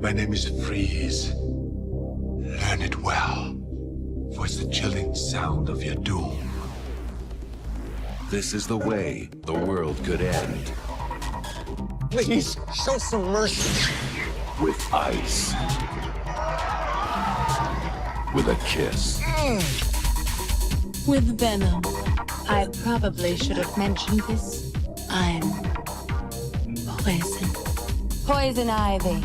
My name is Freeze. Learn it well, for it's the chilling sound of your doom. This is the way the world could end. Please, show some mercy. With ice. With a kiss. With venom. I probably should have mentioned this. I'm poison. Poison ivy.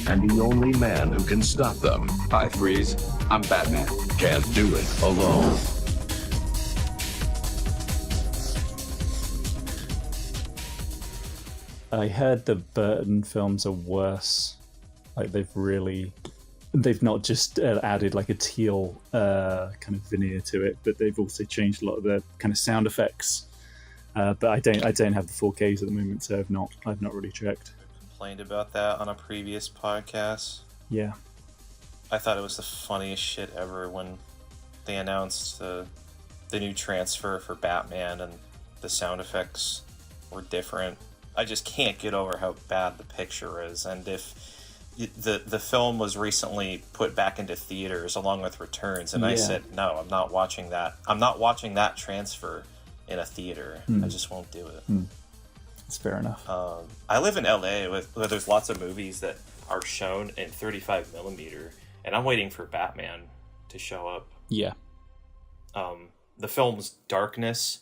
And the only man who can stop them. Hi, Freeze. I'm Batman. Can't do it alone. I heard the Burton films are worse. Like they've not just added like a teal kind of veneer to it, but they've also changed a lot of the kind of sound effects. But I don't have the 4Ks at the moment, so I've not really checked. Complained about that on a previous podcast. Yeah. I thought it was the funniest shit ever when they announced the new transfer for Batman and the sound effects were different. I just can't get over how bad the picture is, and if the film was recently put back into theaters along with Returns, and I said, no, I'm not watching that. I'm not watching that transfer in a theater. I just won't do it. That's fair enough. I live in LA where there's lots of movies that are shown in 35 millimeter, and I'm waiting for Batman to show up. Yeah. The film's darkness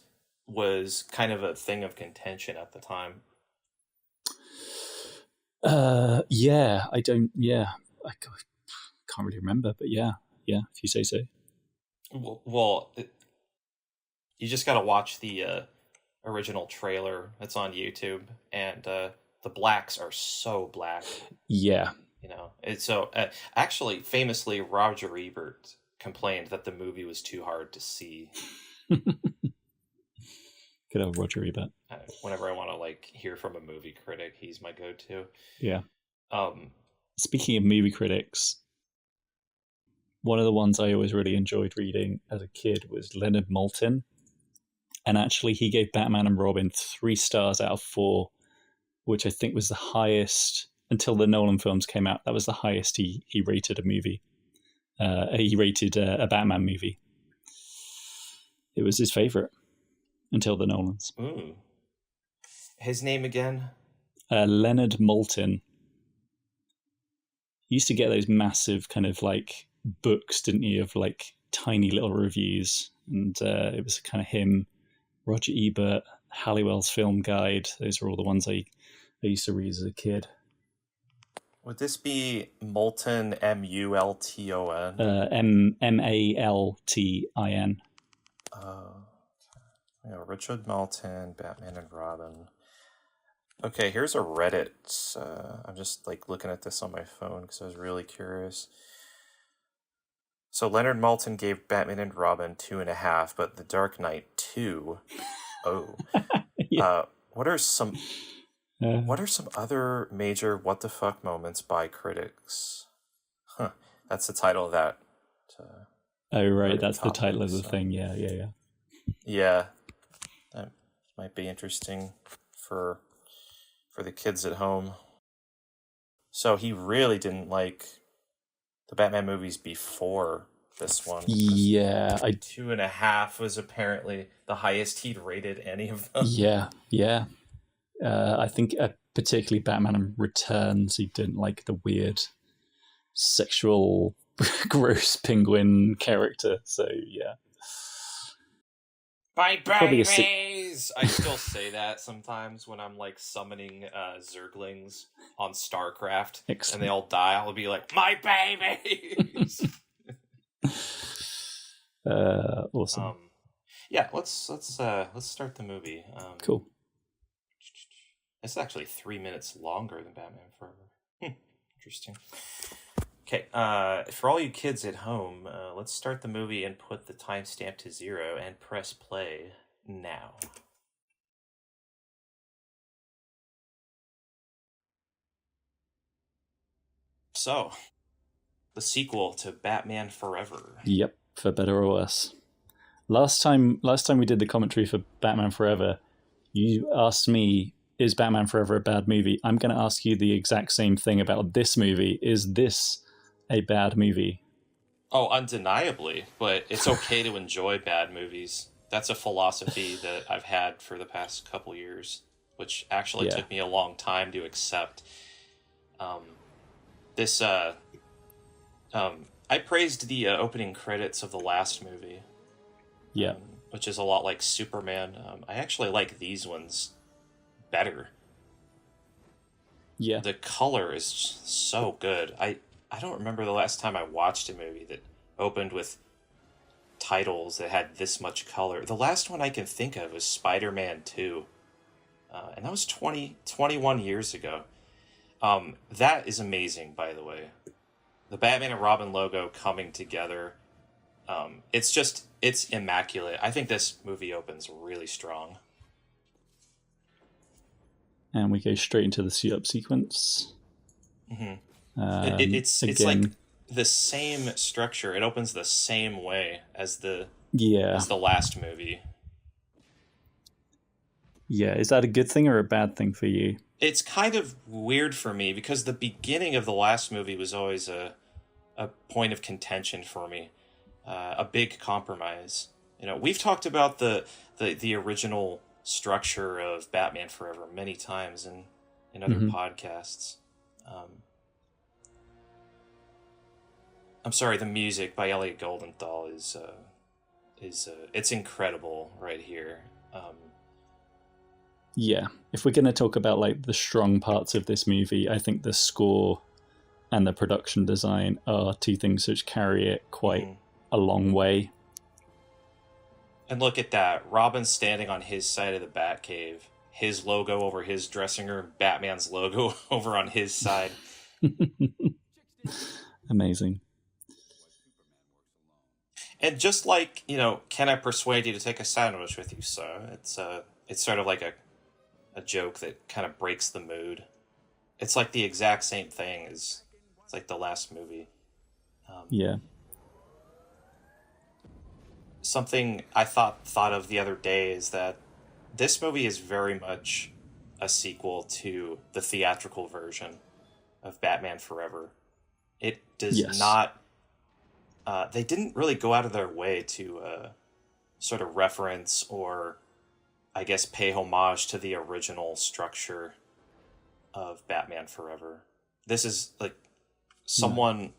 was kind of a thing of contention at the time. I can't really remember, but yeah, if you say so. Well, you just got to watch the original trailer that's on YouTube, and the blacks are so black. Yeah. You know, it's so actually, famously, Roger Ebert complained that the movie was too hard to see. Good old Roger Ebert. Whenever I want to hear from a movie critic, he's my go-to. Yeah. Speaking of movie critics, one of the ones I always really enjoyed reading as a kid was Leonard Maltin. And actually, he gave Batman and Robin 3 stars out of 4, which I think was the highest until the Nolan films came out. That was the highest he rated a movie. He rated a Batman movie. It was his favorite until the Nolans. Ooh. His name again? Leonard Maltin. You used to get those massive kind of books, didn't you, of tiny little reviews. And it was kind of him, Roger Ebert, Halliwell's Film Guide. Those were all the ones I used to read as a kid. Would this be Maltin, M-U-L-T-O-N? M-A-L-T-I-N. Richard Maltin, Batman and Robin. Okay, here's a Reddit. I'm just looking at this on my phone because I was really curious. So Leonard Maltin gave Batman and Robin 2.5, but The Dark Knight 2. Oh. Yeah. What are some other major what the fuck moments by critics? Huh. That's the title of that. Oh, right. That's the title of the thing. Yeah. Yeah. That might be interesting for the kids at home. So he really didn't like the Batman movies before this one. Yeah. 2.5 was apparently the highest he'd rated any of them. Yeah. I think particularly Batman Returns, he didn't like the weird sexual gross penguin character. So yeah. My babies! I still say that sometimes when I'm summoning Zerglings on StarCraft. Excellent. And they all die. I'll be like, my babies! Awesome. Yeah, let's start the movie. Cool. It's actually 3 minutes longer than Batman Forever. Interesting. Okay, for all you kids at home, let's start the movie and put the timestamp to 0 and press play now. So, the sequel to Batman Forever. Yep, for better or worse. Last time we did the commentary for Batman Forever, you asked me, is Batman Forever a bad movie? I'm going to ask you the exact same thing about this movie. Is this a bad movie? Oh, undeniably, but it's okay to enjoy bad movies. That's a philosophy that I've had for the past couple years, which actually took me a long time to accept. I praised the opening credits of the last movie. Yeah. Which is a lot like Superman. I actually like these ones better. Yeah. The color is just so good. I don't remember the last time I watched a movie that opened with titles that had this much color. The last one I can think of was Spider-Man 2. And that was 21 years ago. That is amazing, by the way. The Batman and Robin logo coming together. It's immaculate. I think this movie opens really strong. And we go straight into the suit-up sequence. Mm-hmm. It's like the same structure. It opens the same way as the last movie. Yeah, is that a good thing or a bad thing for you? It's kind of weird for me because the beginning of the last movie was always a point of contention for me, a big compromise. You know, we've talked about the original structure of Batman Forever many times in other podcasts. I'm sorry, the music by Elliot Goldenthal is it's incredible right here. Yeah, if we're going to talk about like the strong parts of this movie, I think the score and the production design are two things which carry it quite a long way. And look at that. Robin's standing on his side of the Batcave. His logo over his dressing room. Batman's logo over on his side. Amazing. And just like, you know, can I persuade you to take a sandwich with you, sir? It's sort of like a joke that kind of breaks the mood. It's like the exact same thing as it's like the last movie. Yeah. Something I thought of the other day is that this movie is very much a sequel to the theatrical version of Batman Forever. It does not... they didn't really go out of their way to sort of reference or, I guess, pay homage to the original structure of Batman Forever. This is like someone...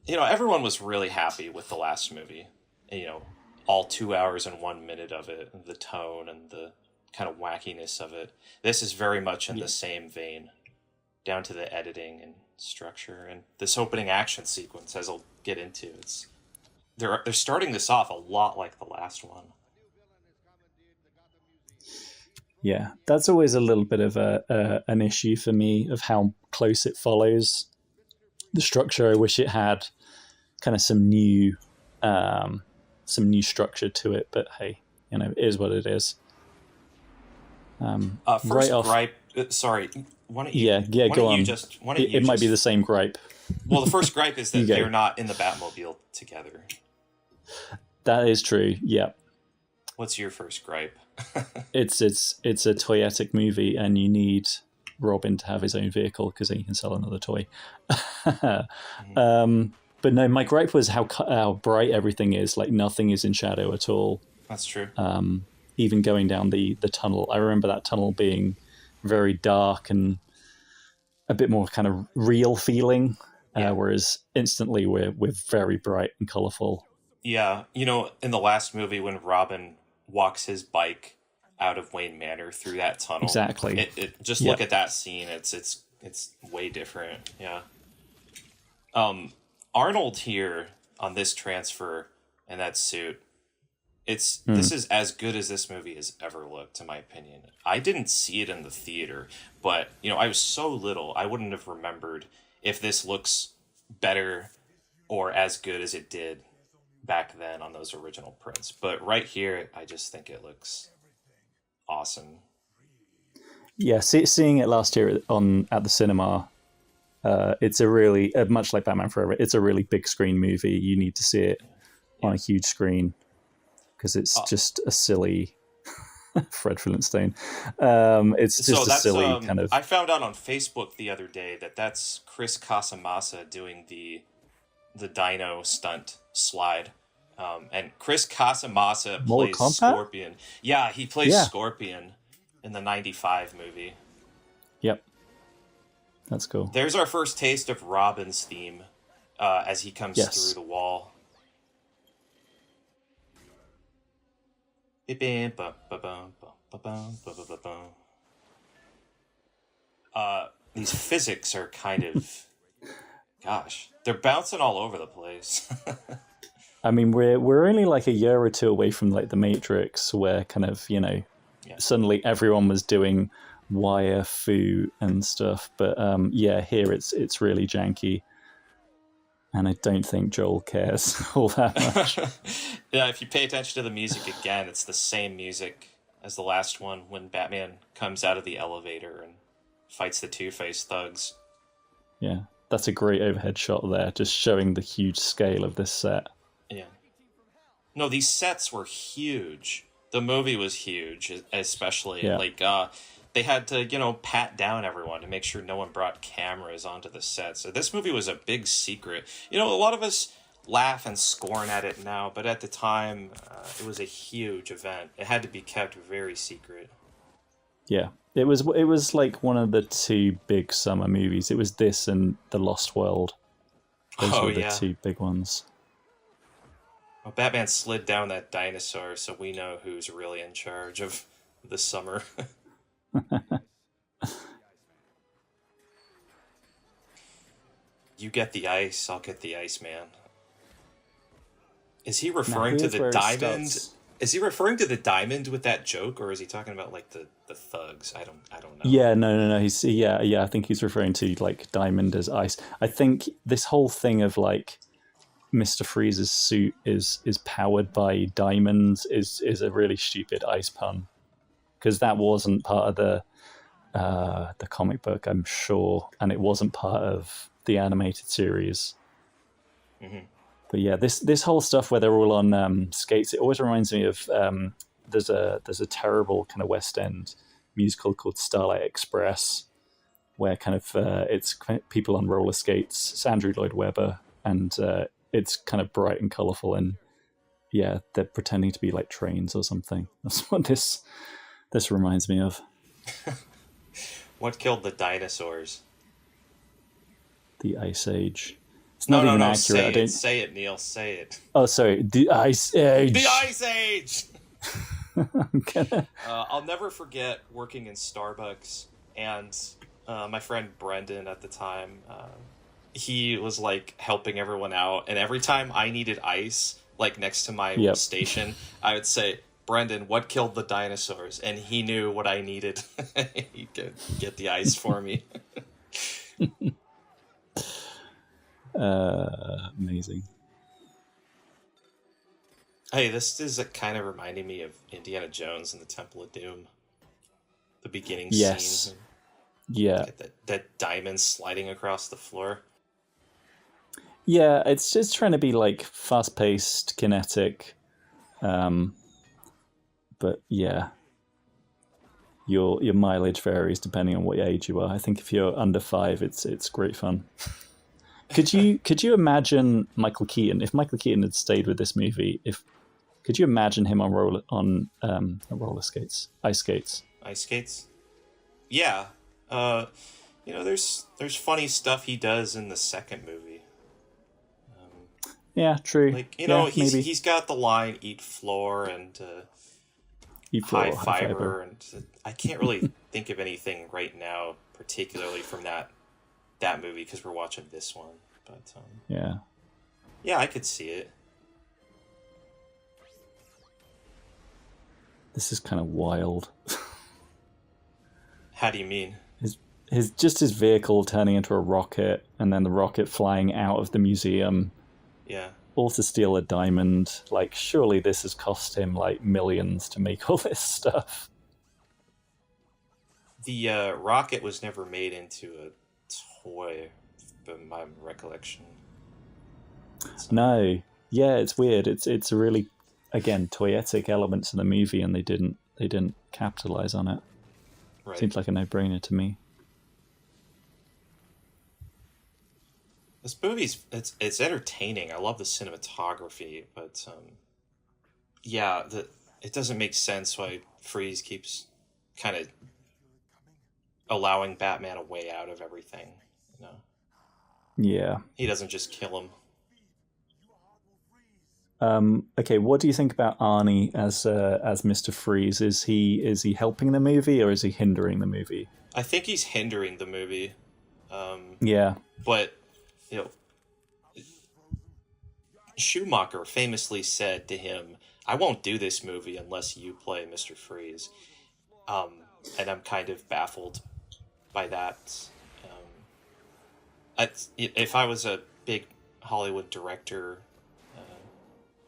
everyone was really happy with the last movie. You know, all 2 hours and 1 minute of it, and the tone and the kind of wackiness of it. This is very much in the same vein, down to the editing and structure. And this opening action sequence, as I'll get into, they're starting this off a lot like the last one. Yeah, that's always a little bit of an issue for me of how close it follows the structure. I wish it had kind of some new structure to it, but hey, you know, it is what it is. First gripe. Sorry, why don't you? Yeah. Go on. It might be the same gripe. Well, the first gripe is that they're not in the Batmobile together. That is true. Yeah. What's your first gripe? It's a toyetic movie, and you need Robin to have his own vehicle because then he can sell another toy. But no, my gripe was how bright everything is. Like nothing is in shadow at all. That's true. Even going down the tunnel, I remember that tunnel being very dark and a bit more kind of real feeling. Whereas instantly we're very bright and colorful. Yeah, you know, in the last movie when Robin walks his bike out of Wayne Manor through that tunnel. Exactly. Just look at that scene. It's way different. Yeah. Arnold here on this transfer and that suit, this is as good as this movie has ever looked, in my opinion. I didn't see it in the theater, but you know, I was so little, I wouldn't have remembered if this looks better or as good as it did back then on those original prints. But right here, I just think it looks awesome. Yeah, seeing it last year at the cinema, it's a really much like Batman Forever. It's a really big screen movie. You need to see it on a huge screen because it's just a silly Fred Flintstone. It's just a silly kind of. I found out on Facebook the other day that that's Chris Casamassa doing the dino stunt slide. And Chris Casamassa Mortal plays Kombat? Scorpion. Yeah, he plays Scorpion in the 95 movie. Yep. That's cool. There's our first taste of Robin's theme as he comes through the wall. These physics are kind of... Gosh, they're bouncing all over the place. I mean, we're only like a year or two away from like the Matrix, where kind of suddenly everyone was doing wire fu and stuff. But here it's really janky, and I don't think Joel cares all that much. Yeah, if you pay attention to the music again, it's the same music as the last one when Batman comes out of the elevator and fights the Two-Face thugs. Yeah, that's a great overhead shot there, just showing the huge scale of this set. Yeah. No, these sets were huge. The movie was huge, especially. Yeah. Like, they had to, pat down everyone to make sure no one brought cameras onto the set. So this movie was a big secret. A lot of us laugh and scorn at it now, but at the time, it was a huge event. It had to be kept very secret. Yeah. It was like one of the two big summer movies. It was this and The Lost World. Those were the two big ones. Well, Batman slid down that dinosaur, so we know who's really in charge of the summer. You get the ice, I'll get the Iceman. Is he referring to the diamond? Is he referring to the diamond with that joke, or is he talking about like the thugs? I don't know. Yeah, no. He's I think he's referring to like diamond as ice. I think this whole thing of like Mr. Freeze's suit is powered by diamonds is a really stupid ice pun, because that wasn't part of the comic book, I'm sure, and it wasn't part of the animated series. Mm-hmm. But yeah, this whole stuff where they're all on skates, it always reminds me of there's a terrible kind of West End musical called Starlight Express, where kind of it's people on roller skates. It's Andrew Lloyd Webber, and it's kind of bright and colourful, and yeah, they're pretending to be like trains or something. That's what this reminds me of. What killed the dinosaurs? The Ice Age. It's not even accurate. Say it, Neil. Say it. Oh, sorry. The Ice Age. The Ice Age. Okay. I'll never forget working in Starbucks, and my friend Brendan at the time, he was like helping everyone out, and every time I needed ice, like next to my station, I would say, "Brendan, what killed the dinosaurs?" And he knew what I needed. He could get the ice for me. Amazing. Hey, this is kind of reminding me of Indiana Jones and the Temple of Doom. The beginning scene. Yeah. That diamond sliding across the floor. Yeah, it's just trying to be like fast-paced, kinetic. But yeah, your mileage varies depending on what age you are. I think if you're under 5, it's great fun. Could you imagine Michael Keaton, if Michael Keaton had stayed with this movie? Could you imagine him on roller skates, ice skates? Ice skates? Yeah. There's funny stuff he does in the second movie. Yeah, true. Like he's got the line "eat floor" and high fiber, and I can't really think of anything right now, particularly from that movie, because we're watching this one. But yeah, I could see it. This is kind of wild. How do you mean? His vehicle turning into a rocket, and then the rocket flying out of the museum. Yeah. All to steal a diamond. Like, surely this has cost him like millions to make all this stuff. The rocket was never made into a toy, from my recollection. No. Yeah, it's weird. It's a really, again, toyetic elements in the movie, and they didn't capitalize on it. Right. Seems like a no-brainer to me. This movie's it's entertaining. I love the cinematography, but yeah, it doesn't make sense why Freeze keeps kind of allowing Batman a way out of everything. You know, Yeah. he doesn't just kill him. Okay, what do you think about Arnie as Mr. Freeze? Is he helping the movie or is he hindering the movie? I think he's hindering the movie. Yeah. But you know, Schumacher famously said to him, "I won't do this movie unless you play Mr. Freeze," and I'm kind of baffled by that. If I was a big Hollywood director,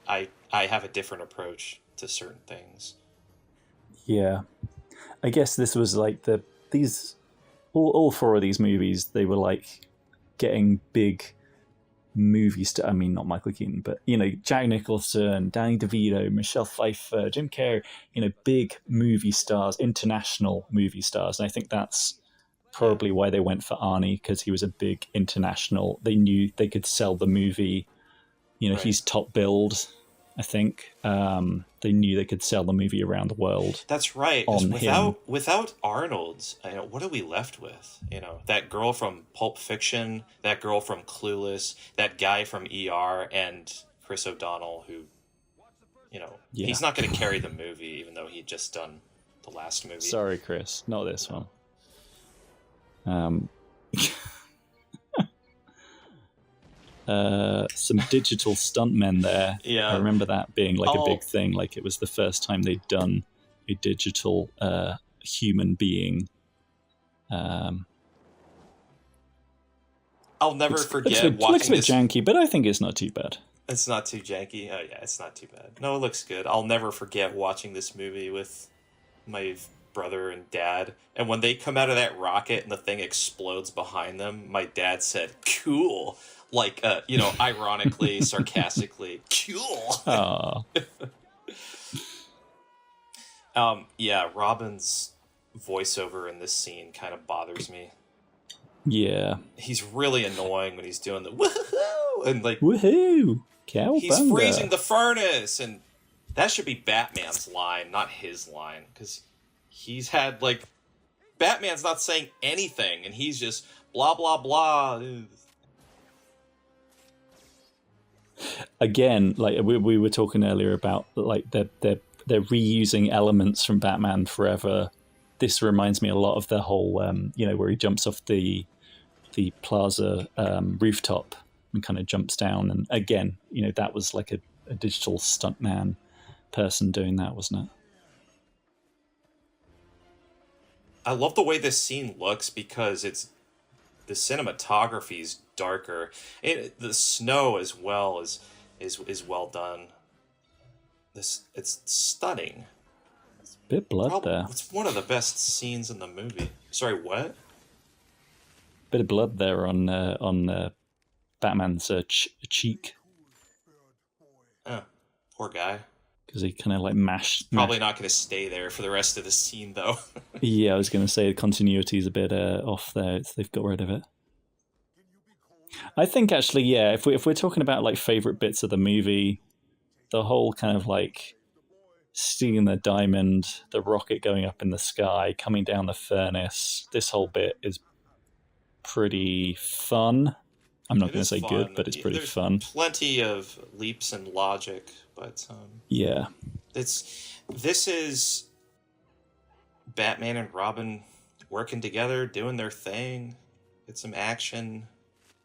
I have a different approach to certain things. Yeah, I guess this was like these all four of these movies. They were like getting big movie star. I mean, not Michael Keaton, but Jack Nicholson, Danny DeVito, Michelle Pfeiffer, Jim Carrey. Big movie stars, international movie stars, and I think that's probably why they went for Arnie, because he was a big international. They knew they could sell the movie. Right. He's top billed. I think they knew they could sell the movie around the world. That's right. Without Arnold, what are we left with? That girl from Pulp Fiction, that girl from Clueless, that guy from ER, and Chris O'Donnell, who, he's not going to carry the movie, even though he'd just done the last movie. Sorry, Chris, not this one. Some digital stuntmen there. Yeah. I remember that being like a big thing. Like it was the first time they'd done a digital human being. I'll never forget watching watching looks a bit this. janky, but I think it's not too bad. It's not too janky. Oh yeah, it's not too bad. No, it looks good. I'll never forget watching this movie with my brother and dad, and when they come out of that rocket and the thing explodes behind them, my dad said, "Cool." Like, ironically, sarcastically, cool. Yeah, Robin's voiceover in this scene kind of bothers me. Yeah. He's really annoying when he's doing the woohoo and like woohoo, cowabunga. He's freezing the furnace, and that should be Batman's line, not his line, because he's had like Batman's not saying anything, and he's just blah blah blah. Again, like we were talking earlier about, like they're reusing elements from Batman Forever. This reminds me a lot of the whole, where he jumps off the plaza rooftop and kind of jumps down. And again, that was like a digital stuntman person doing that, wasn't it? I love the way this scene looks because the cinematography is darker. The snow as well is well done. It's stunning. Bit blood there. It's one of the best scenes in the movie. Sorry, what? Bit of blood there on Batman's cheek. Oh, poor guy. Because he kind of like mashed. Probably not going to stay there for the rest of the scene, though. Yeah, I was going to say the continuity is a bit off there. They've got rid of it. I think actually, yeah, if we're talking about like favorite bits of the movie, the whole kind of like stealing the diamond, the rocket going up in the sky, coming down the furnace, this whole bit is pretty fun. I'm not going to say fun. Good, but it's pretty There's fun. Plenty of leaps in logic, but yeah, this is Batman and Robin working together, doing their thing. Get some action,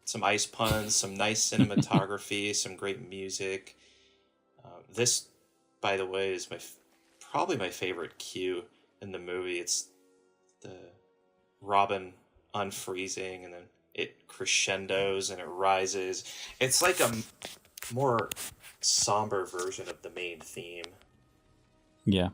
some ice puns, some nice cinematography, some great music. This, by the way, is probably my favorite cue in the movie. It's the Robin unfreezing, and then it crescendos and it rises. It's like a more somber version of the main theme. Yeah.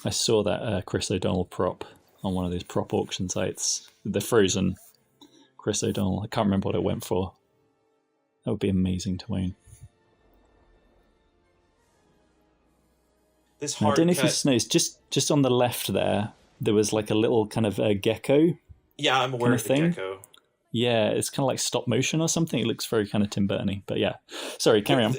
I saw that Chris O'Donnell prop on one of these prop auction sites. The frozen Chris O'Donnell. I can't remember what it went for. That would be amazing to own. This I hard don't know if cut. you noticed, just on the left there was like a little kind of gecko. Yeah, I'm aware kind of of the thing. gecko. Yeah, it's kind of like stop motion or something. It looks very kind of Tim Burton-y. But yeah, sorry, carry on.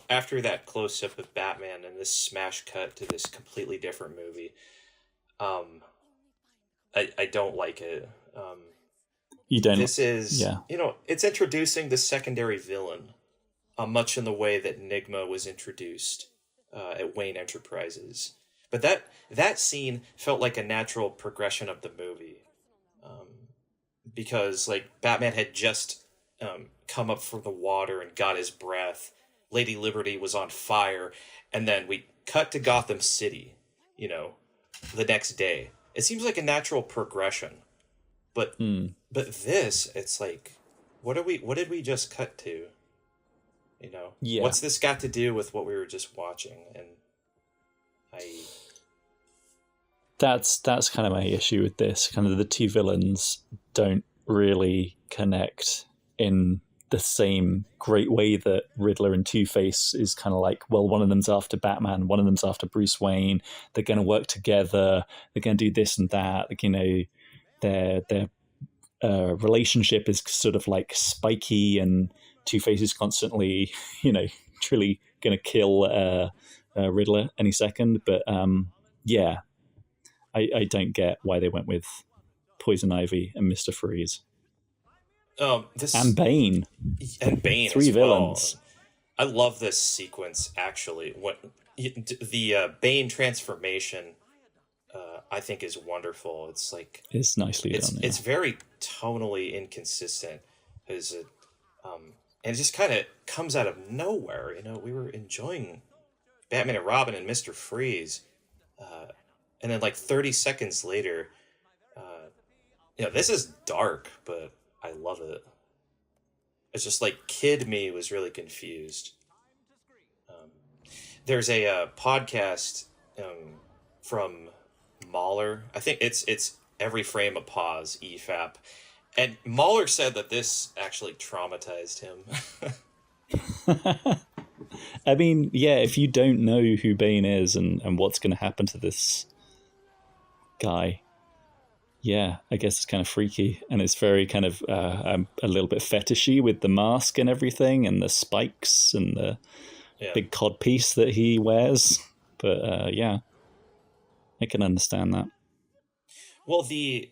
After that close up of Batman and this smash cut to this completely different movie, I don't like it. You don't. This is, yeah. It's introducing the secondary villain, much in the way that Nigma was introduced at Wayne Enterprises. But that scene felt like a natural progression of the movie. Because like Batman had just come up from the water and got his breath. Lady Liberty was on fire, and then we cut to Gotham City, the next day. It seems like a natural progression. But this, it's like, what did we just cut to? Yeah. What's this got to do with what we were just watching? And That's kind of my issue with this. Kind of the two villains don't really connect in the same great way that Riddler and Two-Face is kind of like, well, one of them's after Batman, one of them's after Bruce Wayne. They're going to work together. They're going to do this and that. Like, their relationship is sort of like spiky, and Two-Face is constantly, truly going to kill Riddler any second. But yeah. I don't get why they went with Poison Ivy and Mr. Freeze. And Bane. And Bane. Three villains. Well. I love this sequence, actually. The Bane transformation, I think, is wonderful. It's like... It's nicely done, yeah. It's very tonally inconsistent. And it just kind of comes out of nowhere. We were enjoying Batman and Robin and Mr. Freeze. And then, like, 30 seconds later, this is dark, but I love it. It's just, like, kid me was really confused. There's a podcast from Mahler. I think it's Every Frame a Pause, EFAP. And Mahler said that this actually traumatized him. I mean, yeah, if you don't know who Bane is and what's going to happen to this guy, yeah, I guess it's kind of freaky, and it's very kind of a little bit fetishy with the mask and everything, and the spikes and the big codpiece that he wears. But yeah, I can understand that. Well, the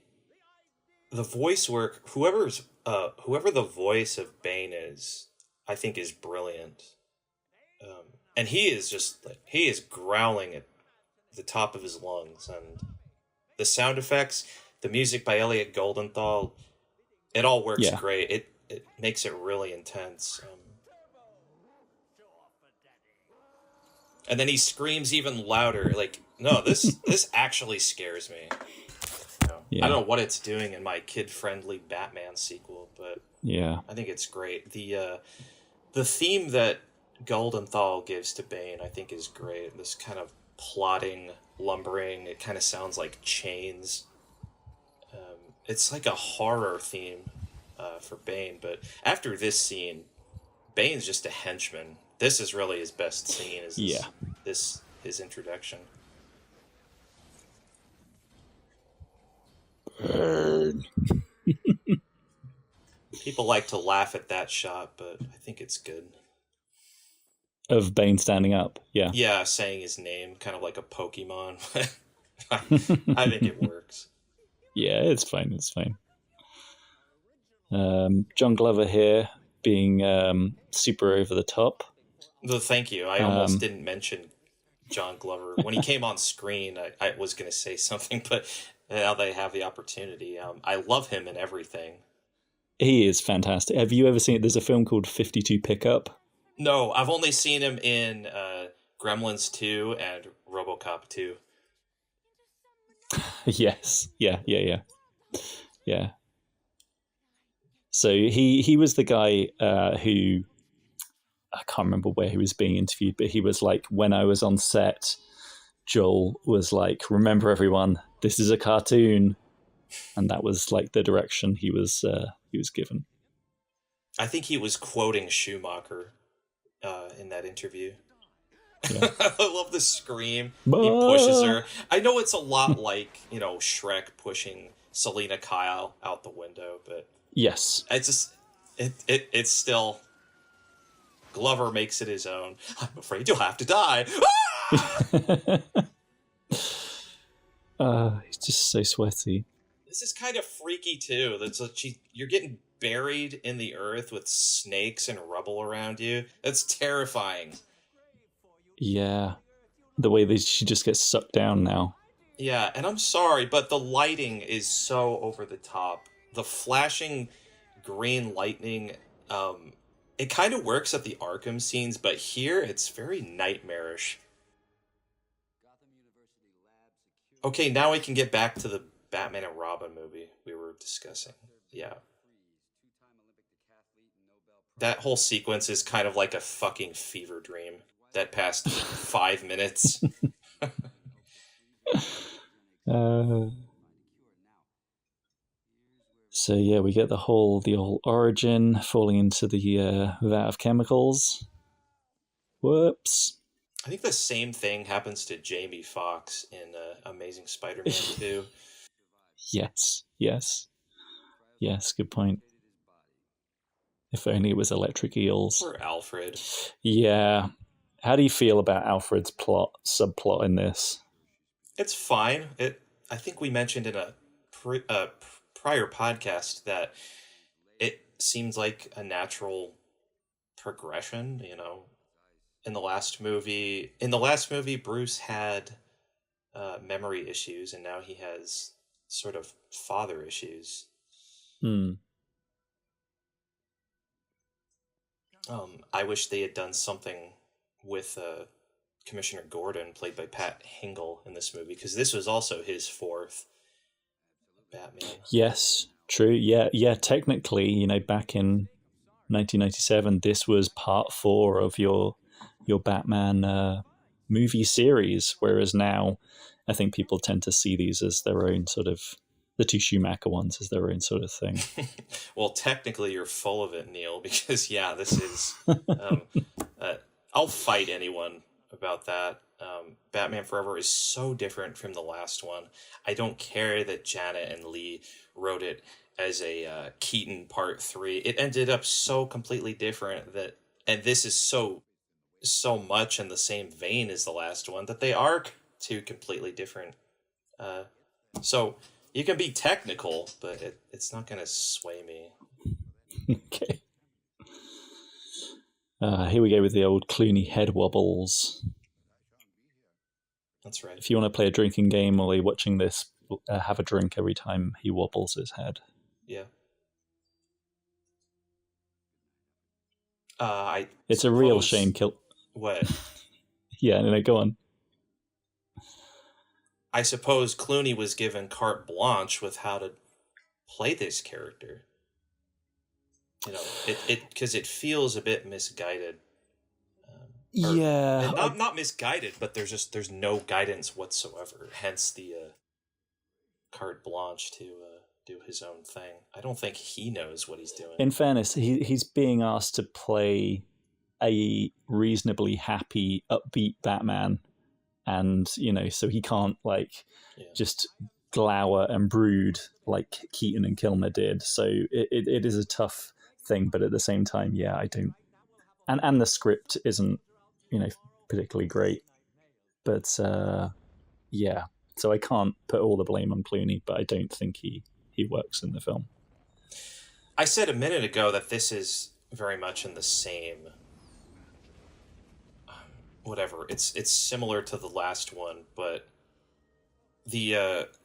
voice work, whoever the voice of Bane is, I think is brilliant. And he is just like, he is growling at the top of his lungs, and the sound effects, the music by Elliot Goldenthal, it all works great. It makes it really intense. And then he screams even louder. Like, no, this actually scares me. I don't know what it's doing in my kid-friendly Batman sequel, but yeah, I think it's great. The theme that Goldenthal gives to Bane, I think, is great. This kind of plodding, lumbering, it kind of sounds like Chains. It's like a horror theme for Bane, but after this scene, Bane's just a henchman. This is really his best scene, is his introduction. People like to laugh at that shot, but I think it's good. Of Bane standing up, yeah. Yeah, saying his name, kind of like a Pokemon. I think it works. Yeah, it's fine. It's fine. John Glover here being super over the top. No, thank you. I almost didn't mention John Glover. When he came on screen, I was going to say something, but now they have the opportunity. I love him in everything. He is fantastic. Have you ever seen it? There's a film called 52 Pickup. No, I've only seen him in Gremlins 2 and RoboCop 2. Yes. Yeah. So he was the guy who, I can't remember where he was being interviewed, but he was like, when I was on set, Joel was like, remember everyone, this is a cartoon. And that was like the direction he was given. I think he was quoting Schumacher in that interview. Yeah. I love the scream. He pushes her. I know it's a lot like, Shrek pushing Selena Kyle out the window, but Yes. it's just it's still Glover makes it his own. I'm afraid you'll have to die. He's just so sweaty. This is kind of freaky too. You're getting buried in the earth with snakes and rubble around you. That's terrifying. Yeah. The way that she just gets sucked down now. Yeah, and I'm sorry, but the lighting is so over the top. The flashing green lightning, it kind of works at the Arkham scenes, but here it's very nightmarish. Okay, now we can get back to the Batman and Robin movie we were discussing. Yeah. That whole sequence is kind of like a fucking fever dream that past 5 minutes. So yeah, we get the whole origin falling into the vat of chemicals. Whoops. I think the same thing happens to Jamie Foxx in Amazing Spider-Man 2. Yes. Good point. If only it was electric eels. Or Alfred. Yeah. How do you feel about Alfred's subplot in this? It's fine. I think we mentioned in a prior podcast that it seems like a natural progression, In the last movie, Bruce had memory issues, and now he has sort of father issues. I wish they had done something with Commissioner Gordon, played by Pat Hingle, in this movie, because this was also his fourth Batman. Yes, true. Yeah. Technically, back in 1997, this was part 4 of your Batman movie series, whereas now I think people tend to see these as their own sort of, the 2 Schumacher ones as their own sort of thing. Well, technically you're full of it, Neil, because this is I'll fight anyone about that. Batman Forever is so different from the last one. I don't care that Janet and Lee wrote it as a Keaton Part 3. It ended up so completely different and this is so much in the same vein as the last one that they are 2 completely different. So you can be technical, but it's not going to sway me. Okay. Here we go with the old Clooney head wobbles. That's right. If you want to play a drinking game while you're watching this, have a drink every time he wobbles his head. Yeah. It's a real shame. What? Yeah, no, go on. I suppose Clooney was given carte blanche with how to play this character. Because it feels a bit misguided. Yeah, not misguided, but there's no guidance whatsoever. Hence the carte blanche to do his own thing. I don't think he knows what he's doing. In fairness, he's being asked to play a reasonably happy, upbeat Batman, and so he can't just glower and brood like Keaton and Kilmer did. So it is a tough thing, but at the same time, yeah, I don't. And the script isn't particularly great, but yeah. So I can't put all the blame on Clooney, but I don't think he works in the film. I said a minute ago that this is very much in the same. Whatever, it's similar to the last one, but the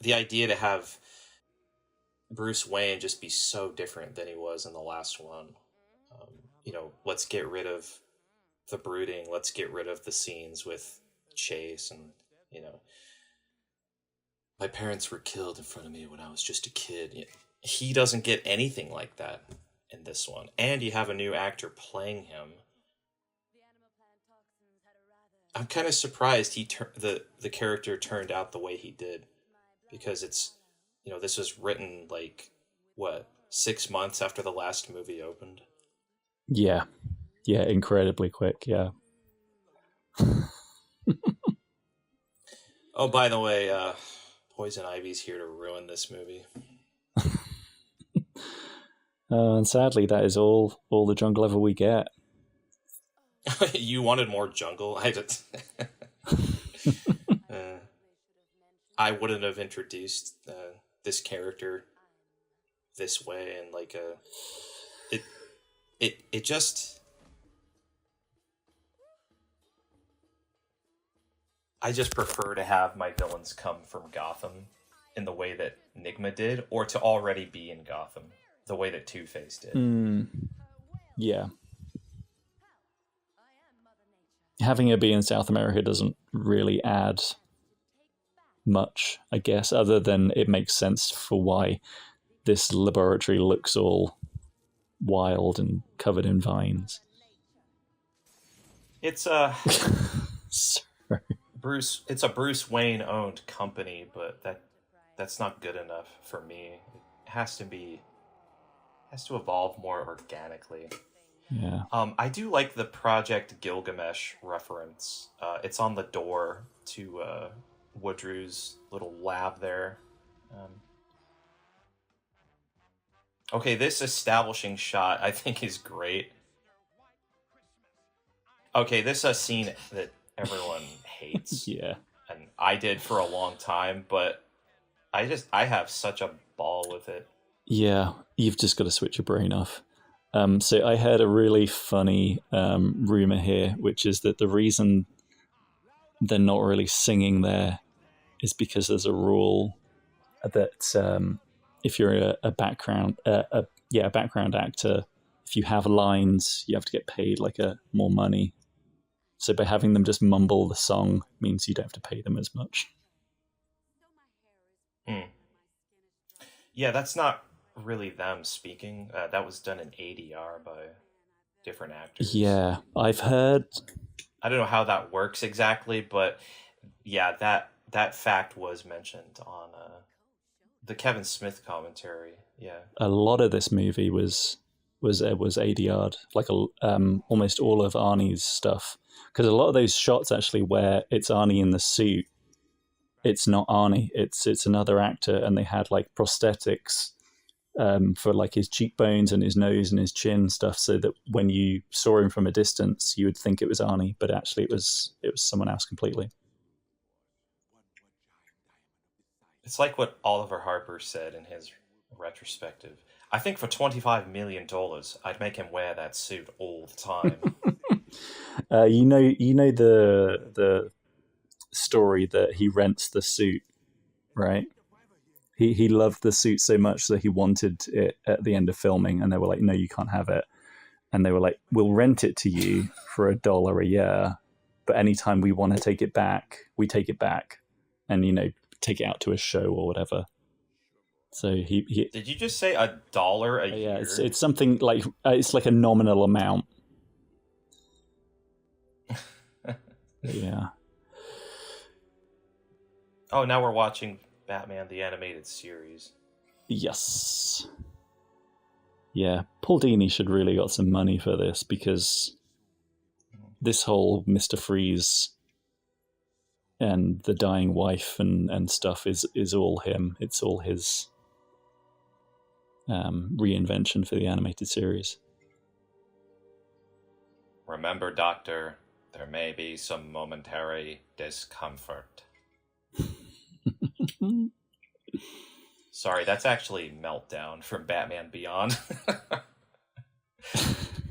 idea to have Bruce Wayne just be so different than he was in the last one. Let's get rid of the brooding. Let's get rid of the scenes with Chase and my parents were killed in front of me when I was just a kid. He doesn't get anything like that in this one, and you have a new actor playing him. I'm kind of surprised the character turned out the way he did, because it's this was written 6 months after the last movie opened. Yeah. Yeah, incredibly quick, yeah. Oh, by the way, Poison Ivy's here to ruin this movie. And sadly, that is all the jungle ever we get. You wanted more jungle? I wouldn't have introduced this character this way, and like it just. I just prefer to have my villains come from Gotham in the way that Nigma did, or to already be in Gotham the way that Two-Face did. Yeah. Having it be in South America doesn't really add much, I guess, other than it makes sense for why this laboratory looks all wild and covered in vines. It's Sorry. It's a Bruce Wayne owned company, but that's not good enough for me. It has to evolve more organically. Yeah. I do like the Project Gilgamesh reference. It's on the door to Woodrew's little lab there. Okay, this establishing shot I think is great. Okay, this is a scene that everyone hates. Yeah. And I did for a long time, but I have such a ball with it. Yeah, you've just got to switch your brain off. So I heard a really funny rumor here, which is that the reason they're not really singing there is because there's a rule that if you're a background actor, if you have lines, you have to get paid more money. So by having them just mumble the song means you don't have to pay them as much. Yeah, that's not really them speaking. That was done in ADR by different actors. Yeah, I've heard. I don't know how that works exactly, but yeah, that fact was mentioned on the Kevin Smith commentary. Yeah, a lot of this movie was ADR'd, almost all of Arnie's stuff, because a lot of those shots actually where it's Arnie in the suit, it's not Arnie, it's another actor, and they had prosthetics for his cheekbones and his nose and his chin stuff, so that when you saw him from a distance, you would think it was Arnie, but actually it was someone else completely. It's like what Oliver Harper said in his retrospective. I think for $25 million, I'd make him wear that suit all the time. You know the story that he rents the suit, right? He loved the suit so much that he wanted it at the end of filming, and they were like, "No, you can't have it." And they were like, "We'll rent it to you for $1 a year, but anytime we want to take it back, we take it back, and take it out to a show or whatever." So he Did you just say $1 a year? Yeah, it's something it's like a nominal amount. Yeah. Oh, now we're watching Batman the Animated Series. Yes. Yeah, Paul Dini should really got some money for this, because this whole Mr. Freeze and the dying wife and stuff is all him. It's all his reinvention for the animated series. Remember, Doctor, there may be some momentary discomfort. Sorry, that's actually Meltdown from Batman Beyond.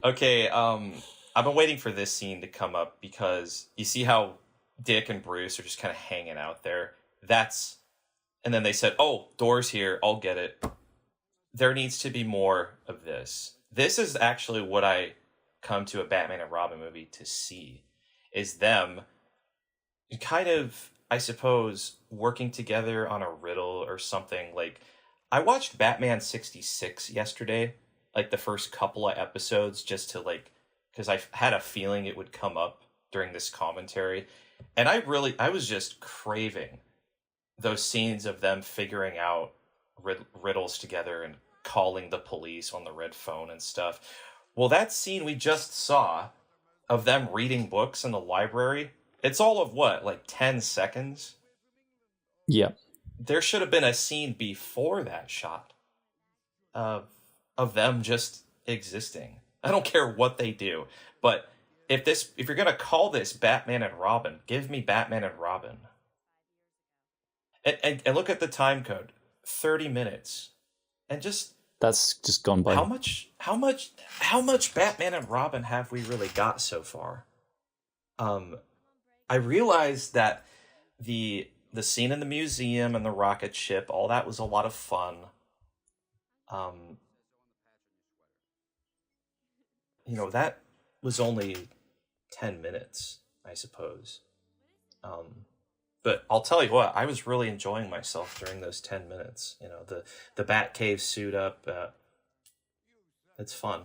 Okay, I've been waiting for this scene to come up, because you see how Dick and Bruce are just kind of hanging out there. And then they said, "Oh, Door's here, I'll get it." There needs to be more of this. This is actually what I come to a Batman and Robin movie to see, is them kind of, I suppose, working together on a riddle or something. I watched Batman 66 yesterday, the first couple of episodes, just to because I had a feeling it would come up during this commentary, and I was just craving those scenes of them figuring out riddles together and calling the police on the red phone and stuff. Well, that scene we just saw of them reading books in the library, it's all of what, like 10 seconds? Yeah. There should have been a scene before that shot of them just existing. I don't care what they do, but if you're gonna call this Batman and Robin, give me Batman and Robin. And look at the time code, 30 minutes, and just That's just gone by. how much Batman and Robin have we really got so far? I realized that the scene in the museum and the rocket ship, all that was a lot of fun. That was only 10 minutes, I suppose. But I'll tell you what, I was really enjoying myself during those 10 minutes. The Batcave suit up, it's fun.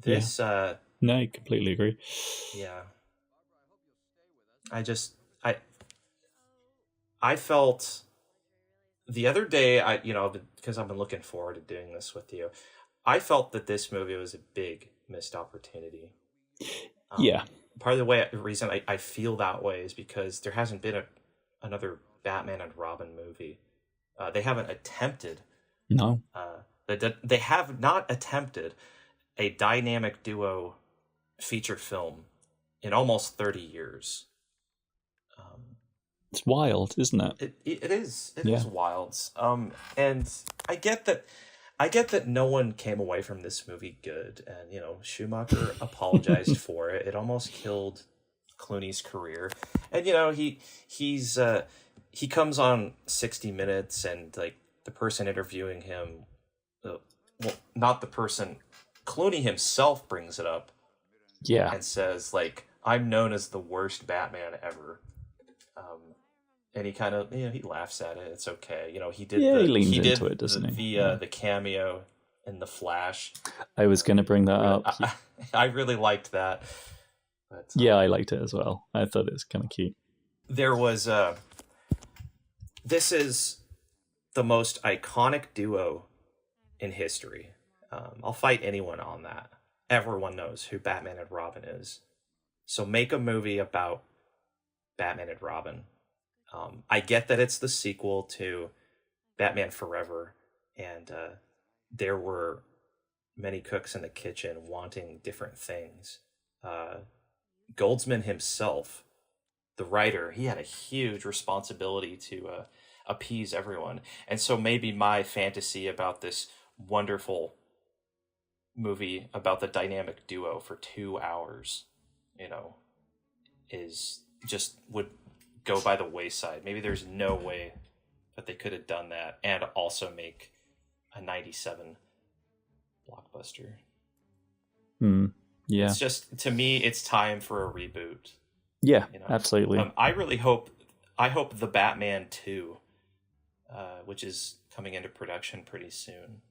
No, I completely agree. Yeah. I felt the other day, because I've been looking forward to doing this with you, I felt that this movie was a big missed opportunity. Yeah. Part of the reason I feel that way is because there hasn't been another Batman and Robin movie. They haven't attempted. No. They have not attempted a dynamic duo feature film in almost 30 years. It's wild, isn't it? It is. It is wild. And I get that no one came away from this movie good, and Schumacher apologized for it. It almost killed Clooney's career. And he comes on 60 Minutes, and like the person interviewing him, not the person, Clooney himself brings it up. Yeah. And says like, I'm known as the worst Batman ever. And he kind of, he laughs at it. It's okay. He did. Yeah, he leans into it, doesn't he? he? The cameo in The Flash. I was going to bring that up. I really liked that. But, yeah, I liked it as well. I thought it was kind of cute. There was this is the most iconic duo in history. I'll fight anyone on that. Everyone knows who Batman and Robin is. So make a movie about Batman and Robin. I get that it's the sequel to Batman Forever, and there were many cooks in the kitchen wanting different things. Goldsman himself, the writer, he had a huge responsibility to appease everyone. And so maybe my fantasy about this wonderful movie about the dynamic duo for 2 hours, would go by the wayside. Maybe there's no way that they could have done that and also make a 97 blockbuster. Yeah. It's just, to me, it's time for a reboot. Yeah, absolutely. I hope the Batman 2, which is coming into production pretty soon,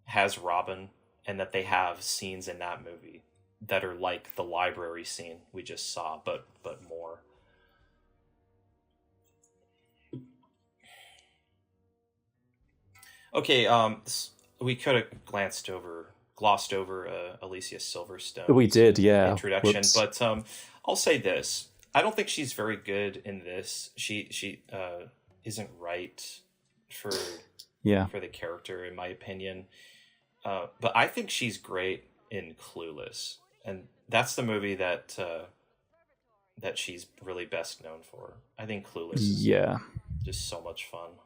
has Robin, and that they have scenes in that movie that are like the library scene we just saw, but more. Okay, we could have glossed over Alicia Silverstone. We did, yeah. Introduction, Whoops. But I'll say this: I don't think she's very good in this. She isn't right for the character, in my opinion. But I think she's great in Clueless, and that's the movie that she's really best known for. I think Clueless is just so much fun.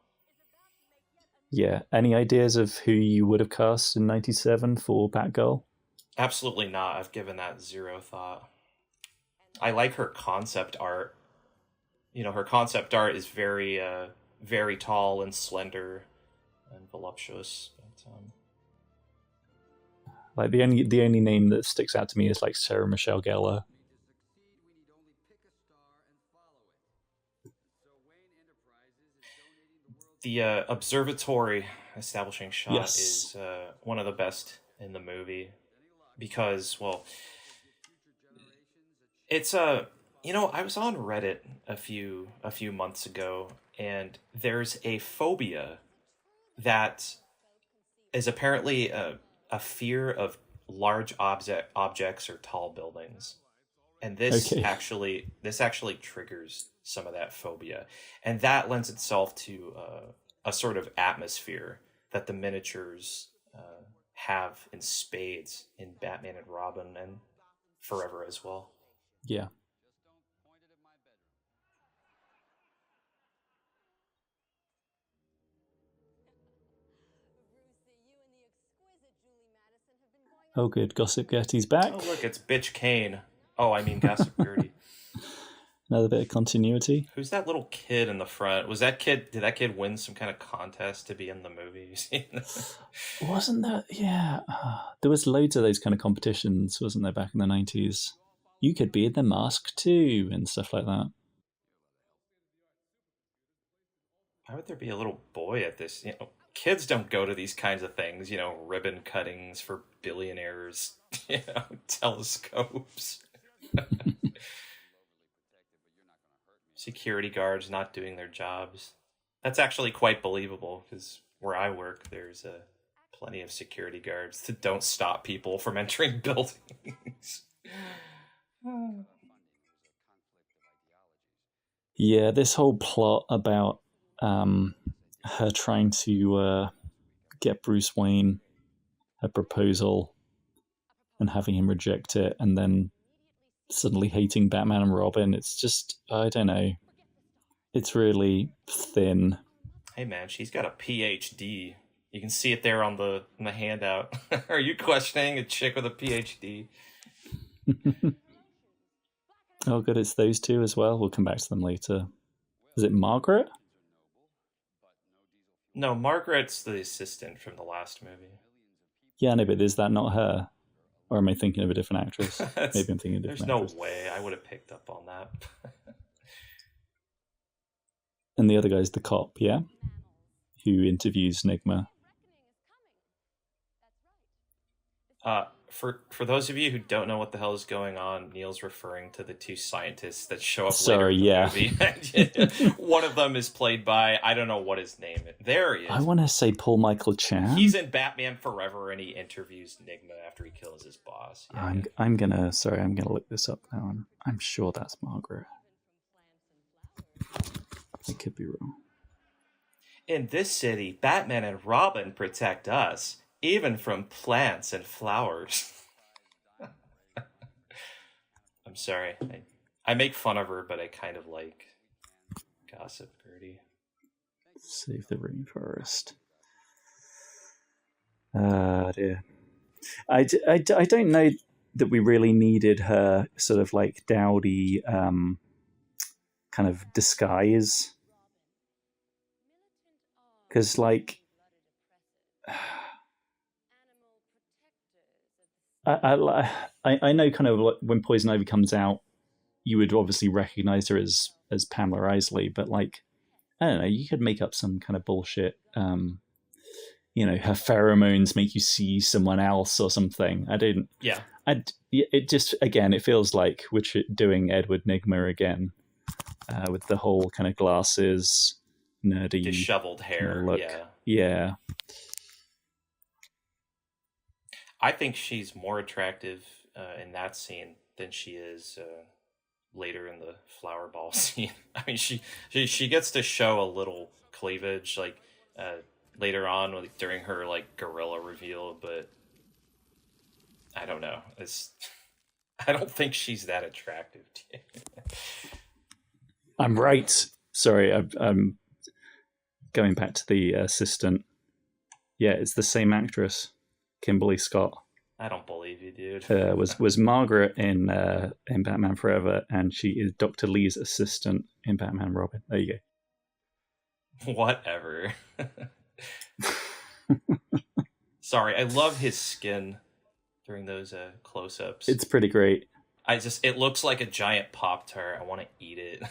Yeah. Any ideas of who you would have cast in 97 for Batgirl? Absolutely not. I've given that zero thought. I like her concept art. Her concept art is very, very tall and slender and voluptuous. But, like the only name that sticks out to me is like Sarah Michelle Gellar. The observatory establishing shot is one of the best in the movie because, well, it's I was on Reddit a few months ago, and there's a phobia that is apparently a fear of large objects or tall buildings. And this actually triggers some of that phobia. And that lends itself to a sort of atmosphere that the miniatures have in spades in Batman and Robin and Forever as well. Yeah. Oh, good. Gossip Gertie's back. Oh, look, it's Bitch Kane. Oh, I mean Gossip Gertie. Another bit of continuity. Who's that little kid in the front? Did that kid win some kind of contest to be in the movie? Wasn't there? Yeah. There was loads of those kind of competitions, wasn't there, back in the 90s? You could be in The Mask too, and stuff like that. Why would there be a little boy at this? Kids don't go to these kinds of things, ribbon cuttings for billionaires, telescopes. Security guards not doing their jobs. That's actually quite believable, because where I work, there's plenty of security guards that don't stop people from entering buildings. Yeah, this whole plot about her trying to get Bruce Wayne a proposal and having him reject it, and then suddenly hating Batman and Robin. It's just, I don't know. It's really thin. Hey man, she's got a PhD. You can see it there on the handout. Are you questioning a chick with a PhD? Oh, good, it's those two as well. We'll come back to them later. Is it Margaret? No, Margaret's the assistant from the last movie. Yeah, no, but is that not her? Or am I thinking of a different actress? Maybe I'm thinking of a different actress. There's no way I would have picked up on that. And the other guy's the cop, yeah? Who interviews Nigma. For those of you who don't know what the hell is going on, Neil's referring to the two scientists that show up Sorry, later in the movie. One of them is played by, I don't know what his name is. There he is. I want to say Paul Michael Chan. He's in Batman Forever, and he interviews Nigma after he kills his boss. Yeah. I'm gonna look this up now. I'm sure that's Margaret. I could be wrong. In this city, Batman and Robin protect us, even from plants and flowers. I'm sorry. I make fun of her, but I kind of like Gossip Gertie. Save the rainforest. Dear. I don't know that we really needed her sort of like dowdy kind of disguise. Because, like, I know kind of when Poison Ivy comes out, you would obviously recognize her as Pamela Isley, but, like, I don't know, you could make up some kind of bullshit, her pheromones make you see someone else or something. It just, again, it feels like we're doing Edward Nigma again, with the whole kind of glasses, nerdy, disheveled hair look. Yeah. I think she's more attractive in that scene than she is later in the flower ball scene. I mean, she gets to show a little cleavage, like later on during her like gorilla reveal, but I don't know. I don't think she's that attractive. I'm right. Sorry, I'm going back to the assistant. Yeah, it's the same actress, Kimberly Scott. I don't believe you, dude. was Margaret in Batman Forever, and she is Dr. Lee's assistant in Batman Robin. There you go. Whatever. Sorry, I love his skin during those close-ups. It's pretty great. It looks like a giant Pop-Tart. I want to eat it.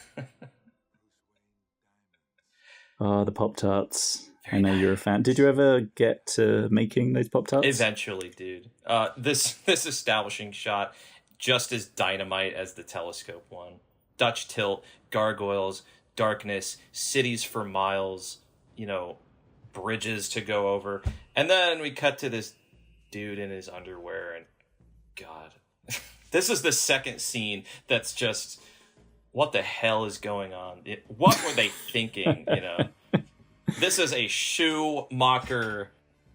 Oh, the Pop-Tarts. I know you're a fan. Did you ever get to making those Pop-Tarts? Eventually, dude. This establishing shot, just as dynamite as the telescope one. Dutch tilt, gargoyles, darkness, cities for miles, bridges to go over. And then we cut to this dude in his underwear, and God, this is the second scene that's just, what the hell is going on? What were they thinking? You know, this is a Schumacher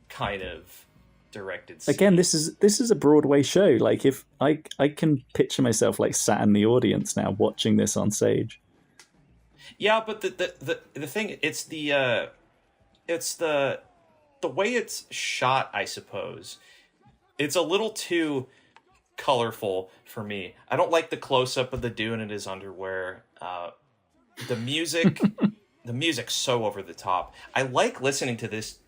kind of directed scene. Again, this is a Broadway show. Like, if I can picture myself like sat in the audience now watching this on stage. Yeah, but the thing, it's the way it's shot, I suppose. It's a little too colorful for me. I don't like the close up of the dude in his underwear. The music, the music's so over the top. I like listening to this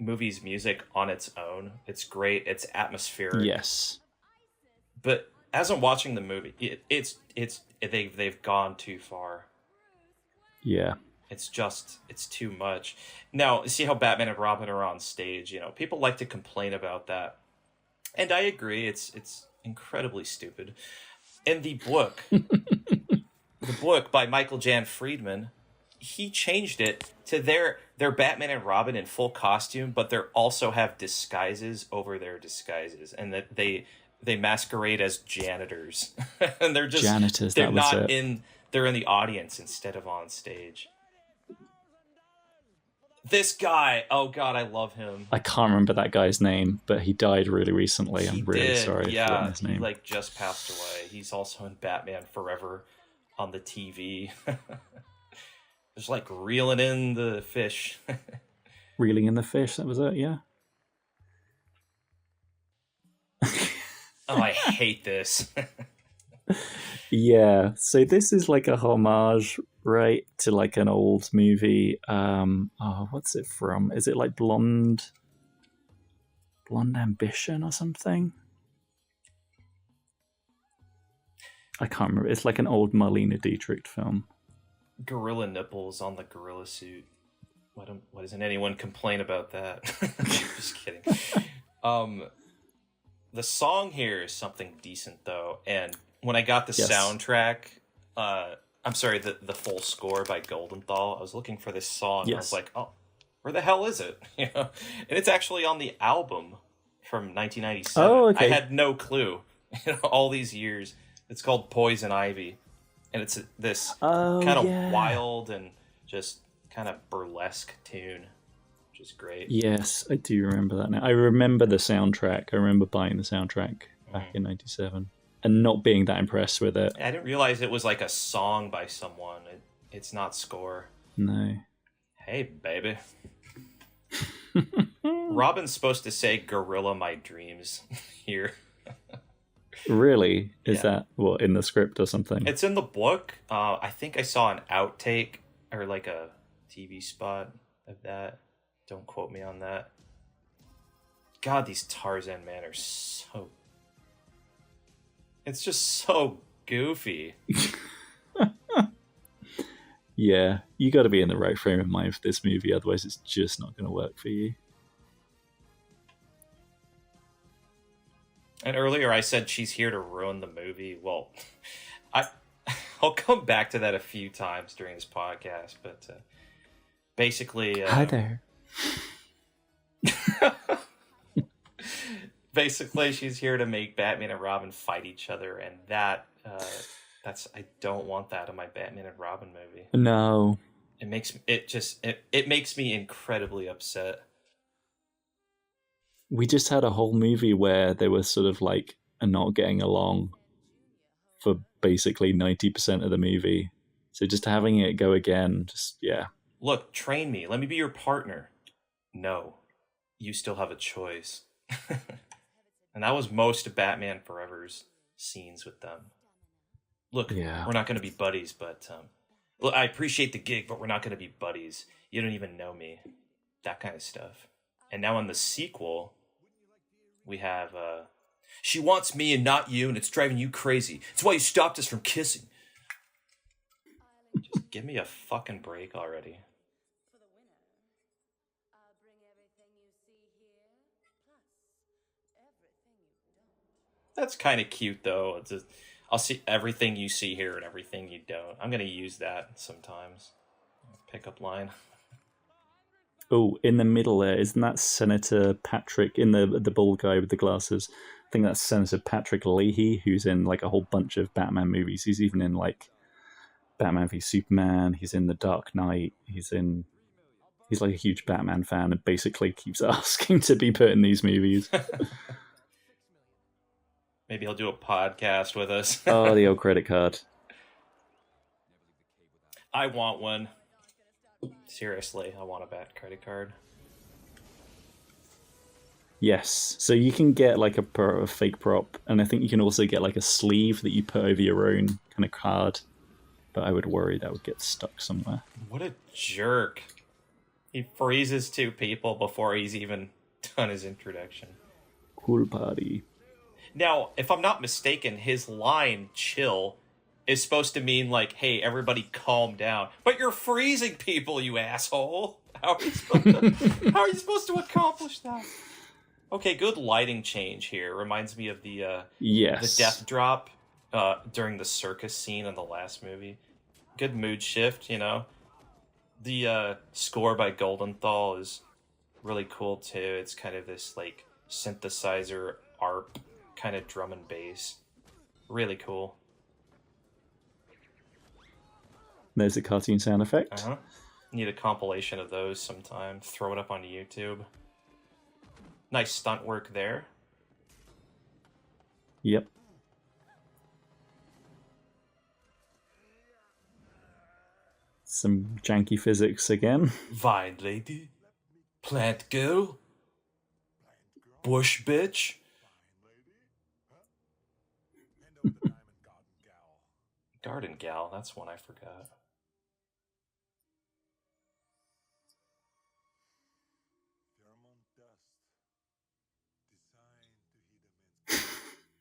movie's music on its own. It's great. It's atmospheric. Yes. But as I'm watching the movie, they've gone too far. Yeah. It's too much. Now, see how Batman and Robin are on stage. You know, people like to complain about that, and I agree. It's incredibly stupid. In the book, the book by Michael Jan Friedman, he changed it to their Batman and Robin in full costume, but they also have disguises over their disguises, and that they masquerade as janitors, and they're just janitors. They're not in. They're in the audience instead of on stage. This guy, oh God, I love him. I can't remember that guy's name, but he died really recently. I'm really sorry. Yeah, his name. he just passed away. He's also in Batman Forever on the TV. Just like reeling in the fish. Reeling in the fish, that was it, yeah. Oh, I hate this. Yeah, so this is like a homage, right, to like an old movie. What's it from? Is it like Blonde Ambition or something? I can't remember. It's like an old Marlene Dietrich film. Gorilla nipples on the gorilla suit. Why doesn't anyone complain about that? Just kidding. The song here is something decent though, and when I got the soundtrack, I'm sorry, the full score by Goldenthal, I was looking for this song, and I was like, oh, where the hell is it? You know, and it's actually on the album from 1997. Oh, okay. I had no clue. You know, all these years. It's called Poison Ivy, and it's this kind of wild and just kind of burlesque tune, which is great. Yes, I do remember that now. I remember the soundtrack. I remember buying the soundtrack back in 97 and not being that impressed with it. I didn't realize it was like a song by someone. It's not score. No. Hey, baby. Robin's supposed to say "Gorilla My Dreams" here. Really? Is that what, in the script or something? It's in the book. I think I saw an outtake or like a TV spot of that. Don't quote me on that. God, these Tarzan men are so... It's just so goofy. Yeah, you got to be in the right frame of mind for this movie, otherwise it's just not going to work for you. And earlier I said she's here to ruin the movie. Well, I'll come back to that a few times during this podcast, but basically... Hi there. Basically, she's here to make Batman and Robin fight each other, and that's I don't want that in my Batman and Robin movie. No. It makes me incredibly upset. We just had a whole movie where they were sort of like not getting along for basically 90% of the movie. So just having it go again, Look, train me. Let me be your partner. No, you still have a choice. And that was most of Batman Forever's scenes with them. Look, we're not going to be buddies, but look, I appreciate the gig, but we're not going to be buddies. You don't even know me. That kind of stuff. And now in the sequel, we have, she wants me and not you, and it's driving you crazy. It's why you stopped us from kissing. Just give me a fucking break already. That's kind of cute, though. It's just, I'll see everything you see here and everything you don't. I'm going to use that sometimes. Pickup line. Oh, in the middle there, isn't that Senator Patrick, in the bald guy with the glasses? I think that's Senator Patrick Leahy, who's in like a whole bunch of Batman movies. He's even in like Batman v Superman. He's in The Dark Knight. He's like a huge Batman fan and basically keeps asking to be put in these movies. Maybe he'll do a podcast with us. Oh, the old credit card. I want one. Seriously, I want a Bat credit card. Yes, so you can get like a fake prop, and I think you can also get like a sleeve that you put over your own kind of card. But I would worry that would get stuck somewhere. What a jerk. He freezes two people before he's even done his introduction. Cool party. Now, if I'm not mistaken, his line, chill, is supposed to mean like, hey, everybody calm down. But you're freezing people, you asshole. How are you supposed to accomplish that? Okay, good lighting change here. Reminds me of the death drop during the circus scene in the last movie. Good mood shift, you know. The score by Goldenthal is really cool too. It's kind of this like synthesizer ARP kind of drum and bass. Really cool. There's a cartoon sound effect. Uh-huh. Need a compilation of those sometime. Throw it up on YouTube. Nice stunt work there. Yep. Some janky physics again. Vine lady. Plant girl. Bush bitch. Garden gal, that's one I forgot.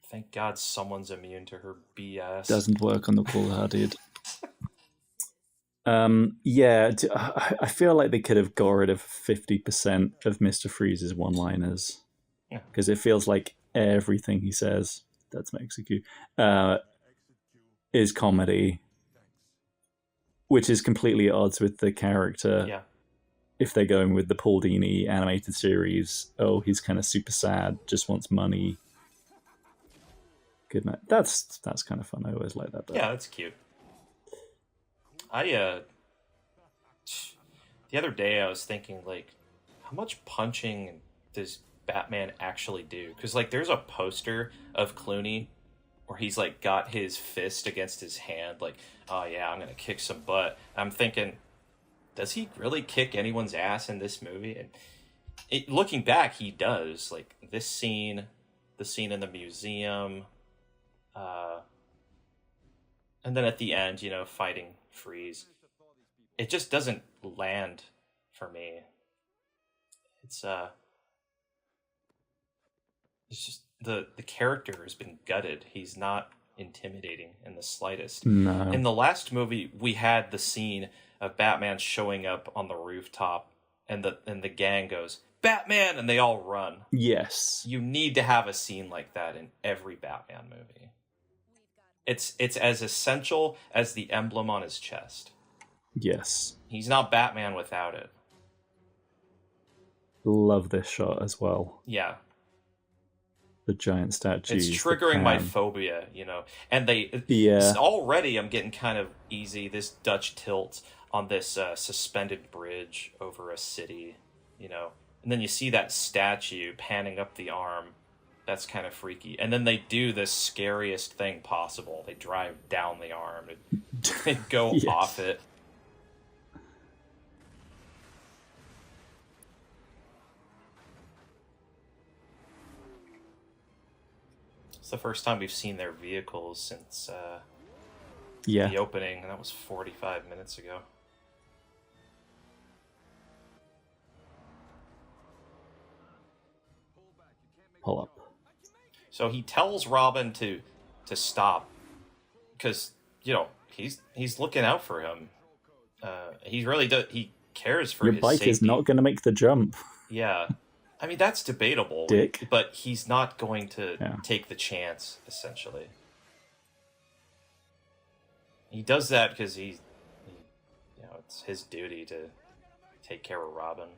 Thank God someone's immune to her BS. Doesn't work on the cool-hearted. Yeah, I feel like they could have got rid of 50% of Mr. Freeze's one-liners. Yeah. Because it feels like everything he says, that's Mexico, is comedy, which is completely at odds with the character. Yeah. If they're going with the Paul Dini animated series, oh, he's kind of super sad, just wants money. Good night. That's kind of fun. I always like that. Though. Yeah, that's cute. The other day I was thinking, like, how much punching does Batman actually do? Because, like, there's a poster of Clooney where he's, like, got his fist against his hand, like, oh, yeah, I'm going to kick some butt. I'm thinking, does he really kick anyone's ass in this movie? And looking back, he does. Like, this scene, the scene in the museum, and then at the end, you know, fighting Freeze. It just doesn't land for me. It's just the character has been gutted. He's not intimidating in the slightest. No. In the last movie, we had the scene of Batman showing up on the rooftop, and the gang goes, "Batman!" and they all run. Yes. You need to have a scene like that in every Batman movie. It's as essential as the emblem on his chest. Yes. He's not Batman without it. Love this shot as well. Yeah. The giant statues. It's triggering my phobia, you know. And already I'm getting kind of easy, this Dutch tilt on this suspended bridge over a city, you know. And then you see that statue panning up the arm. That's kind of freaky. And then they do the scariest thing possible. They drive down the arm and go Yes. off it. It's the first time we've seen their vehicles since the opening, and that was 45 minutes ago. Pull up. So he tells Robin to stop because, you know, he's looking out for him. He really does. He cares for Your his bike safety. is not going to make the jump. Yeah. I mean, that's debatable. Dick. But he's not going to take the chance, essentially. He does that because you know, it's his duty to take care of Robin.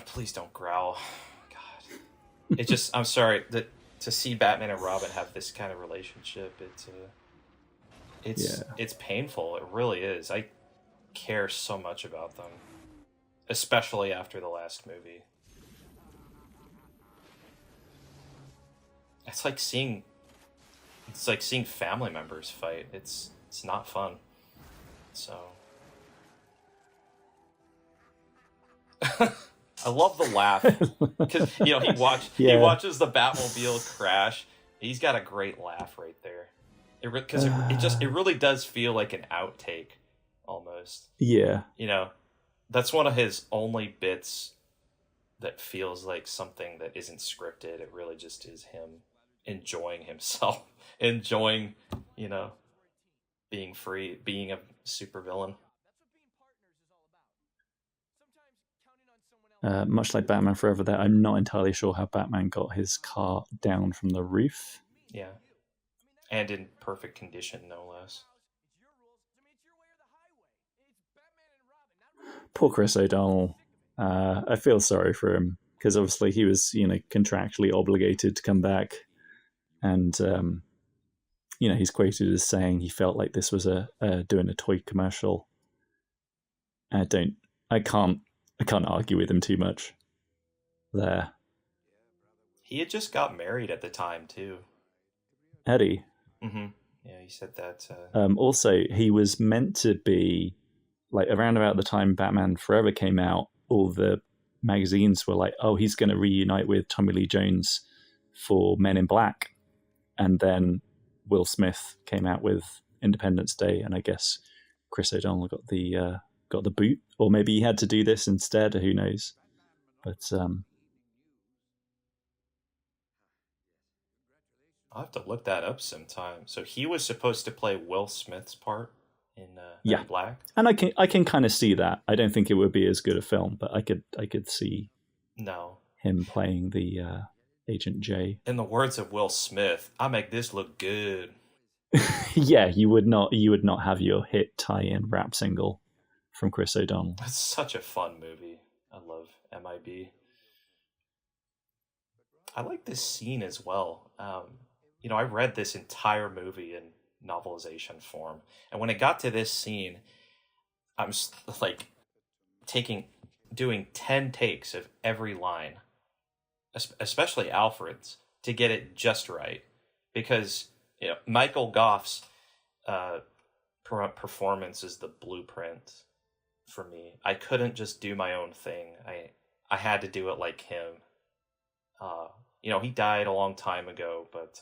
Please don't growl. God. It just, I'm sorry, that to see Batman and Robin have this kind of relationship, it's painful. It really is. I care so much about them, especially after the last movie. It's like seeing family members fight. It's not fun. So I love the laugh because he watches the Batmobile crash. He's got a great laugh right there. It really does feel like an outtake almost. Yeah. That's one of his only bits that feels like something that isn't scripted. It really just is him enjoying himself, enjoying, being free, being a supervillain. Much like Batman Forever there, I'm not entirely sure how Batman got his car down from the roof. Yeah. And in perfect condition, no less. Poor Chris O'Donnell. I feel sorry for him, because obviously he was, contractually obligated to come back. And, he's quoted as saying he felt like this was doing a toy commercial. I can't argue with him too much there. He had just got married at the time, too. Eddie. Mm-hmm. Yeah, he said that. Also, he was meant to be, like, around about the time Batman Forever came out, all the magazines were like, oh, he's going to reunite with Tommy Lee Jones for Men in Black. And then Will Smith came out with Independence Day, and I guess Chris O'Donnell got the boot, or maybe he had to do this instead. Who knows? But I'll have to look that up sometime. So he was supposed to play Will Smith's part in Men in Black, and I can kind of see that. I don't think it would be as good a film, but I could see him playing the Agent J. In the words of Will Smith, I make this look good. Yeah, you would not have your hit tie-in rap single from Chris O'Donnell. It's such a fun movie. I love MIB. I like this scene as well. I read this entire movie in novelization form, and when it got to this scene, I'm like doing 10 takes of every line, especially Alfred's, to get it just right, because Michael Goff's performance is the blueprint for me. I couldn't just do my own thing. I had to do it like him. He died a long time ago, but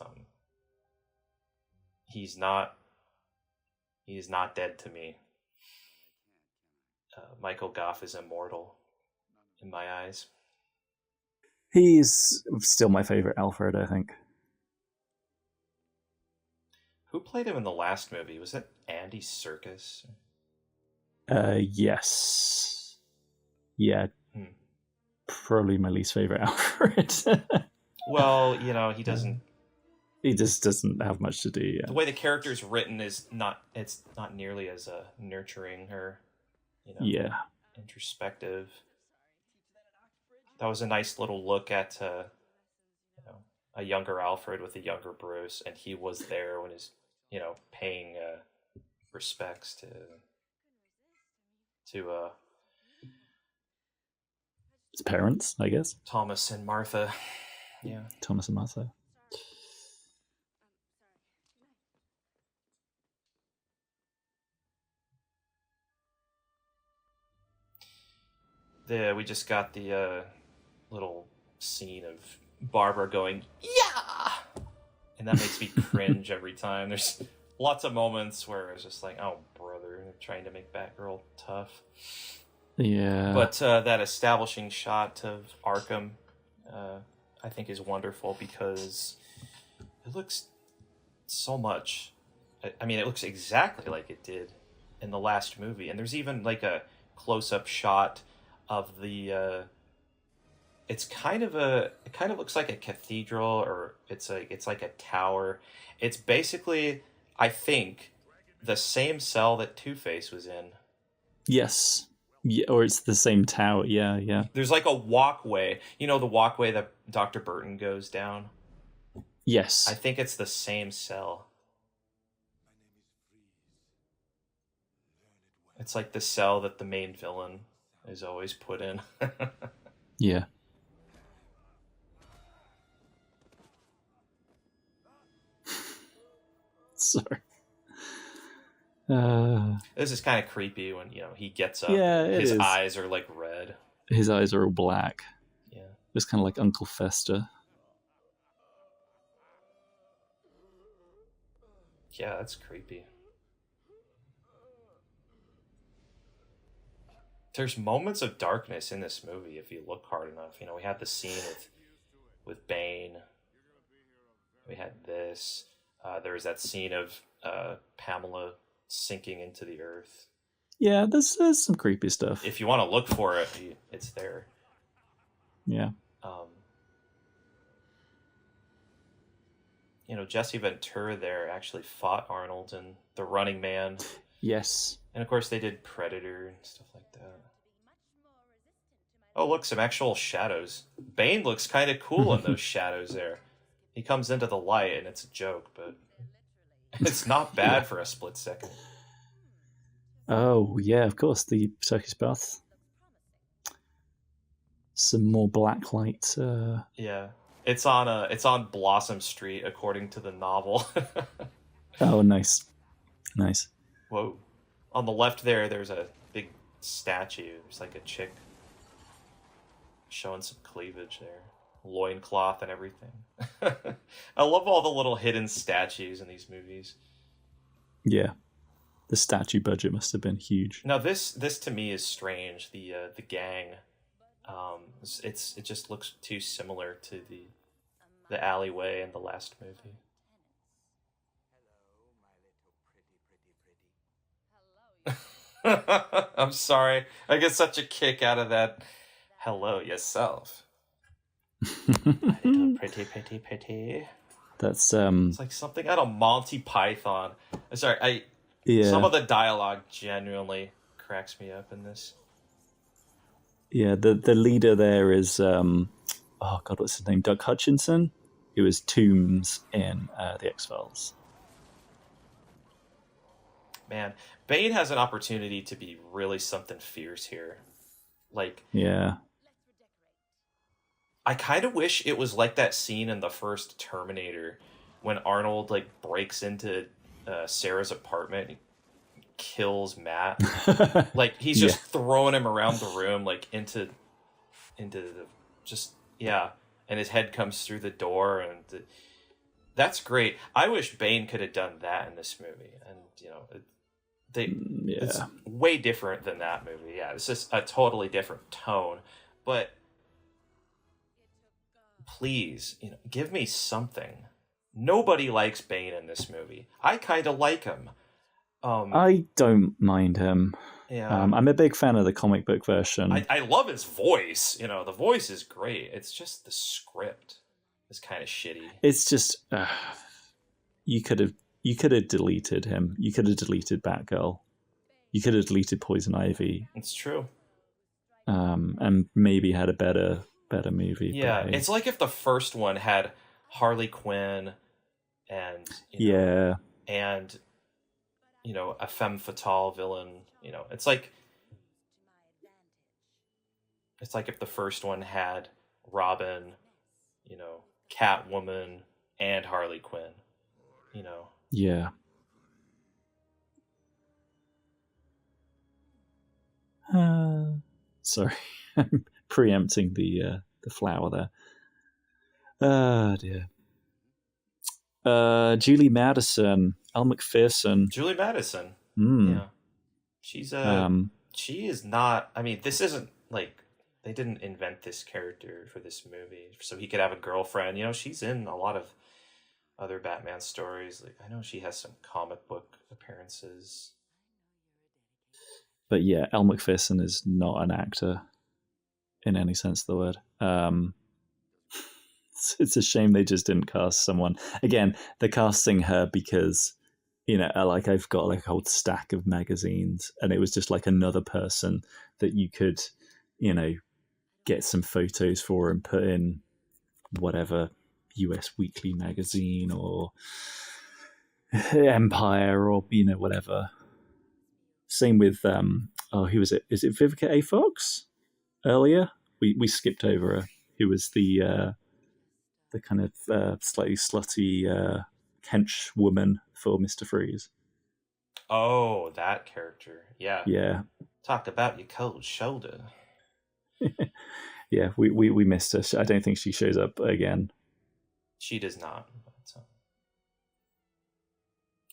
he's not dead to me. Michael Goff is immortal in my eyes. He's still my favorite Alfred, I think. Who played him in the last movie? Was it Andy Serkis? Yes. Yeah. Probably my least favorite Alfred. Well, he doesn't. He just doesn't have much to do. Yeah. The way the character's written is not. It's not nearly as nurturing or, introspective. That was a nice little look at a younger Alfred with a younger Bruce, and he was there when he's paying respects to his parents, I guess. Thomas and Martha. Yeah. Thomas and Martha. We just got the little scene of Barbara going, yeah! And that makes me cringe every time. There's lots of moments where it's just like, oh, brother, trying to make Batgirl tough. Yeah. But that establishing shot of Arkham, I think, is wonderful because it looks so much. I mean, it looks exactly like it did in the last movie. And there's even like a close-up shot of the it kind of looks like a cathedral, or it's like a tower. It's basically, I think, the same cell that Two-Face was in. Yes. Yeah, or it's the same tower. Yeah, yeah. There's like a walkway. You know the walkway that Dr. Burton goes down? Yes. I think it's the same cell. It's like the cell that the main villain is always put in. Yeah. Sorry. This is kind of creepy when, you know, he gets up. Yeah, his is. eyes are like red. His eyes are all black. Yeah. It's kind of like Uncle Fester. Yeah, that's creepy. There's moments of darkness in this movie if you look hard enough. You know, we had the scene with Bane. We had this. There was that scene of Pamela sinking into the earth. Yeah, there's some creepy stuff. If you want to look for it, it's there. Yeah. You know, Jesse Ventura there actually fought Arnold in The Running Man. Yes. And of course they did Predator and stuff like that. Oh, look, some actual shadows. Bane looks kind of cool in those shadows there. He comes into the light and it's a joke, but it's not bad for a split second. Oh, yeah, of course, the Turkish bath. Some more blacklight. Yeah. It's on Blossom Street according to the novel. Oh, nice. Nice. Whoa. On the left there's a big statue. There's like a chick showing some cleavage there. Loincloth and everything. I love all the little hidden statues in these movies. Yeah. The statue budget must have been huge. Now this to me is strange. The gang, it just looks too similar to the alleyway in the last movie. I'm sorry. I get such a kick out of that. Hello yourself. My little pretty. That's It's like something out of Monty Python. Sorry, yeah. Some of the dialogue genuinely cracks me up in this. Yeah, the leader there is oh god, what's his name? Doug Hutchinson, who was Toombs in the X-Files. Man, Bane has an opportunity to be really something fierce here. Like, yeah. I kind of wish it was like that scene in the first Terminator when Arnold like breaks into Sarah's apartment and kills Matt. Like he's just throwing him around the room, like into the just and his head comes through the door, and that's great. I wish Bane could have done that in this movie, and you know, it's way different than that movie. Yeah, it's just a totally different tone, but please, you know, give me something. Nobody likes Bane in this movie. I kind of like him. I don't mind him. Yeah, I'm a big fan of the comic book version. I love his voice. You know, the voice is great. It's just the script is kind of shitty. It's just you could have deleted him. You could have deleted Batgirl. You could have deleted Poison Ivy. It's true. And maybe had a better movie. Yeah, but it's like if the first one had Harley Quinn and you know, and you know, a femme fatale villain. You know, it's like if the first one had Robin, you know, Catwoman, and Harley Quinn. You know. Yeah. Sorry, I'm preempting the flower there. Oh dear. Julie Madison, Elle Macpherson. Julie Madison. Yeah. She's she is not. I mean, this isn't like they didn't invent this character for this movie so he could have a girlfriend. You know, she's in a lot of other Batman stories. Like I know she has some comic book appearances. But yeah, Elle Macpherson is not an actor in any sense of the word. It's a shame they just didn't cast someone. Again, they're casting her because like I've got like a whole stack of magazines, and it was just like another person that you could, get some photos for and put in whatever US Weekly magazine or Empire or whatever. Same with who was it? Is it Vivica A. Fox? Earlier we skipped over her, who was the kind of slightly slutty hench woman for Mr. Freeze. Oh, that character. Yeah. Talk about your cold shoulder. Yeah, we missed her. I don't think she shows up again. She does not. But,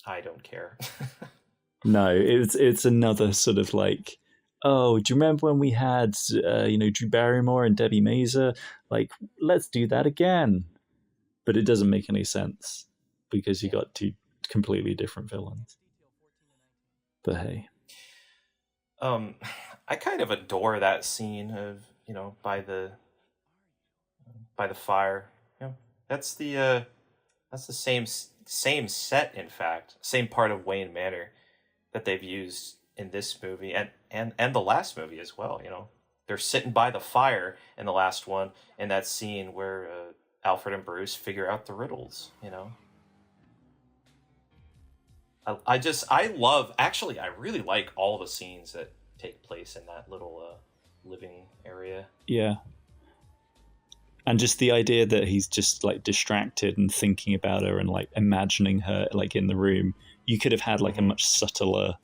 I don't care. No, it's another sort of like, oh, do you remember when we had Drew Barrymore and Debbie Mazur? Like, let's do that again. But it doesn't make any sense because you got two completely different villains. But hey. I kind of adore that scene of, by the fire. That's the same set, in fact, same part of Wayne Manor that they've used in this movie and the last movie as well. They're sitting by the fire in the last one, in that scene where Alfred and Bruce figure out the riddles. I really like all the scenes that take place in that little living area. Yeah. And just the idea that he's just like distracted and thinking about her and like imagining her like in the room. You could have had like a much subtler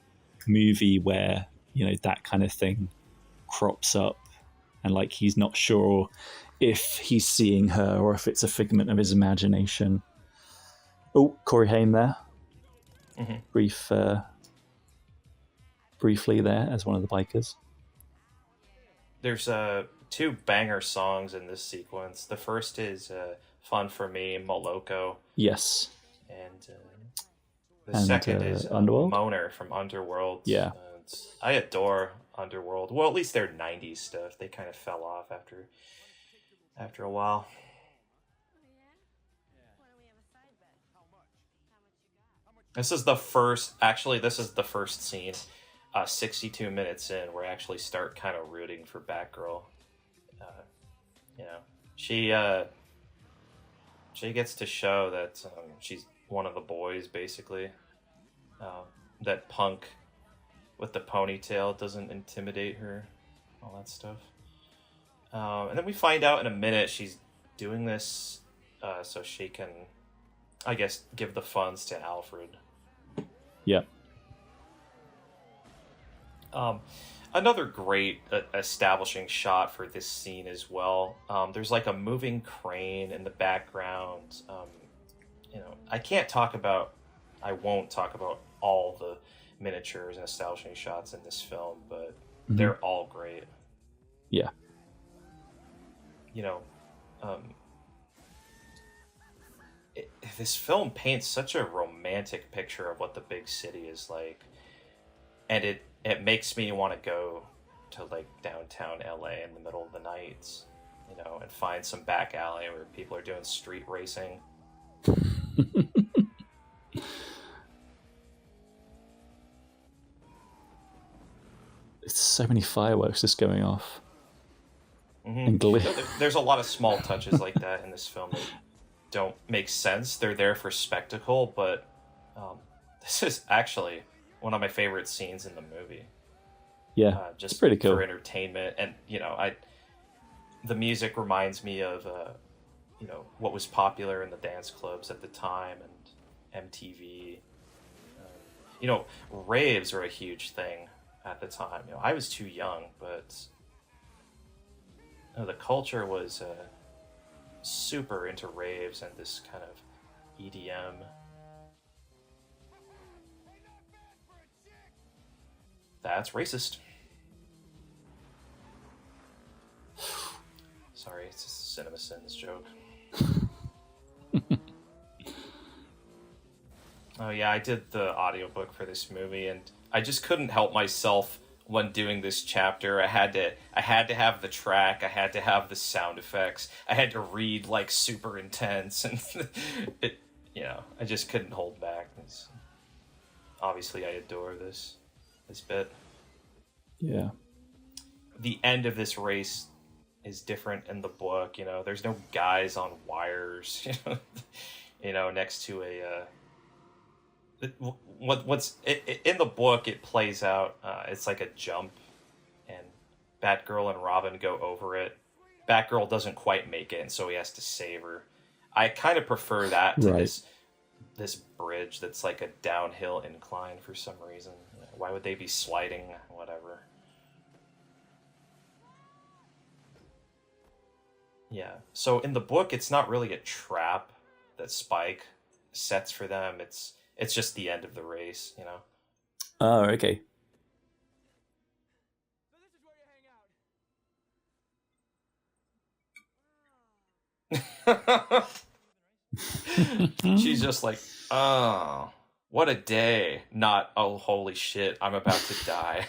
movie where, that kind of thing crops up and like he's not sure if he's seeing her or if it's a figment of his imagination. Oh, Corey Haim there. Mm-hmm. Briefly there as one of the bikers. There's two banger songs in this sequence. The first is Fun for Me, Moloko. Yes. And the second is Underworld? Moaner from Underworld. Yeah. I adore Underworld. Well, at least their 90s stuff. They kind of fell off after a while. This is the first scene, 62 minutes in, where I actually start kind of rooting for Batgirl. She gets to show that she's one of the boys, basically. That Punk with the ponytail doesn't intimidate her, all that stuff. And then we find out in a minute she's doing this so she can, I guess, give the funds to Alfred. Yeah. Another great establishing shot for this scene as well. There's like a moving crane in the background. I won't talk about all the miniatures and establishing shots in this film, but they're all great. Yeah. This film paints such a romantic picture of what the big city is like, and it makes me want to go to like downtown LA in the middle of the night, and find some back alley where people are doing street racing. It's so many fireworks just going off. And There's a lot of small touches like that in this film that don't make sense. They're there for spectacle, but this is actually one of my favorite scenes in the movie. Yeah, just it's pretty cool for entertainment, and the music reminds me of what was popular in the dance clubs at the time and MTV. Raves were a huge thing at the time. I was too young, but the culture was super into raves and this kind of EDM. That's racist. Sorry, it's a Cinema Sins joke. Oh yeah, I did the audiobook for this movie, and I just couldn't help myself when doing this chapter. I had to have the track, I had to have the sound effects, I had to read like super intense, and I just couldn't hold back. obviously I adore this bit. Yeah. The end of this race is different in the book. You know, there's no guys on wires. Next to a. What's in the book? It plays out. It's like a jump, and Batgirl and Robin go over it. Batgirl doesn't quite make it, and so he has to save her. I kind of prefer that to this bridge that's like a downhill incline for some reason. Why would they be sliding? Whatever. Yeah. So in the book, it's not really a trap that Spike sets for them. It's just the end of the race, you know. Oh, okay. She's just like, oh, what a day. Not, oh, holy shit, I'm about to die.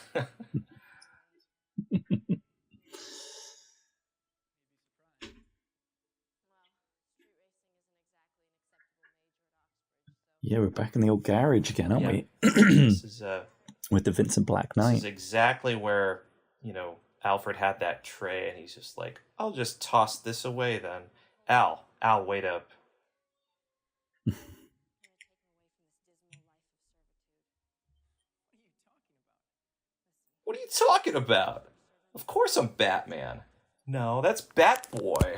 Yeah, we're back in the old garage again, aren't we? This is with the Vincent Black Knight. This is exactly where, Alfred had that tray, and he's just like, I'll just toss this away then. Al, wait up. What are you talking about? Of course I'm Batman. No, that's Batboy.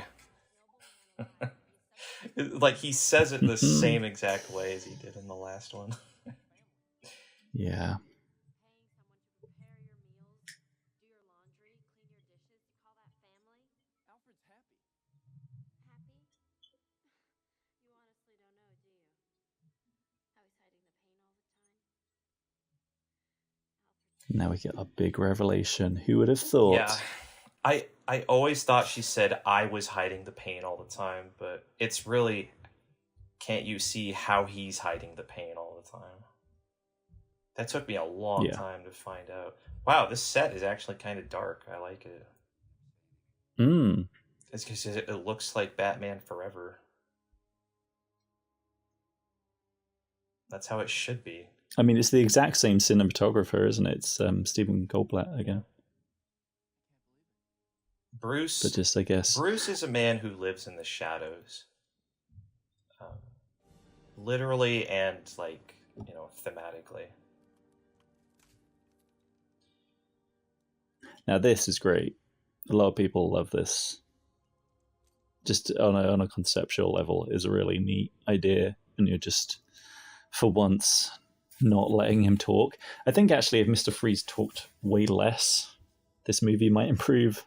Like, he says it the same exact way as he did in the last one. Yeah. Now we get a big revelation. Who would have thought? Yeah. I always thought she said I was hiding the pain all the time, but it's really, can't you see how he's hiding the pain all the time? That took me a long time to find out. Wow, this set is actually kind of dark. I like it. It's because it looks like Batman Forever. That's how it should be. I mean, it's the exact same cinematographer, isn't it? It's Stephen Goldblatt again. Bruce, but just, I guess, Bruce is a man who lives in the shadows, literally and thematically. Now this is great. A lot of people love this. Just on a conceptual level, is a really neat idea, and you're just, for once, not letting him talk. I think actually, if Mr. Freeze talked way less, this movie might improve.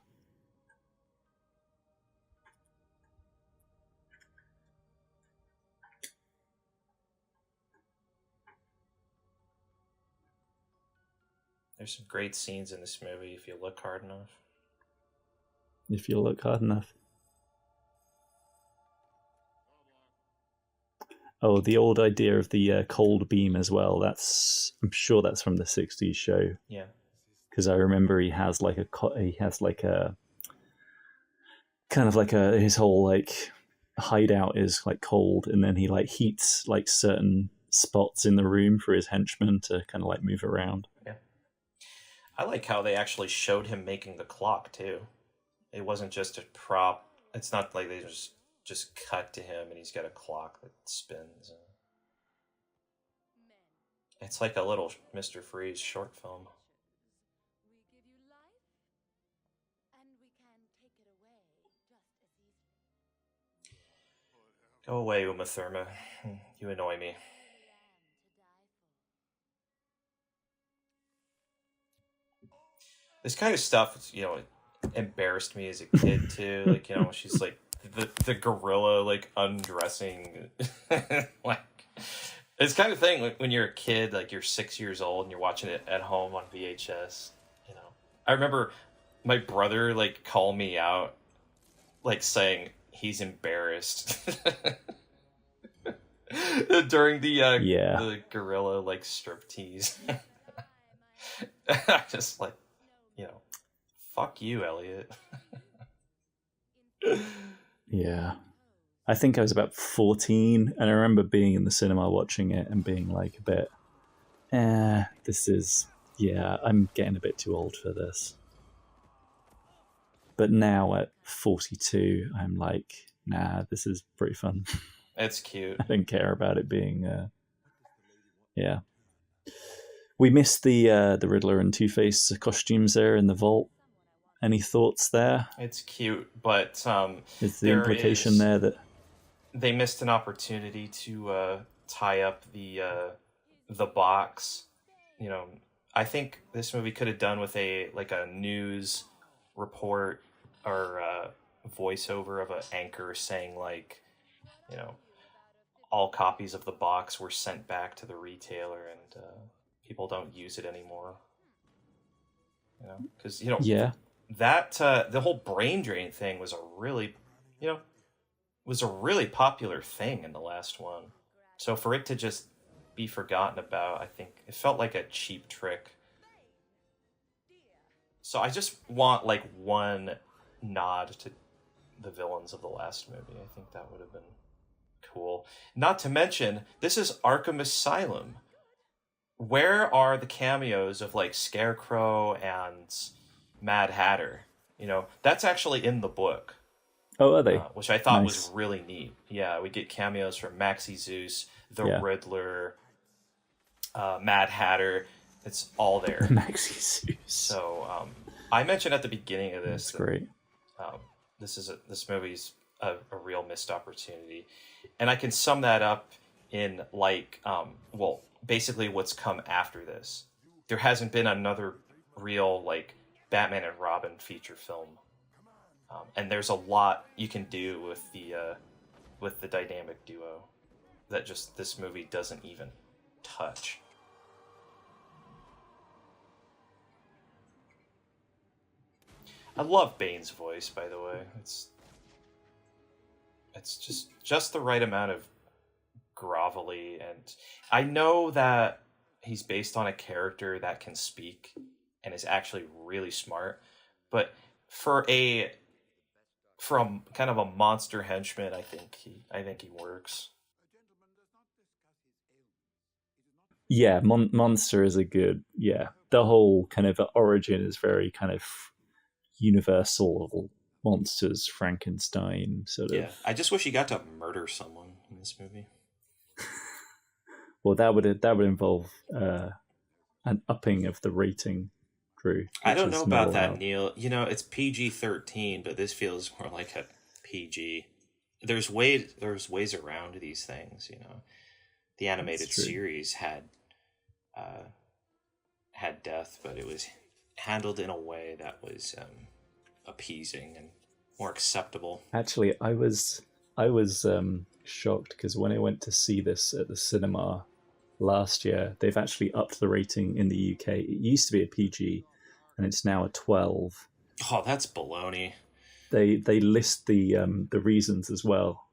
There's some great scenes in this movie if you look hard enough. If you look hard enough. Oh, the old idea of the cold beam as well. I'm sure that's from the '60s show. Yeah. Because I remember he has like his whole hideout is like cold, and then he heats certain spots in the room for his henchmen to kind of move around. Yeah. I like how they actually showed him making the clock too. It wasn't just a prop. It's not like they just cut to him and he's got a clock that spins. It's like a little Mr. Freeze short film. Go away, Uma Thurman. You annoy me. This kind of stuff, embarrassed me as a kid too. She's the gorilla undressing. It's kind of thing when you're a kid, you're 6 years old and you're watching it at home on VHS. I remember my brother call me out, saying he's embarrassed during the gorilla striptease. I just fuck you, Elliot. Yeah. I think I was about 14, and I remember being in the cinema watching it and being a bit This is, yeah, I'm getting a bit too old for this. But now at 42, I'm like, nah, this is pretty fun. It's cute. I don't care about it being, yeah. We missed the Riddler and Two-Face costumes there in the vault. Any thoughts there? It's cute, but Is the implication there that they missed an opportunity to tie up the box? You know, I think this movie could have done with a news report or voiceover of an anchor saying, like, you know, all copies of the box were sent back to the retailer and people don't use it anymore. You know, because, you know, yeah, that the whole brain drain thing was a really popular thing in the last one. So for it to just be forgotten about, I think it felt like a cheap trick. So I just want like one nod to the villains of the last movie. I think that would have been cool. Not to mention, this is Arkham Asylum. Where are the cameos of like Scarecrow and Mad Hatter? You know, that's actually in the book. Oh, are they? Which I thought Nice. was really neat. Yeah, we get cameos from Maxie Zeus, the Riddler, Mad Hatter. It's all there. Maxie Zeus. So I mentioned at the beginning of this. That's great. This movie's a real missed opportunity, and I can sum that up in like basically what's come after this. There hasn't been another real like Batman and Robin feature film, and there's a lot you can do with the dynamic duo that just this movie doesn't even touch. I love Bane's voice, by the way. It's just the right amount of grovelly, and I know that he's based on a character that can speak and is actually really smart, but for a kind of a monster henchman, I think he works. Yeah, Monster is a good, the whole kind of origin is very kind of universal monsters, Frankenstein sort of. Yeah, I just wish he got to murder someone in this movie. Well, that would involve an upping of the rating, Drew. I don't know about that, Neil. You know, it's PG-13, but this feels more like a PG. There's ways around these things. You know, the animated series had death, but it was handled in a way that was appeasing and more acceptable. Actually, I was shocked because when I went to see this at the cinema last year, they've actually upped the rating in the UK. It used to be a PG, and it's now a 12. Oh, that's baloney. They list the reasons as well.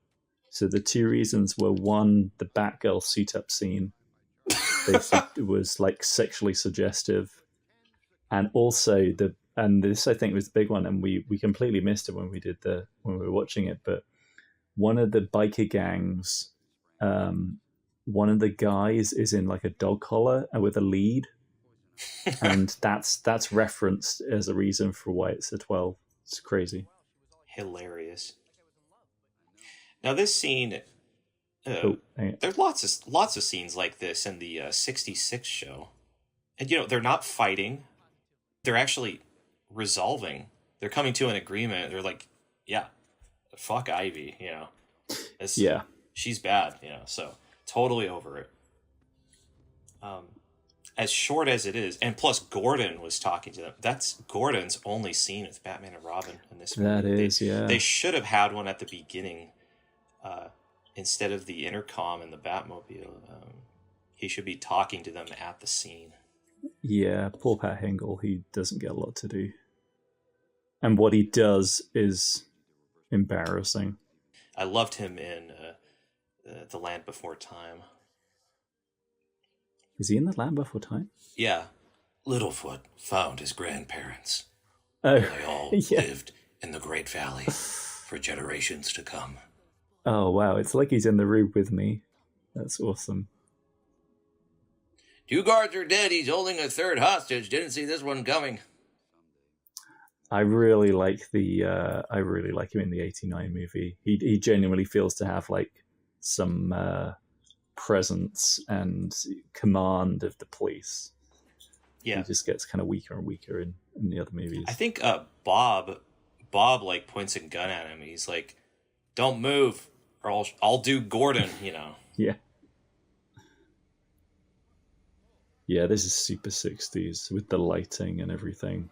So the two reasons were, one, the Batgirl suit-up scene. They said it was like sexually suggestive, and also and this I think was the big one, and we completely missed it when we were watching it. But one of the biker gangs, one of the guys is in like a dog collar with a lead, and that's referenced as a reason for why it's a 12. It's crazy. Hilarious. Now this scene, there's lots of scenes like this in the 66 show, and you know they're not fighting; they're actually resolving. They're coming to an agreement. They're like, yeah, fuck Ivy, you know. She's bad, you know. So totally over it. As short as it is, and plus Gordon was talking to them. That's Gordon's only scene with Batman and Robin in this movie. They should have had one at the beginning. Instead of the intercom in the Batmobile, he should be talking to them at the scene. Yeah, poor Pat Hingle. He doesn't get a lot to do. And what he does is embarrassing. I loved him in The Land Before Time. Is he in The Land Before Time? Yeah. Littlefoot found his grandparents. Oh, they all lived in the Great Valley for generations to come. Oh, wow. It's like he's in the room with me. That's awesome. 2 guards are dead. He's holding a third hostage. Didn't see this one coming. I really like I really like him in the '89 movie. He genuinely feels to have like some presence and command of the police. Yeah. He just gets kind of weaker and weaker in the other movies. I think Bob like points a gun at him. He's like, "Don't move, or I'll do Gordon." You know. Yeah. Yeah, this is super 60s with the lighting and everything.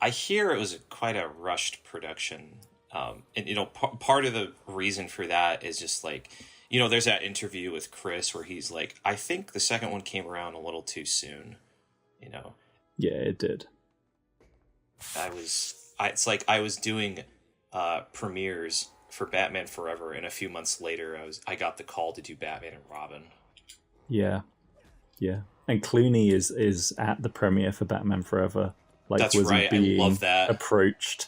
I hear it was quite a rushed production. And part of the reason for that is just like, there's that interview with Chris where he's like, I think the second one came around a little too soon. Yeah, it did. It's like I was doing premieres for Batman Forever, and a few months later I got the call to do Batman and Robin. Yeah. And Clooney is at the premiere for Batman Forever. Like, that's was right. He being I love that. Approached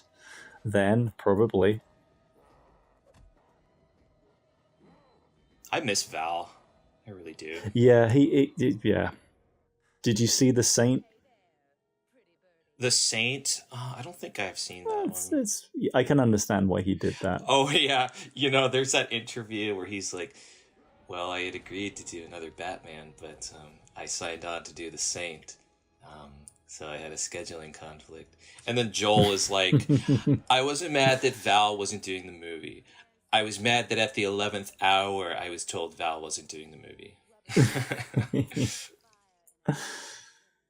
then, probably. I miss Val. I really do. Yeah, yeah. Did you see The Saint? The Saint? I don't think I've seen that one. I can understand why he did that. Oh, yeah. There's that interview where he's like, well, I had agreed to do another Batman, but I signed on to do The Saint. So I had a scheduling conflict. And then Joel is like, I wasn't mad that Val wasn't doing the movie. I was mad that at the 11th hour, I was told Val wasn't doing the movie.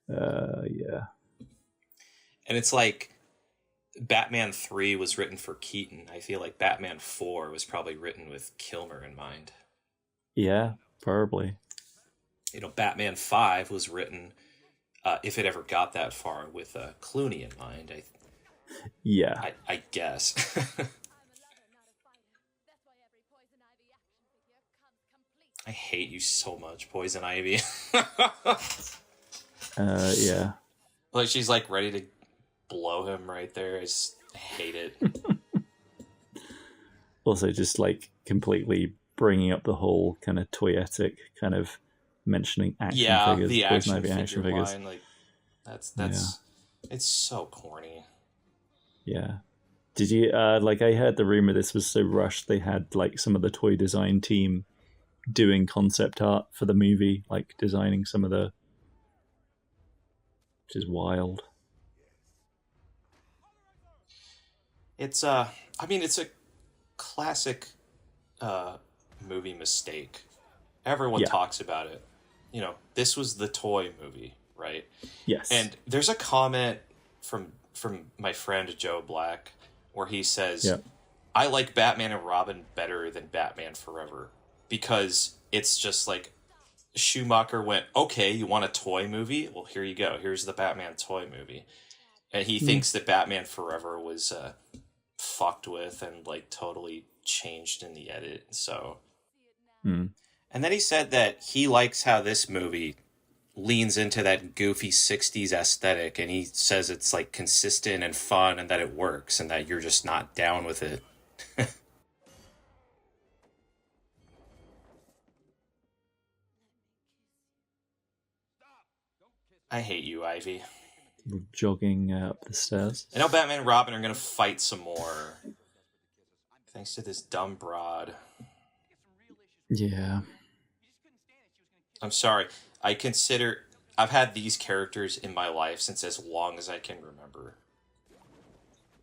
Yeah. And it's like Batman 3 was written for Keaton. I feel like Batman 4 was probably written with Kilmer in mind. Yeah, probably. Batman 5 was written, if it ever got that far, with Clooney in mind. I guess. I hate you so much, Poison Ivy. Yeah. Like, she's like ready to blow him right there. I just hate it. Also, just like completely bringing up the whole kind of toyetic kind of mentioning action figures. The Poison Ivy action figure line, like that's it's so corny. Yeah. Did you I heard the rumor this was so rushed they had like some of the toy design team doing concept art for the movie, like designing some of the, which is wild. It's a classic movie mistake. Everyone talks about it. This was the toy movie, right? Yes. And there's a comment from my friend Joe Black where he says, I like Batman and Robin better than Batman Forever because it's just like Schumacher went, okay, you want a toy movie? Well, here you go. Here's the Batman toy movie. And he thinks that Batman Forever was fucked with and like totally changed in the edit. So, and then he said that he likes how this movie leans into that goofy 60s aesthetic, and he says it's like consistent and fun and that it works and that you're just not down with it. I hate you, Ivy. Jogging up the stairs. I know Batman and Robin are going to fight some more. Thanks to this dumb broad. Yeah. I'm sorry. I've had these characters in my life since as long as I can remember.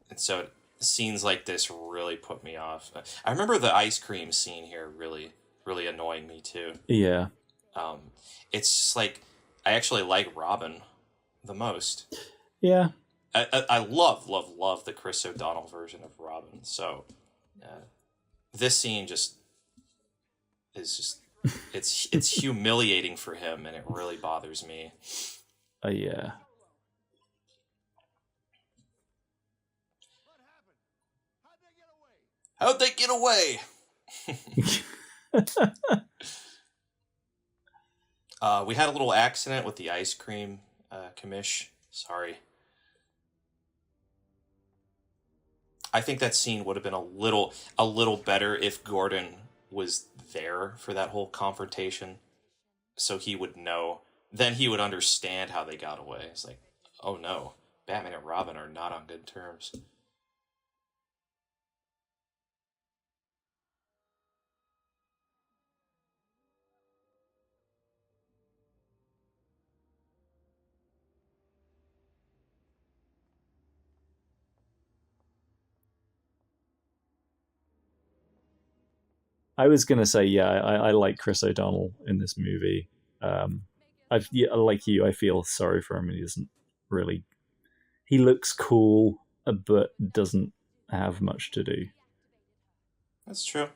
And so scenes like this really put me off. I remember the ice cream scene here really, really annoying me too. Yeah. It's just like, I actually like Robin the most. Yeah. I love the Chris O'Donnell version of Robin. So this scene is just it's humiliating for him, and it really bothers me. Yeah. How'd they get away? We had a little accident with the ice cream commish. Sorry. I think that scene would have been a little better if Gordon was there for that whole confrontation, so he would know. Then he would understand how they got away. It's like, oh no, Batman and Robin are not on good terms. I was gonna say, yeah, I like Chris O'Donnell in this movie. Like you, I feel sorry for him. He doesn't really. He looks cool, but doesn't have much to do. That's true.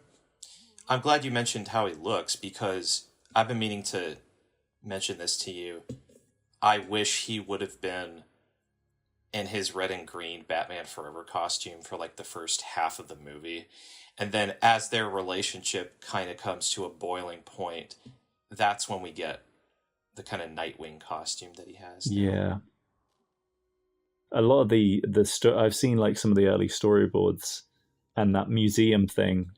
I'm glad you mentioned how he looks, because I've been meaning to mention this to you. I wish he would have been in his red and green Batman Forever costume for like the first half of the movie. And then as their relationship kind of comes to a boiling point, that's when we get the kind of Nightwing costume that he has now. Yeah. A lot of I've seen like some of the early storyboards and that museum thing.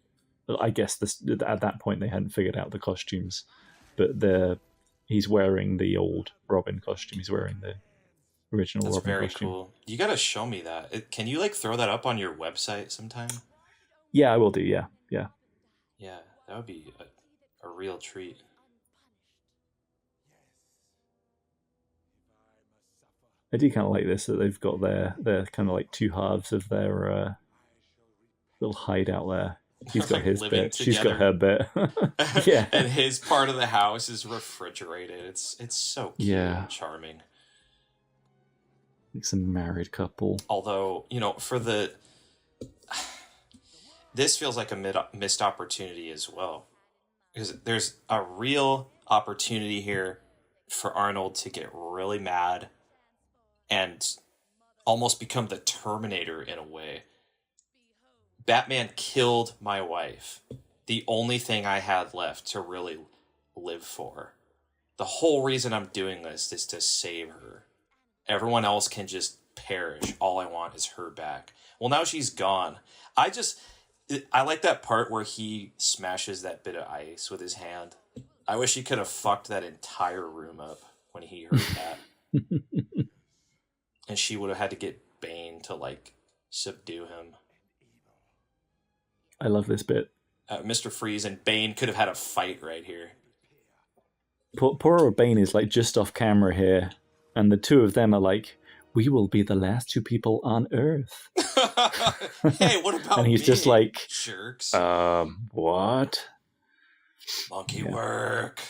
I guess at that point they hadn't figured out the costumes, but he's wearing the old Robin costume. He's wearing the original That's Robin very costume. cool. You gotta show me that. Can you like throw that up on your website sometime? Yeah, I will do. Yeah. Yeah, that would be a real treat. I do kind of like this, that they've got their kind of like two halves of their little hideout there. He's got Like his living bit. She's got together. her bit. Yeah. And his part of the house is refrigerated. It's so cute and charming. Like some married couple. Although, this feels like a missed opportunity as well. Because there's a real opportunity here for Arnold to get really mad and almost become the Terminator in a way. Batman killed my wife. The only thing I had left to really live for. The whole reason I'm doing this is to save her. Everyone else can just perish. All I want is her back. Well, now she's gone. I like that part where he smashes that bit of ice with his hand. I wish he could have fucked that entire room up when he heard that. And she would have had to get Bane to, like, subdue him. I love this bit. Mr. Freeze and Bane could have had a fight right here. Poor old Bane is, like, just off camera here. And the two of them are like, we will be the last two people on Earth. Hey, what about And he's me? just like, jerks. What? Monkey work.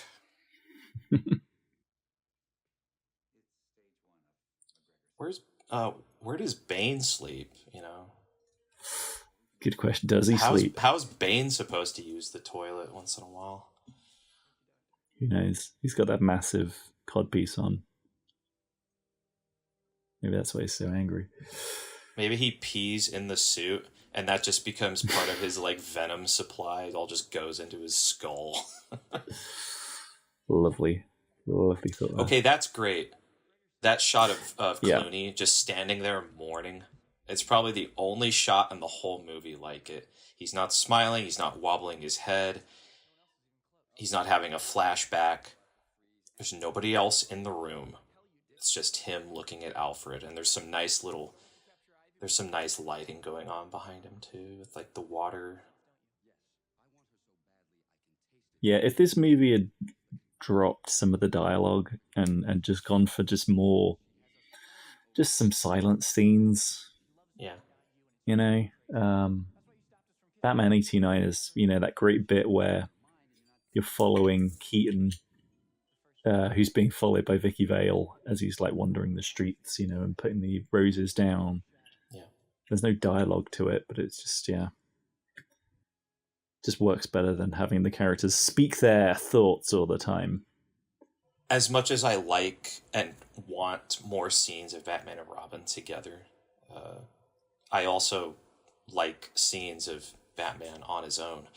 Where does Bane sleep, Good question. Does he sleep? How's Bane supposed to use the toilet once in a while? Who knows? He's got that massive codpiece on. Maybe that's why he's so angry. Maybe he pees in the suit, and that just becomes part of his, like, venom supply. It all just goes into his skull. Lovely thought. Okay, that's great. That shot of Clooney just standing there mourning. It's probably the only shot in the whole movie like it. He's not smiling. He's not wobbling his head. He's not having a flashback. There's nobody else in the room. It's just him looking at Alfred, and there's some nice lighting going on behind him too, with like the water. Yeah, if this movie had dropped some of the dialogue and just gone for just some silent scenes. Yeah. Batman 89 is, that great bit where you're following Keaton, who's being followed by Vicky Vale as he's like wandering the streets, and putting the roses down. Yeah. There's no dialogue to it, but it's just, just works better than having the characters speak their thoughts all the time. As much as I like and want more scenes of Batman and Robin together, I also like scenes of Batman on his own.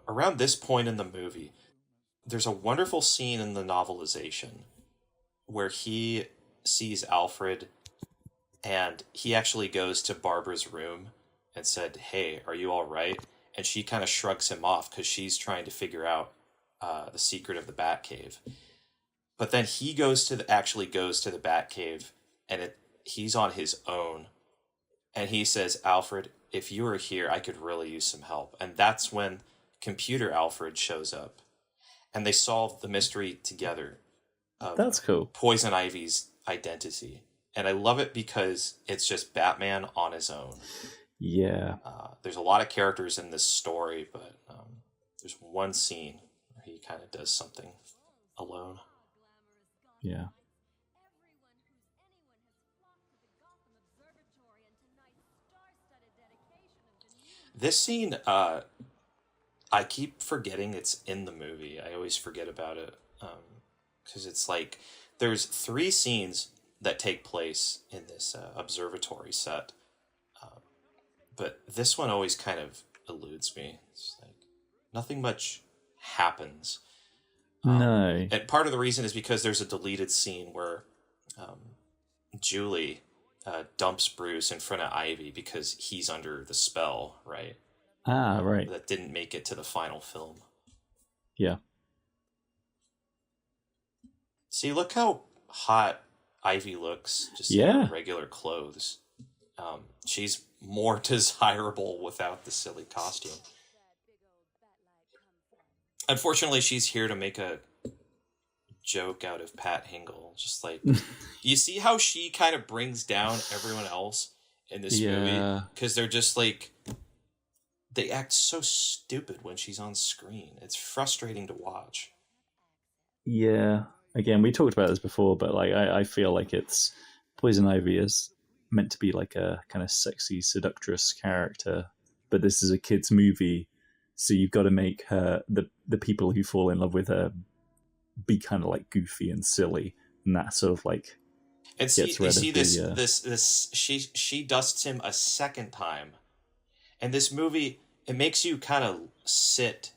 Around this point in the movie, there's a wonderful scene in the novelization where he sees Alfred And he actually goes to Barbara's room and said, "Hey, are you all right?" And she kind of shrugs him off because she's trying to figure out the secret of the Batcave. But then he actually goes to the Batcave, and he's on his own. And he says, "Alfred, if you were here, I could really use some help." And that's when Computer Alfred shows up. And they solve the mystery together of That's cool. Poison Ivy's identity. And I love it because it's just Batman on his own. Yeah. There's a lot of characters in this story, but there's one scene where he kind of does something alone. Yeah. This scene, I keep forgetting it's in the movie. I always forget about it. Because it's like, there's 3 scenes that take place in this observatory set. But this one always kind of eludes me. It's like, nothing much happens. No. And part of the reason is because there's a deleted scene where Julie dumps Bruce in front of Ivy because he's under the spell, right? Ah, right. That didn't make it to the final film. Yeah. See, look how hot Ivy looks just in her regular clothes. She's more desirable without the silly costume. Unfortunately, she's here to make a joke out of Pat Hingle. Just like, you see how she kind of brings down everyone else in this movie? Because they're just like, they act so stupid when she's on screen. It's frustrating to watch. Yeah. Again, we talked about this before, but like I feel like it's Poison Ivy is meant to be like a kind of sexy seductress character, but this is a kid's movie, so you've got to make her the people who fall in love with her be kind of like goofy and silly, and that sort of like and see this she dusts him a second time, and this movie, it makes you kind of sit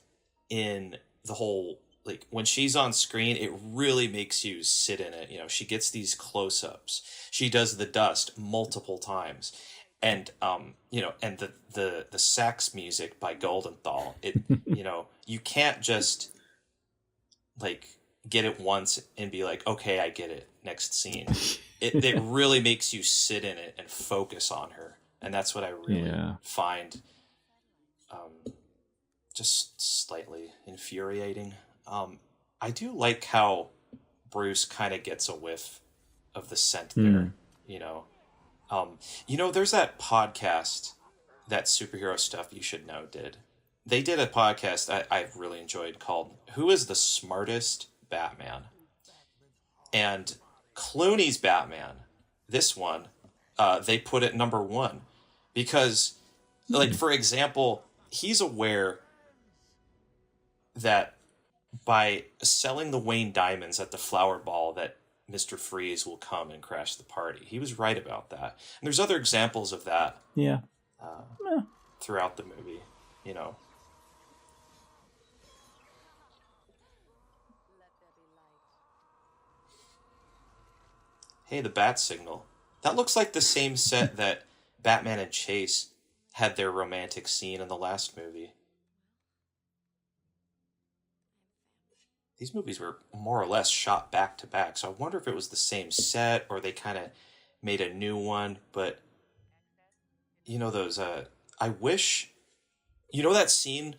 in the whole, like when she's on screen, it really makes you sit in it. You know, she gets these close-ups. She does the dust multiple times. And you know, and the sax music by Goldenthal, it you know, you can't just like get it once and be like, okay, I get it, next scene. It really makes you sit in it and focus on her. And that's what I really find just slightly infuriating. I do like how Bruce kind of gets a whiff of the scent there, you know. There's that podcast that Superhero Stuff You Should Know did. They did a podcast I really enjoyed called Who is the Smartest Batman? And Clooney's Batman, this one, they put it number 1. Because, like, for example, he's aware that by selling the Wayne diamonds at the flower ball that Mr. Freeze will come and crash the party. He was right about that. And there's other examples of that throughout the movie, you know. Hey, the bat signal. That looks like the same set that Batman and Chase had their romantic scene in the last movie. These movies were more or less shot back to back, so I wonder if it was the same set or they kind of made a new one. But you know those I wish, you know that scene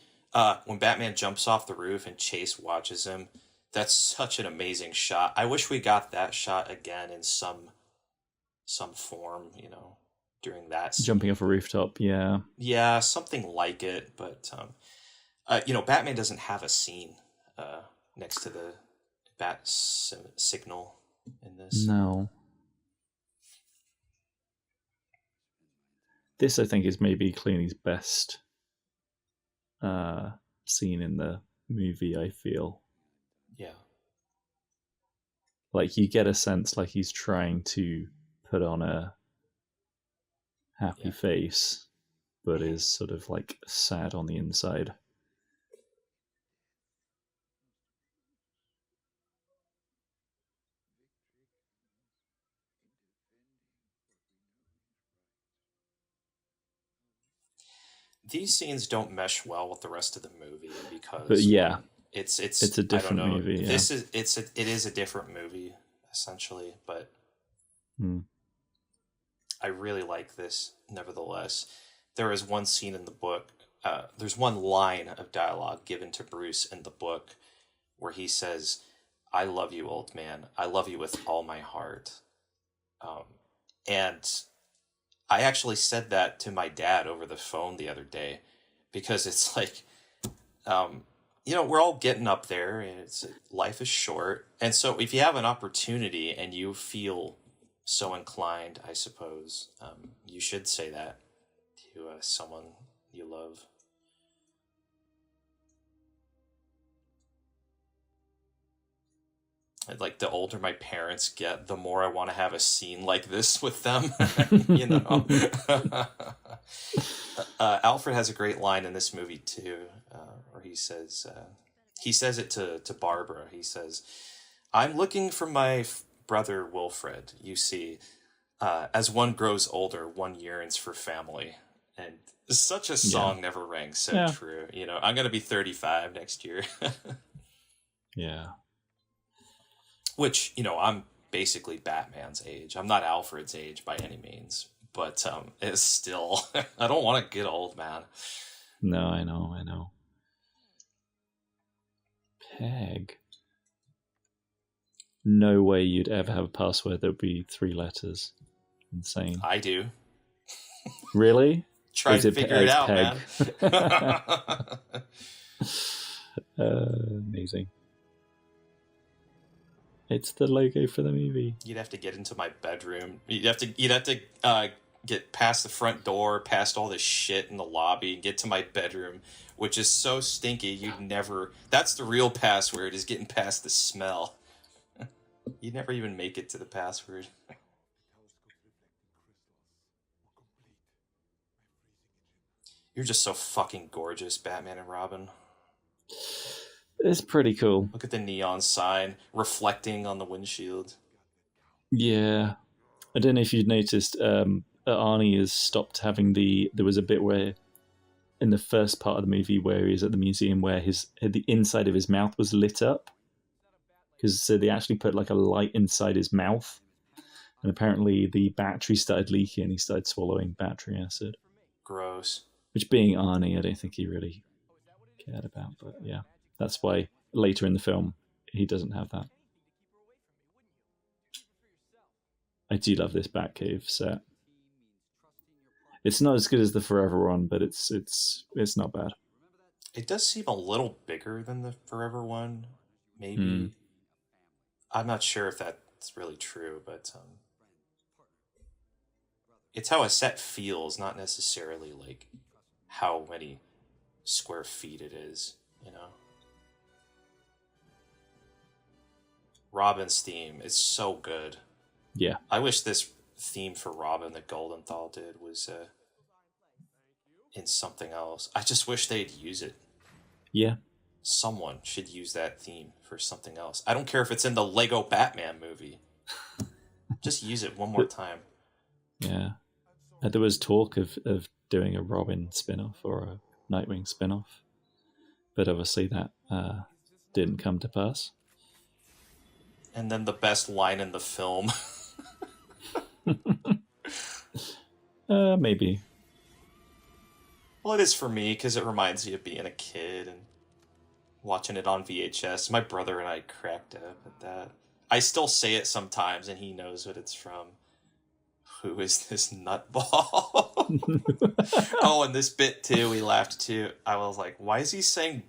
when Batman jumps off the roof and Chase watches him? That's such an amazing shot. I wish we got that shot again in some form, you know, during that scene. Jumping off a rooftop, yeah. Yeah, something like it, but Batman doesn't have a scene next to the bat signal in this. No. This, I think, is maybe Clooney's best scene in the movie, I feel. Yeah. Like, you get a sense like he's trying to put on a happy face, but is sort of like sad on the inside. these scenes don't mesh well with the rest of the movie because But yeah, it's a different I don't know, movie. Yeah. It is a different movie essentially, but I really like this nevertheless. There is one scene in the book. There's one line of dialogue given to Bruce in the book where he says, "I love you, old man. I love you with all my heart." And I actually said that to my dad over the phone the other day because it's like, we're all getting up there and life is short. And so if you have an opportunity and you feel so inclined, I suppose, you should say that to someone you love. Like, the older my parents get, the more I want to have a scene like this with them, Alfred has a great line in this movie too, where he says it to Barbara. He says, "I'm looking for my brother Wilfred. You see, as one grows older, one yearns for family." And such a song never rang so true. I'm going to be 35 next year. Yeah. Which, I'm basically Batman's age. I'm not Alfred's age by any means. But it's still... I don't want to get old, man. No, I know. Peg. No way you'd ever have a password that would be 3 letters. Insane. I do. Really? Try to figure it out, Peg? Man. Amazing. It's the logo for the movie. You'd have to get into my bedroom. You'd have to get past the front door, past all this shit in the lobby, and get to my bedroom, which is so stinky you'd never... That's the real password, is getting past the smell. You'd never even make it to the password. You're just so fucking gorgeous, Batman and Robin. It's pretty cool. Look at the neon sign reflecting on the windshield. Yeah. I don't know if you'd noticed, Arnie has stopped having there was a bit where, in the first part of the movie where he's at the museum, where the inside of his mouth was lit up. So they actually put like a light inside his mouth. And apparently the battery started leaking and he started swallowing battery acid. Gross. Which, being Arnie, I don't think he really cared about. But yeah. That's why later in the film, he doesn't have that. I do love this Batcave set. It's not as good as the Forever one, but it's not bad. It does seem a little bigger than the Forever one, maybe. I'm not sure if that's really true, but it's how a set feels, not necessarily like how many square feet it is, Robin's theme is so good. Yeah. I wish this theme for Robin that Goldenthal did was in something else. I just wish they'd use it. Yeah. Someone should use that theme for something else. I don't care if it's in the Lego Batman movie. Just use it one more time. Yeah. There was talk of doing a Robin spin-off or a Nightwing spin-off. But obviously that didn't come to pass. And then the best line in the film. Maybe. Well, it is for me, because it reminds me of being a kid and watching it on VHS. My brother and I cracked up at that. I still say it sometimes, and he knows what it's from. Who is this nutball? Oh, and this bit, too, we laughed, too. I was like, why is he saying...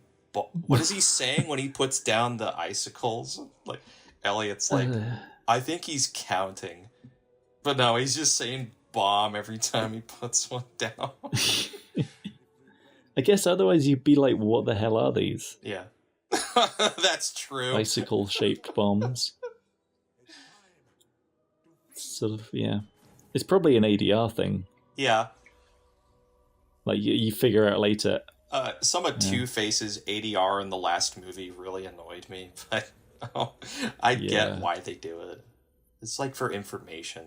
What is he saying when he puts down the icicles? Like... Elliot's like, I think he's counting. But no, he's just saying bomb every time he puts one down. I guess otherwise you'd be like, what the hell are these? Yeah. That's true. Icicle-shaped bombs. Sort of, yeah. It's probably an ADR thing. Yeah. Like, you figure out later. Some of Two-Face's ADR in the last movie really annoyed me, but... I get why they do it. It's like for information,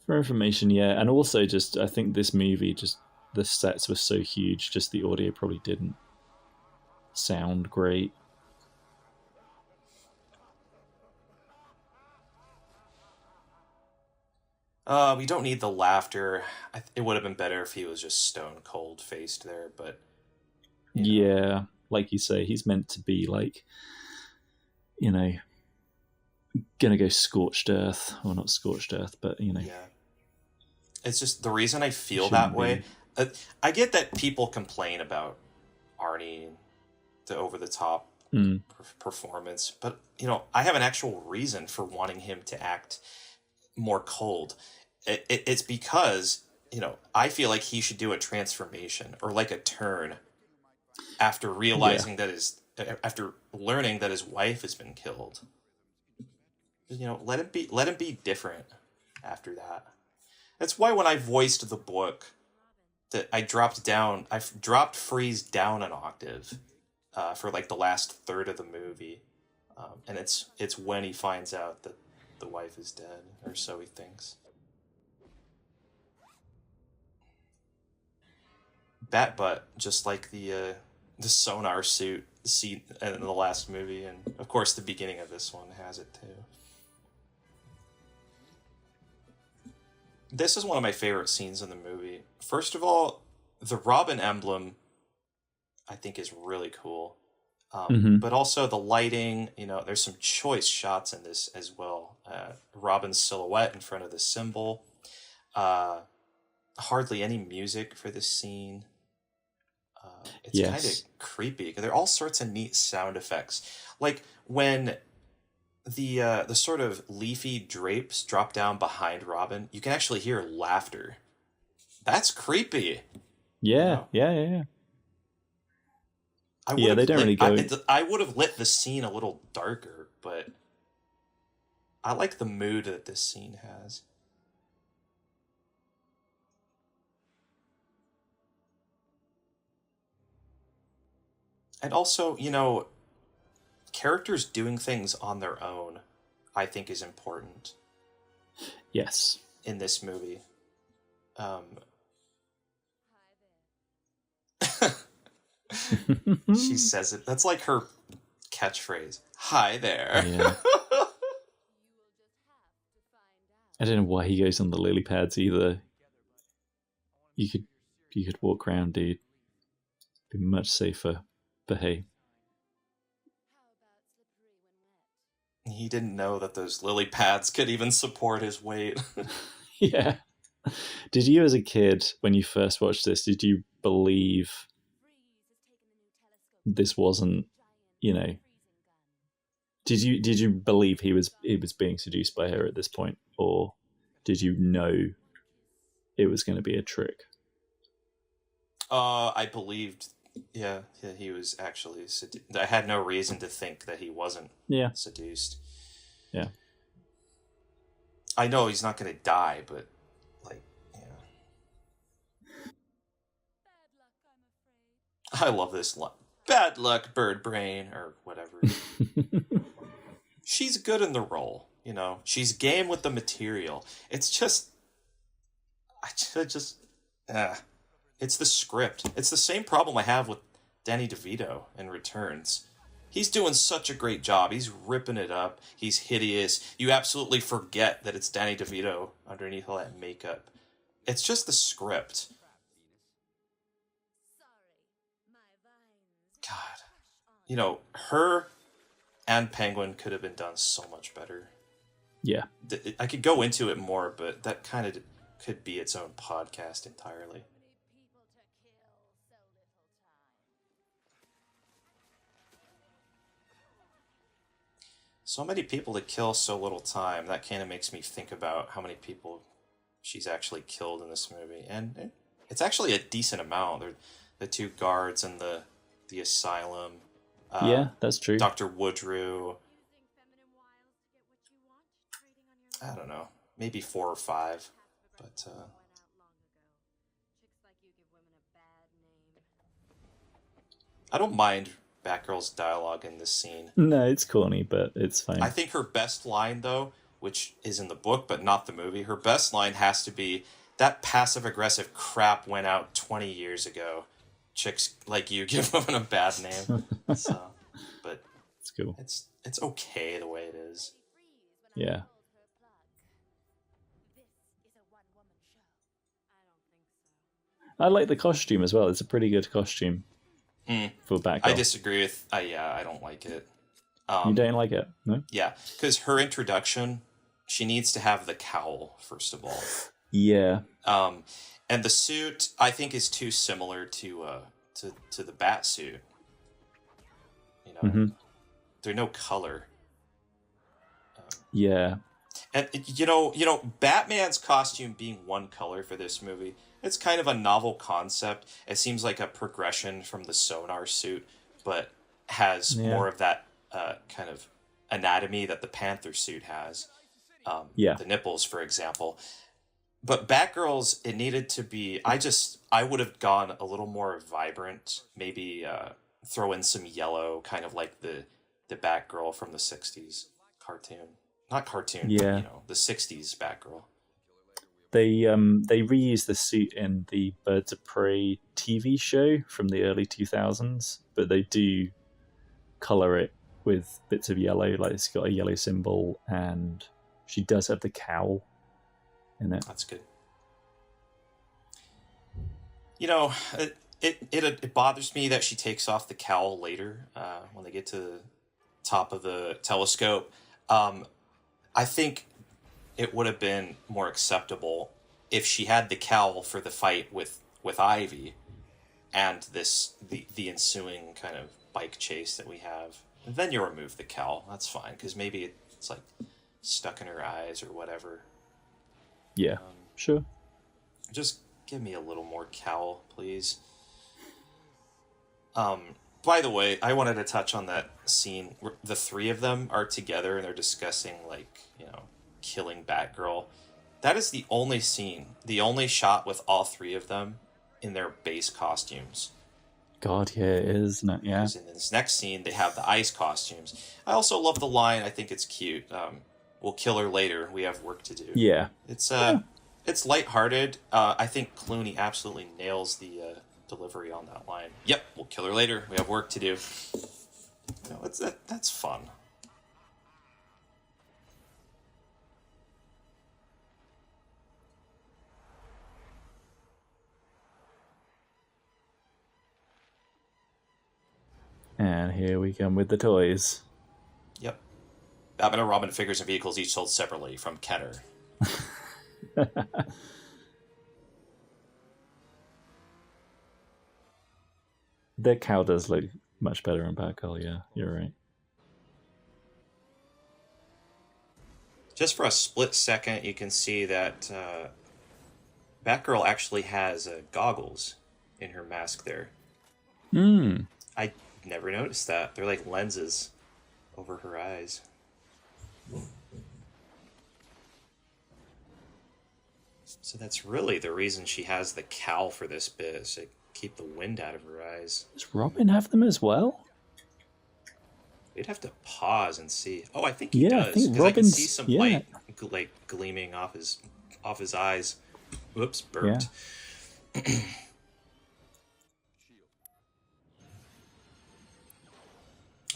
For information, yeah. And also just, I think this movie, just the sets were so huge, just the audio probably didn't sound great. We don't need the laughter. It would have been better if he was just stone cold faced there, but yeah, like you say, he's meant to be like, gonna go scorched earth, or not scorched earth, but Yeah. It's just the reason I feel Shouldn't that way. I get that people complain about Arnie, the over the top performance, but I have an actual reason for wanting him to act more cold. It's because I feel like he should do a transformation or like a turn after realizing after learning that his wife has been killed. Let him be different after that. That's why when I voiced the book, that I dropped Freeze down an octave for like the last third of the movie, and it's when he finds out that the wife is dead, or so he thinks. Bat butt, just like the sonar suit scene in the last movie, and of course the beginning of this one has it too. This is one of my favorite scenes in the movie. First of all, the Robin emblem, I think, is really cool. But also the lighting, there's some choice shots in this as well. Robin's silhouette in front of the symbol. Hardly any music for this scene. It's kind of creepy. There are all sorts of neat sound effects. Like when the sort of leafy drapes drop down behind Robin, you can actually hear laughter. That's creepy. Yeah. They don't really go. I would have lit the scene a little darker, but I like the mood that this scene has. And also, characters doing things on their own, I think, is important. Yes. In this movie. She says it. That's like her catchphrase. Hi there. Yeah. I don't know why he goes on the lily pads either. You could walk around, dude. Be much safer. But hey. He didn't know that those lily pads could even support his weight. Yeah. Did you, as a kid, when you first watched this, did you believe this wasn't, did you believe he was being seduced by her at this point, or did you know it was going to be a trick? I believed, he was actually seduced. I had no reason to think that he wasn't seduced. Yeah. I know he's not going to die, but I love this line. Bad luck, bird brain, or whatever. She's good in the role, She's game with the material. It's just... it's the script. It's the same problem I have with Danny DeVito in Returns. He's doing such a great job. He's ripping it up. He's hideous. You absolutely forget that it's Danny DeVito underneath all that makeup. It's just the script. God. Her and Penguin could have been done so much better. Yeah. I could go into it more, but that kind of could be its own podcast entirely. So many people to kill so little time. That kind of makes me think about how many people she's actually killed in this movie. And it's actually a decent amount. They're the two guards and the asylum. Yeah, that's true. Dr. Woodrue. I don't know. Maybe 4 or 5. But, I don't mind Batgirl's dialogue in this scene. No, it's corny, but it's fine. I think her best line, though, which is in the book but not the movie, her best line has to be, "That passive-aggressive crap went out 20 years ago. Chicks like you give women a bad name." So, but It's cool. it's okay the way it is. Yeah. I like the costume as well. It's a pretty good costume for Batgirl. I disagree with... I don't like it. You don't like it? No? Yeah, because her introduction, she needs to have the cowl, first of all. Yeah. And the suit, I think, is too similar to the bat suit. You know, there's no color. Yeah. And you know, Batman's costume being one color for this movie, it's kind of a novel concept. It seems like a progression from the sonar suit, but has more of that kind of anatomy that the Panther suit has. The nipples, for example. But Batgirl's, it needed to be... I would have gone a little more vibrant. Maybe throw in some yellow, kind of like the Batgirl from the 60s cartoon. Not cartoon, but, you know, the 60s Batgirl. They reused the suit in the Birds of Prey TV show from the early 2000s, but they do colour it with bits of yellow, like it's got a yellow symbol, and she does have the cowl in it. That's good. You know, it bothers me that she takes off the cowl later when they get to the top of the telescope. I think it would have been more acceptable if she had the cowl for the fight with Ivy and the ensuing kind of bike chase that we have. And then you remove the cowl. That's fine, because maybe it's like stuck in her eyes or whatever. Yeah, sure. Just give me a little more cowl, please. By the way, I wanted to touch on that scene where the three of them are together and they're discussing, like, you know, killing Batgirl. That is the only scene, the only shot with all three of them in their base costumes. God, yeah, it is, isn't it? Yeah. Because in this next scene, they have the ice costumes. I also love the line. I think it's cute. We'll kill her later. We have work to do. Yeah. It's lighthearted. I think Clooney absolutely nails the delivery on that line. Yep, we'll kill her later. We have work to do. You know, that's fun. And here we come with the toys. Yep. Batman and Robin figures and vehicles each sold separately from Kenner. The cow does look much better in Batgirl, yeah, you're right. Just for a split second, you can see that Batgirl actually has goggles in her mask there. I never noticed that. They're like lenses over her eyes. So that's really the reason she has the cowl for this bit, is to keep the wind out of her eyes. Does Robin have them as well? We'd have to pause and see. Oh, I think he does. I think because I can Robin's... see some yeah. light like gleaming off his eyes. Whoops, burped. Yeah.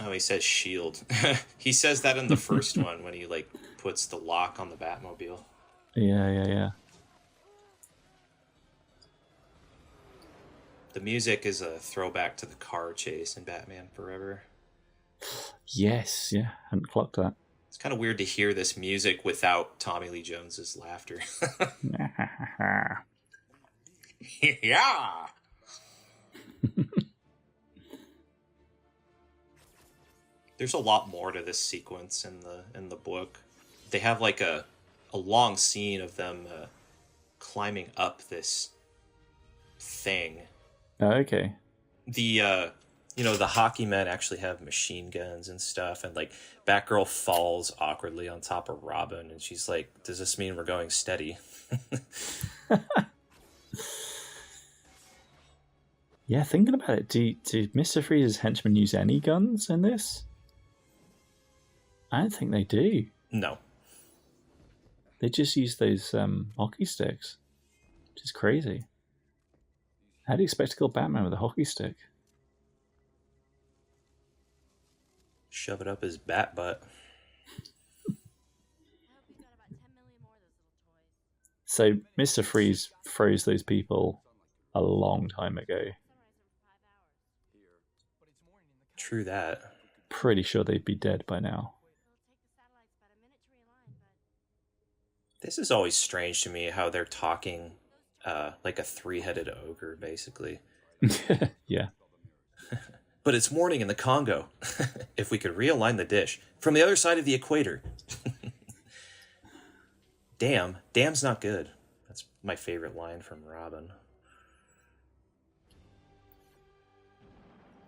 Oh, he says shield. He says that in the first one when he like puts the lock on the Batmobile. Yeah. The music is a throwback to the car chase in Batman Forever. Yes, yeah, hadn't clocked that. It's kind of weird to hear this music without Tommy Lee Jones's laughter. Yeah. There's a lot more to this sequence in the book. They have like a long scene of them climbing up this thing. Oh, okay. The the hockey men actually have machine guns and stuff, and like Batgirl falls awkwardly on top of Robin, and she's like, "Does this mean we're going steady?" Yeah, thinking about it, do Mr. Freeze's henchmen use any guns in this? I don't think they do. No. They just use those hockey sticks, which is crazy. How do you expect to kill Batman with a hockey stick? Shove it up his bat butt. So Mr. Freeze froze those people a long time ago. True that. Pretty sure they'd be dead by now. This is always strange to me how they're talking like a three-headed ogre, basically. Yeah. But it's morning in the Congo. If we could realign the dish from the other side of the equator. Damn's not good. That's my favorite line from Robin.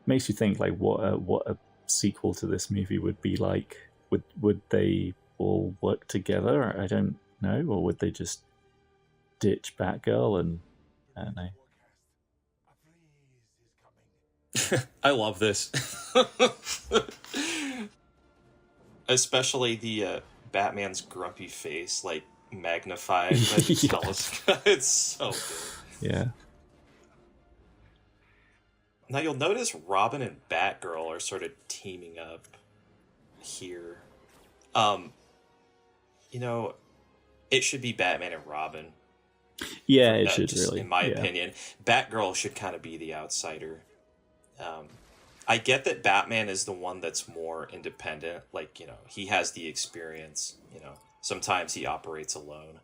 Makes you think like what a sequel to this movie would be like. Would they all work together? I don't know, or would they just ditch Batgirl and I don't know. I love this. Especially the Batman's grumpy face, like magnified by the telescope. It's so good. Yeah. Now you'll notice Robin and Batgirl are sort of teaming up here. You know, it should be Batman and Robin. Yeah, it should really. In my opinion, Batgirl should kind of be the outsider. I get that Batman is the one that's more independent. Like, you know, he has the experience. You know, sometimes he operates alone.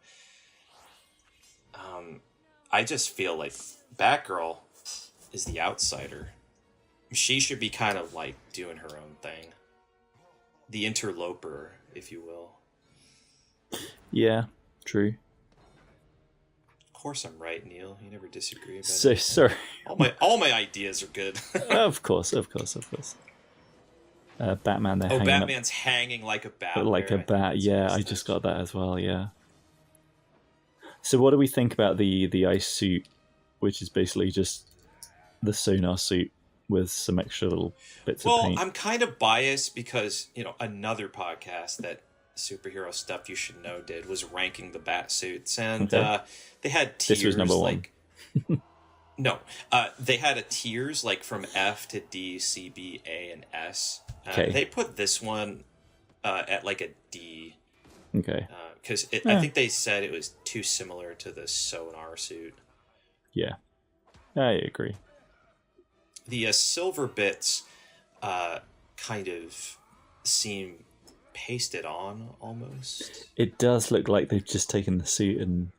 I just feel like Batgirl is the outsider. She should be kind of like doing her own thing. The interloper, if you will. Yeah, true. Of course I'm right, Neil. You never disagree about So it. sorry. All my ideas are good. Of course. Batman, they're hanging Batman's hanging like a bat. like a bat. Yeah, I just got that as well. Yeah. So, what do we think about the ice suit, which is basically just the sonar suit with some extra little bits of paint? Well, I'm kind of biased because, you know, another podcast that Superhero Stuff You Should Know did was ranking the bat suits, and they had tiers. This was number one. No, they had a tiers like from F to D, C, B, A, and S. Okay. They put this one at like a D. Okay. Because I think they said it was too similar to the sonar suit. Yeah, I agree. The silver bits kind of seem pasted on almost. It does look like they've just taken the suit and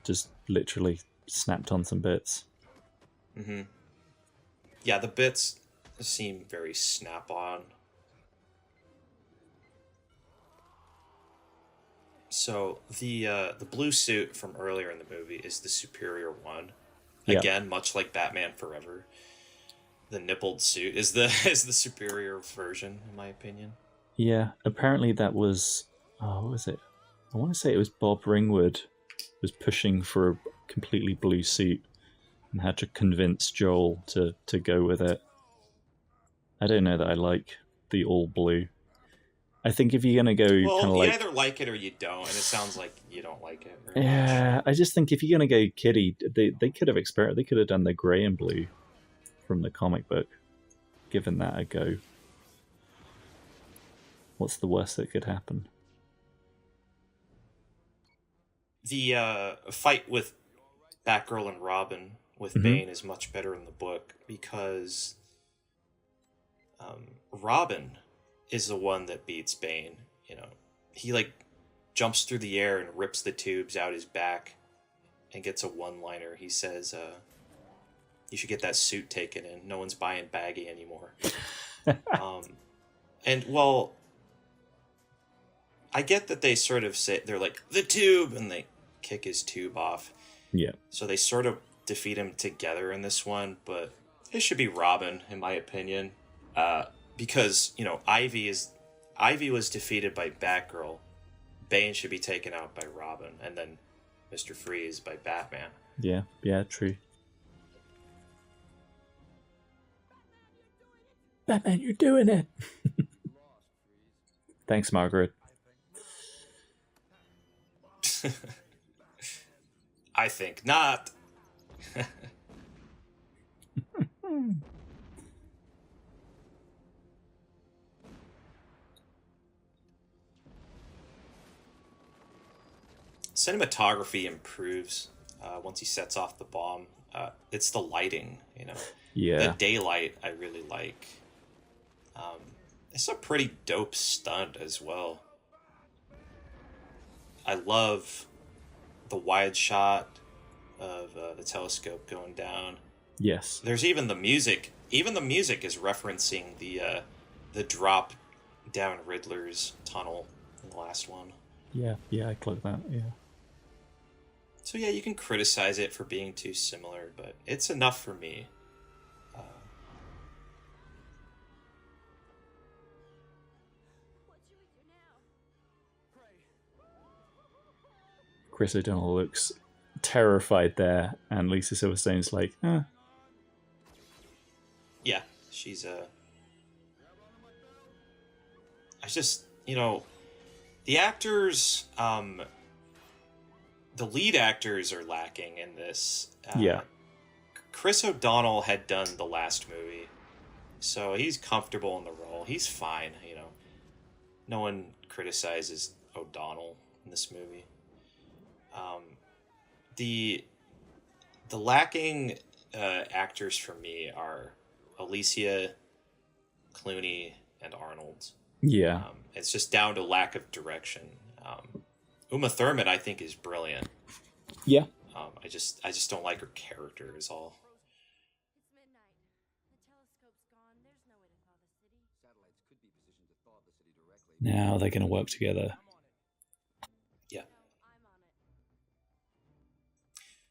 just literally snapped on some bits. Mm-hmm. Yeah, the bits seem very snap-on. So the blue suit from earlier in the movie is the superior one. Yeah. Again, much like Batman Forever, the nippled suit is the superior version, in my opinion. Yeah, apparently that was what was it? I want to say it was Bob Ringwood was pushing for a completely blue suit and had to convince Joel to go with it. I don't know that I like the all blue. I think if you're gonna go kind of like, you either like it or you don't, and it sounds like you don't like it. Yeah, I just think if you're gonna go kiddie, they could have experimented. They could have done the grey and blue from the comic book, given that a go. What's the worst that could happen? The fight with Batgirl and Robin with Bane is much better in the book because Robin is the one that beats Bane. You know, he like jumps through the air and rips the tubes out his back and gets a one-liner. He says, "You should get that suit taken in. No one's buying baggy anymore." And well, I get that they sort of say they're like the tube, and they kick his tube off. Yeah. So they sort of defeat him together in this one, but it should be Robin, in my opinion, because you know Ivy was defeated by Batgirl. Bane should be taken out by Robin, and then Mr. Freeze by Batman. Yeah, true. Batman, you're doing it. Thanks, Margaret. I think not. Cinematography improves once he sets off the bomb. It's the lighting, you know. Yeah. The daylight I really like. It's a pretty dope stunt as well. I love the wide shot of the telescope going down. Yes. There's even the music. Even the music is referencing the drop down Riddler's tunnel in the last one. Yeah, I clocked that, yeah. So yeah, you can criticize it for being too similar, but it's enough for me. Chris O'Donnell looks terrified there, and Lisa Silverstone's like, Yeah, she's I just, you know, the actors, the lead actors are lacking in this. Yeah. Chris O'Donnell had done the last movie, so he's comfortable in the role. He's fine, you know. No one criticizes O'Donnell in this movie. The lacking actors for me are Alicia, Clooney, and Arnold. Yeah. It's just down to lack of direction. Uma Thurman, I think, is brilliant. Yeah. I just don't like her character is all. Now they're going to work together. Yeah.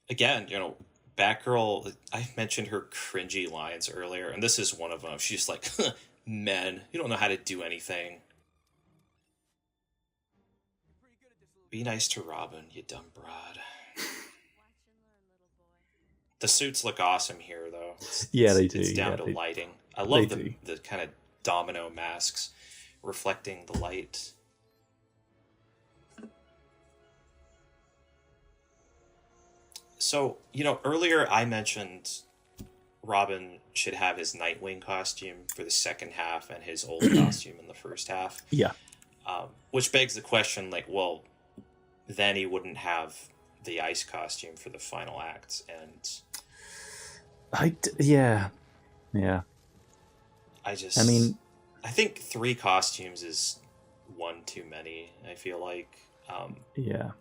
Again, you know, Batgirl, I mentioned her cringy lines earlier, and this is one of them. She's like, men, you don't know how to do anything. Be nice to Robin, you dumb broad. The suits look awesome here, though. They do. It's down to lighting. I love the kind of domino masks reflecting the light. So, you know, earlier I mentioned Robin should have his Nightwing costume for the second half and his old costume in the first half. Yeah. Which begs the question, like, well, then he wouldn't have the ice costume for the final act, and yeah. I think 3 costumes is one too many. I feel like,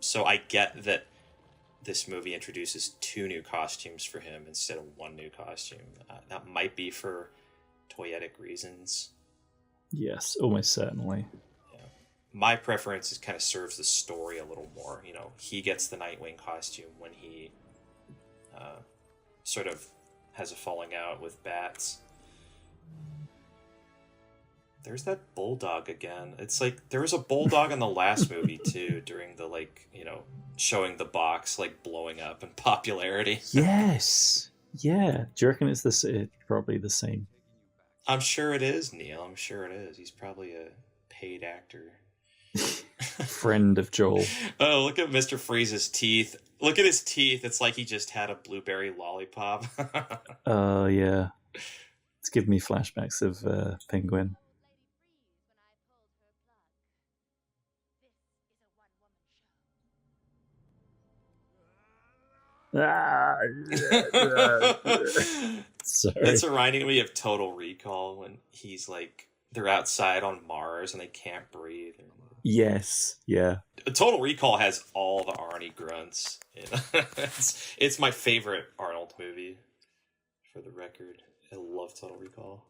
So I get that this movie introduces 2 new costumes for him instead of 1 new costume. That might be for toyetic reasons. Yes, almost certainly. My preference is kind of serves the story a little more. You know, he gets the Nightwing costume when he sort of has a falling out with Bats. There's that bulldog again. It's like there was a bulldog in the last movie too, during the, like, you know, showing the box like blowing up in popularity. Yes. Yeah. Do you reckon it's probably the same? I'm sure it is, Neil. I'm sure it is. He's probably a paid actor. Friend of Joel. Oh, look at Mr. Freeze's teeth. Look at his teeth. It's like he just had a blueberry lollipop. Yeah. It's giving me flashbacks of Penguin. Sorry. It's reminding me of Total Recall when he's like, they're outside on Mars and they can't breathe. Yes, yeah. Total Recall has all the Arnie grunts. You know? It's my favorite Arnold movie, for the record. I love Total Recall.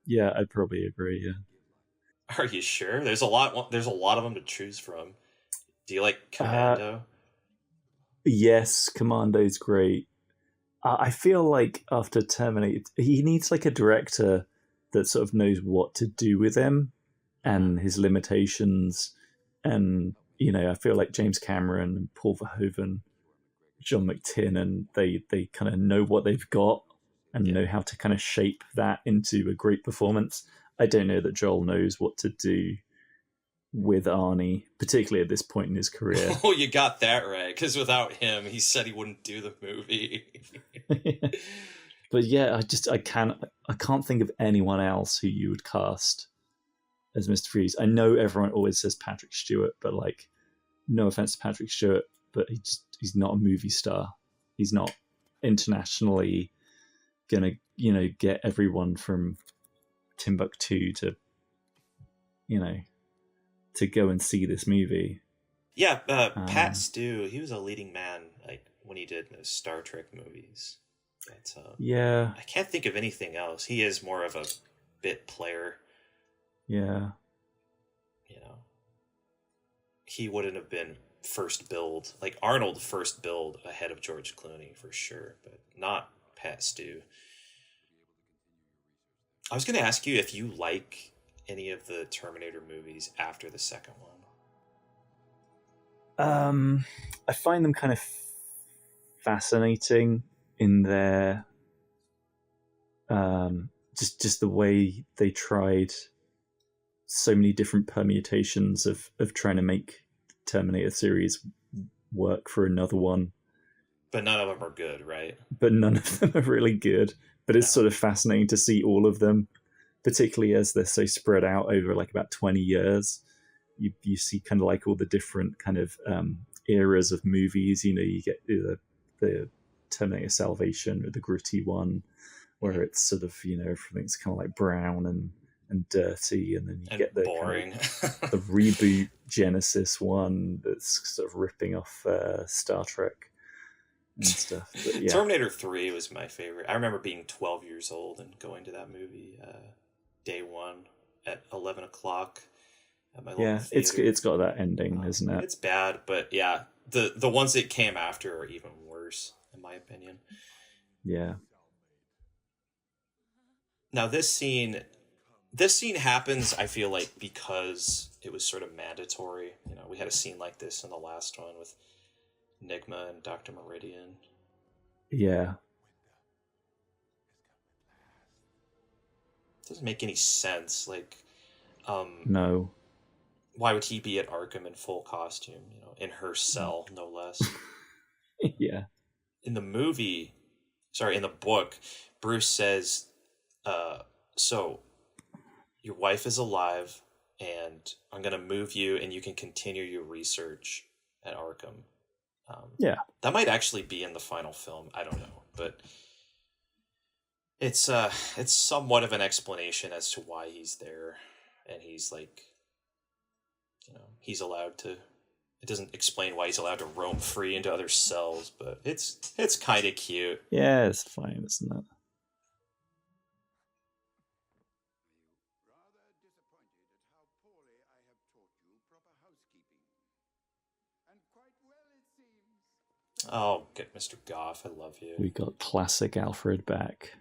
Yeah, I'd probably agree, yeah. Are you sure? There's a lot of them to choose from. Do you like Commando? Yes, Commando's great. I feel like after Terminator, he needs like a director that sort of knows what to do with him and his limitations. And, you know, I feel like James Cameron and Paul Verhoeven, John McTiernan, they kind of know what they've got and know how to kind of shape that into a great performance. I don't know that Joel knows what to do with Arnie, particularly at this point in his career. Oh, you got that right, because without him, he said he wouldn't do the movie. But yeah, I can't think of anyone else who you would cast as Mr. Freeze. I know everyone always says Patrick Stewart, but like, no offense to Patrick Stewart, but he's not a movie star. He's not internationally gonna, get everyone from Timbuktu to, to go and see this movie. Yeah, Pat Stew, he was a leading man like when he did those Star Trek movies. But, yeah. I can't think of anything else. He is more of a bit player. Yeah. He wouldn't have been first build. Like Arnold first build ahead of George Clooney for sure, but not Pat Stew. I was going to ask you if you like any of the Terminator movies after the second one. I find them kind of fascinating in their just the way they tried so many different permutations of trying to make Terminator series work for another one. But none of them are good, right? But none of them are really good. But it's sort of fascinating to see all of them, particularly as they're so spread out over like about 20 years. You see kind of like all the different kind of eras of movies. You get the Terminator Salvation, or the gritty one, where it's sort of, everything's kind of like brown and dirty, and then you get the boring kind of, the reboot Genesis one that's sort of ripping off Star Trek and stuff. But, yeah. Terminator 3 was my favorite. I remember being 12 years old and going to that movie day one at 11 o'clock at my local theater. It's got that ending, isn't it? It's bad, but yeah, the ones that came after are even worse, in my opinion. Yeah. Now this scene happens, I feel like, because it was sort of mandatory. We had a scene like this in the last one with Nigma and Dr. Meridian. Yeah. It doesn't make any sense. Like, no. Why would he be at Arkham in full costume? In her cell, no less. Yeah. In the book, Bruce says, so your wife is alive, and I'm going to move you, and you can continue your research at Arkham. Yeah. That might actually be in the final film. I don't know, but it's somewhat of an explanation as to why he's there, and he's like, he's allowed to. It doesn't explain why he's allowed to roam free into other cells, but it's kind of cute. Yeah, it's fine, isn't it? Oh, get Mr. Goff, I love you. We got classic Alfred back.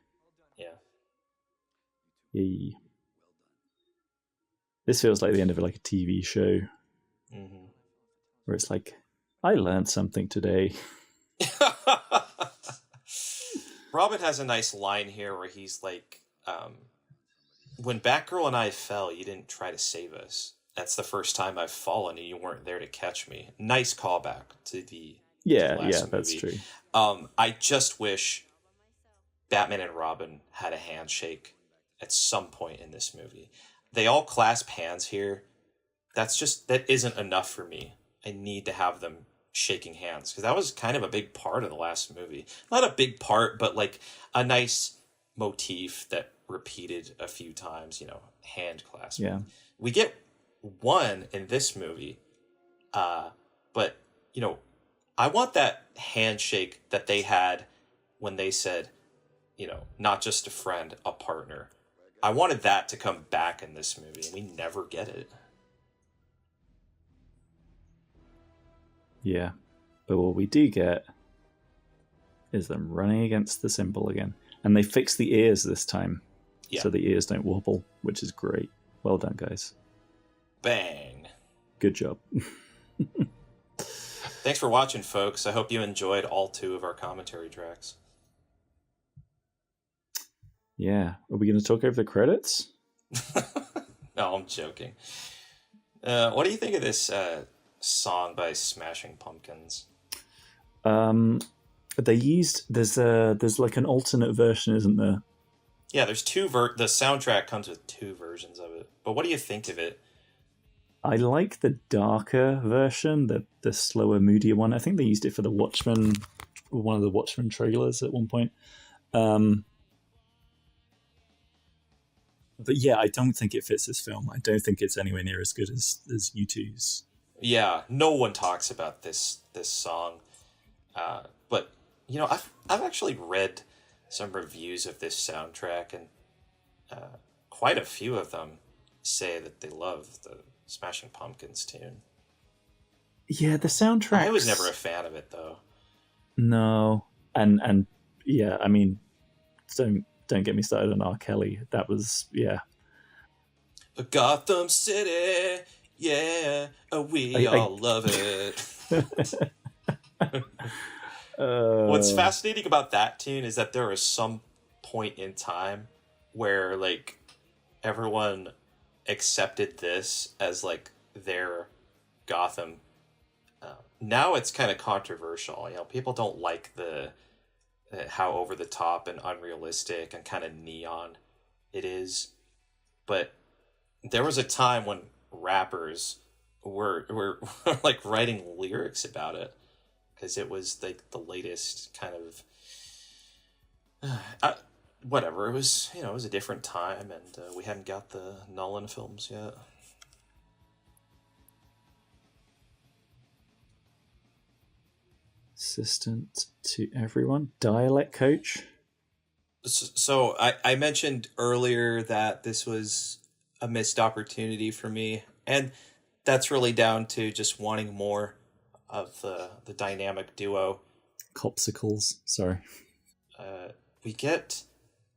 Yeah. Yay. This feels like the end of like a TV show. Mm-hmm. Where it's like, I learned something today. Robin has a nice line here where he's like, when Batgirl and I fell, you didn't try to save us. That's the first time I've fallen and you weren't there to catch me. Nice callback to the last movie. That's true. I just wish Batman and Robin had a handshake at some point in this movie. They all clasp hands here. That isn't enough for me. I need to have them shaking hands, because that was kind of a big part of the last movie. Not a big part, but like a nice motif that repeated a few times, hand clasping. Yeah. We get one in this movie, but, I want that handshake that they had when they said, not just a friend, a partner. I wanted that to come back in this movie, and we never get it. Yeah. But what we do get is them running against the symbol again. And they fix the ears this time. Yeah. So the ears don't wobble, which is great. Well done, guys. Bang. Good job. Thanks for watching, folks. I hope you enjoyed all 2 of our commentary tracks. Yeah. Are we going to talk over the credits? No, I'm joking. What do you think of this song by Smashing Pumpkins? They used there's like an alternate version, isn't there? Yeah, there's the soundtrack comes with two versions of it. But what do you think of it? I like the darker version, the slower, moodier one. I think they used it for the Watchmen, one of the Watchmen trailers at one point. But yeah, I don't think it fits this film. I don't think it's anywhere near as good as U2's. Yeah, no one talks about this song. But you know, I've actually read some reviews of this soundtrack, and quite a few of them say that they love the Smashing Pumpkins tune. Yeah, the soundtrack. I was never a fan of it though. No, and yeah, I mean, don't get me started on R. Kelly. That was Gotham City, yeah, we all love it. What's fascinating about that tune is that there was some point in time where like everyone accepted this as like their Gotham. Now it's kind of controversial. You know, people don't like the how over the top and unrealistic and kind of neon it is, but there was a time when rappers were like writing lyrics about it because it was like the latest kind of whatever. It was, you know, it was a different time, and we hadn't got the Nolan films yet. Assistant to everyone, dialect coach. So I mentioned earlier that this was a missed opportunity for me, and that's really down to just wanting more of the dynamic duo. Copsicles, sorry. We get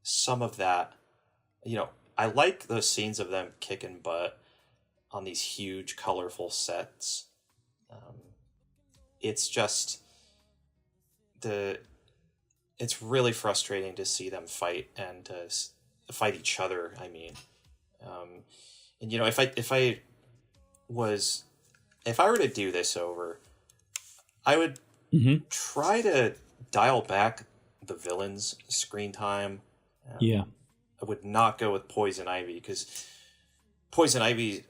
some of that. You know, I like those scenes of them kicking butt on these huge, colorful sets. It's just it's really frustrating to see them fight and fight each other. I mean, and you know, if I were to do this over, I would try to dial back the villain's screen time. Yeah, I would not go with Poison Ivy, because Poison Ivy,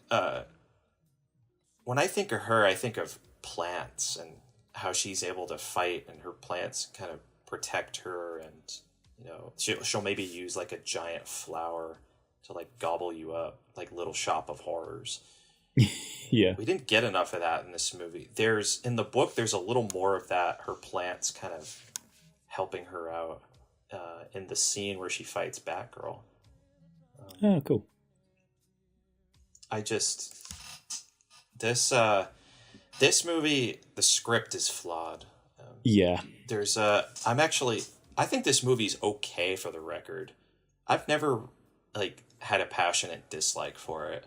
when I think of her, I think of plants and how she's able to fight, and her plants kind of protect her, and you know, she'll maybe use like a giant flower to like gobble you up, like Little Shop of Horrors. Yeah, we didn't get enough of that in this movie. In the book there's a little more of that, her plants kind of helping her out in the scene where she fights Batgirl. Oh, cool. This movie, the script is flawed. Yeah. I think this movie's okay, for the record. I've never like had a passionate dislike for it.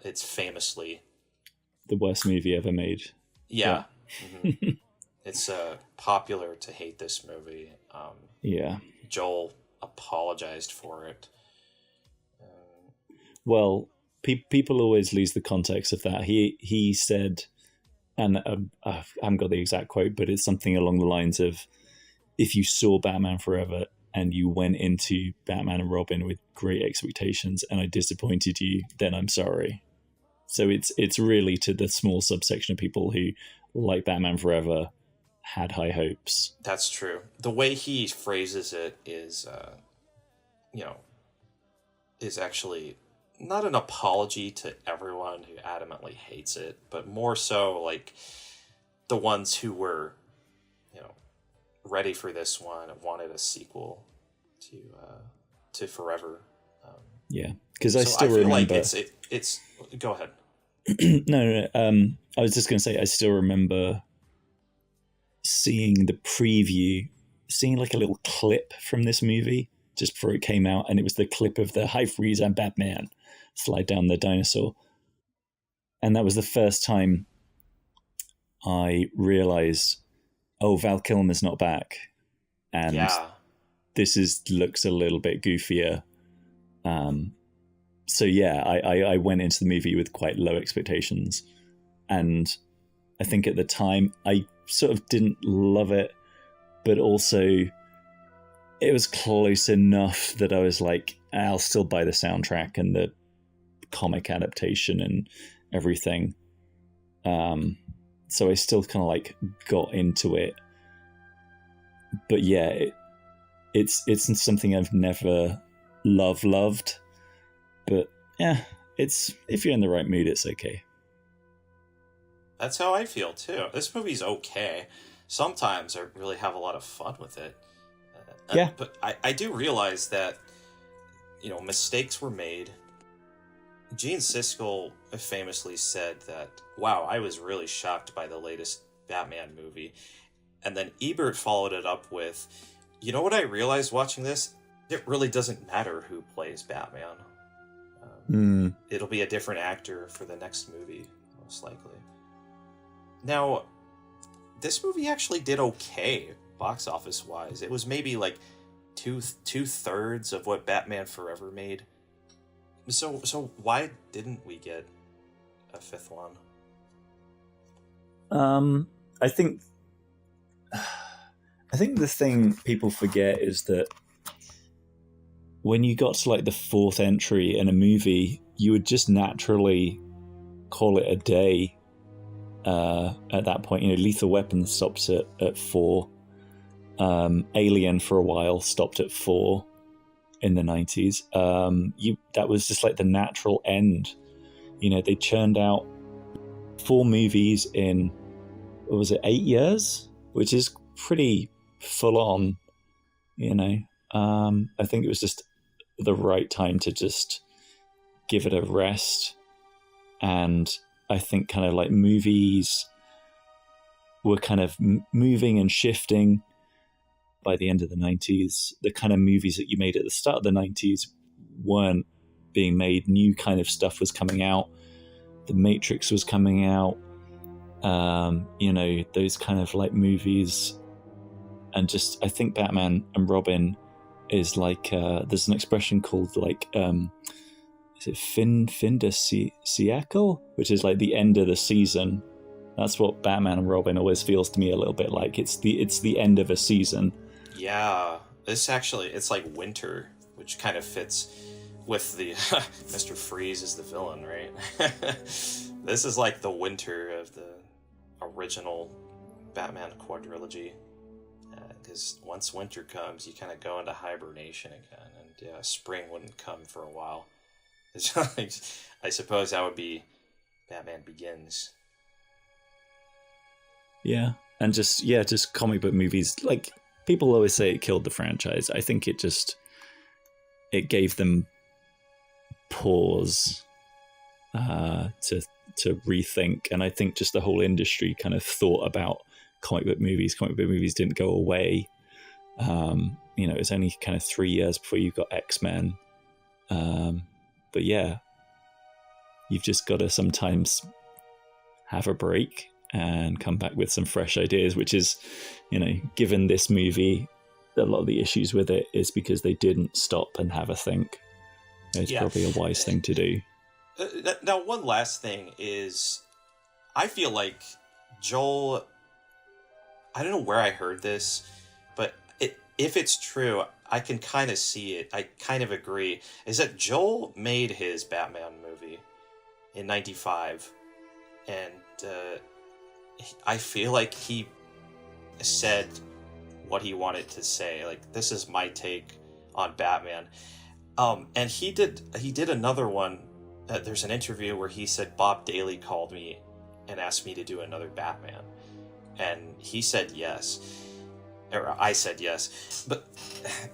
It's famously the worst movie ever made. Yeah. Mm-hmm. It's popular to hate this movie. Yeah. Joel apologized for it. Well, people always lose the context of that. He said, and I haven't got the exact quote, but it's something along the lines of, if you saw Batman Forever and you went into Batman and Robin with great expectations and I disappointed you, then I'm sorry. So it's really to the small subsection of people who, like Batman Forever, had high hopes. That's true. The way he phrases it is, is actually not an apology to everyone who adamantly hates it, but more so like the ones who were, ready for this one and wanted a sequel to Forever. Yeah, because I feel remember. Like it's. Go ahead. No. I was just going to say, I still remember seeing the preview, seeing like a little clip from this movie just before it came out, and it was the clip of the High Freeze and Batman slide down the dinosaur. And that was the first time I realized, oh, Val Kilmer's not back. And this looks a little bit goofier. So yeah, I went into the movie with quite low expectations, and I think at the time I sort of didn't love it, but also it was close enough that I was like, I'll still buy the soundtrack and the comic adaptation and everything. So I still kind of like got into it, but yeah, it's something I've never loved, but yeah, it's, if you're in the right mood, it's okay. That's how I feel too. This movie's okay. Sometimes I really have a lot of fun with it. Yeah. But I do realize that, mistakes were made. Gene Siskel famously said that, wow, I was really shocked by the latest Batman movie. And then Ebert followed it up with, you know what I realized watching this? It really doesn't matter who plays Batman. It'll be a different actor for the next movie, most likely. Now, this movie actually did okay box office wise. It was maybe like two-thirds of what Batman Forever made. So why didn't we get a fifth one? I think the thing people forget is that when you got to like the fourth entry in a movie, you would just naturally call it a day. At that point, Lethal Weapon stops at 4. Alien for a while stopped at 4 in the 90s. That was just like the natural end. They churned out 4 movies in, what was it, 8 years, which is pretty full on. I think it was just the right time to just give it a rest. And I think kind of like movies were kind of moving and shifting by the end of the 90s. The kind of movies that you made at the start of the 90s weren't being made. New kind of stuff was coming out. The Matrix was coming out. Those kind of like movies. And just, I think Batman and Robin is like, there's an expression called like, is it fin de siècle, which is like the end of the season. That's what Batman and Robin always feels to me a little bit like. It's the end of a season. Yeah, it's like winter, which kind of fits with the Mr. Freeze is the villain, right? This is like the winter of the original Batman quadrilogy. Because once winter comes, you kind of go into hibernation again, and spring wouldn't come for a while. I suppose that would be Batman Begins. Yeah, and just comic book movies. Like, people always say it killed the franchise. I think it gave them pause to rethink, and I think just the whole industry kind of thought about comic book movies. Comic book movies didn't go away. It was only kind of 3 years before you got X-Men. But yeah, you've just got to sometimes have a break and come back with some fresh ideas, which is, given this movie, a lot of the issues with it is because they didn't stop and have a think. It's probably a wise thing to do. Now, one last thing is, I feel like Joel, I don't know where I heard this, but if it's true, I can kind of see it. I kind of agree. Is that Joel made his Batman movie in 95, and I feel like he said what he wanted to say. Like, this is my take on Batman. And he did another one. There's an interview where he said Bob Daly called me and asked me to do another Batman, and he said yes. Or I said yes, but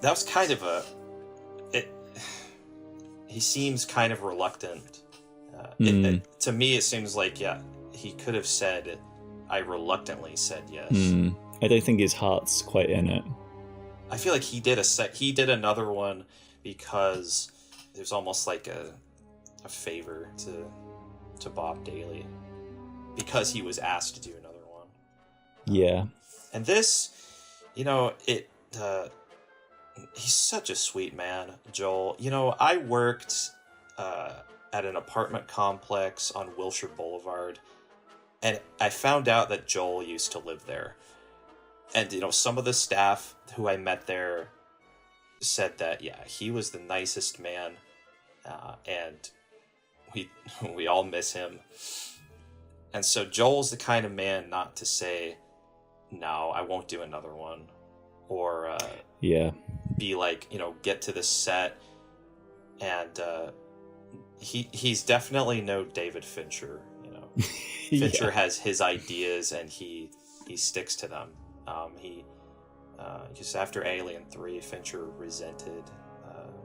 that was kind of he seems kind of reluctant. To me, it seems like, he could have said, I reluctantly said yes. I don't think his heart's quite in it. I feel like he did another one because there's almost like a favor to Bob Daly, because he was asked to do another one. Yeah. And this, he's such a sweet man, Joel. I worked at an apartment complex on Wilshire Boulevard, and I found out that Joel used to live there. And, you know, some of the staff who I met there said that, yeah, he was the nicest man, and we all miss him. And so Joel's the kind of man not to say, no, I won't do another one, or be like, you know, get to the set, and he's definitely no David Fincher. You know, Fincher has his ideas and he sticks to them. Just after Alien 3, Fincher resented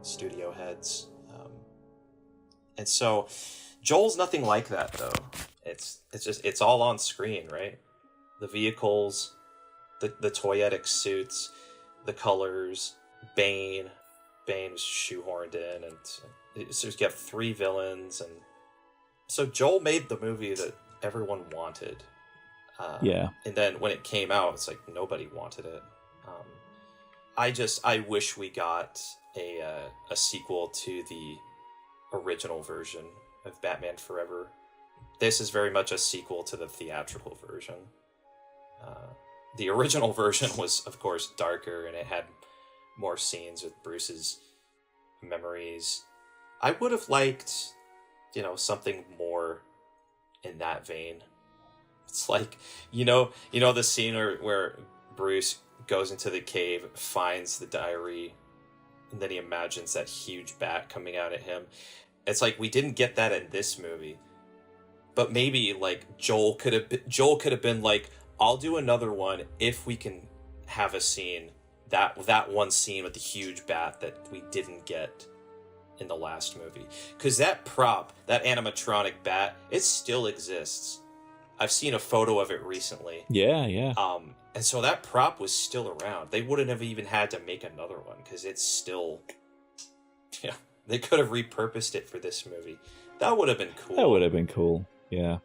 studio heads, and so Joel's nothing like that though. It's all on screen, right? The vehicles, the toyetic suits, the colors, Bane was shoehorned in, and so you have 3 villains, and so Joel made the movie that everyone wanted. And then when it came out, it's like nobody wanted it. I wish we got a sequel to the original version of Batman Forever. This is very much a sequel to the theatrical version. The original version was, of course, darker, and it had more scenes with Bruce's memories. I would have liked, you know, something more in that vein. It's like, you know the scene where Bruce goes into the cave, finds the diary, and then he imagines that huge bat coming out at him. It's like, we didn't get that in this movie, but maybe like Joel could have been like, I'll do another one if we can have a scene, that one scene with the huge bat that we didn't get in the last movie, because that prop, that animatronic bat, it still exists. I've seen a photo of it recently. Yeah. And so that prop was still around. They wouldn't have even had to make another one, because it's still, yeah. They could have repurposed it for this movie. That would have been cool. That would have been cool. Yeah.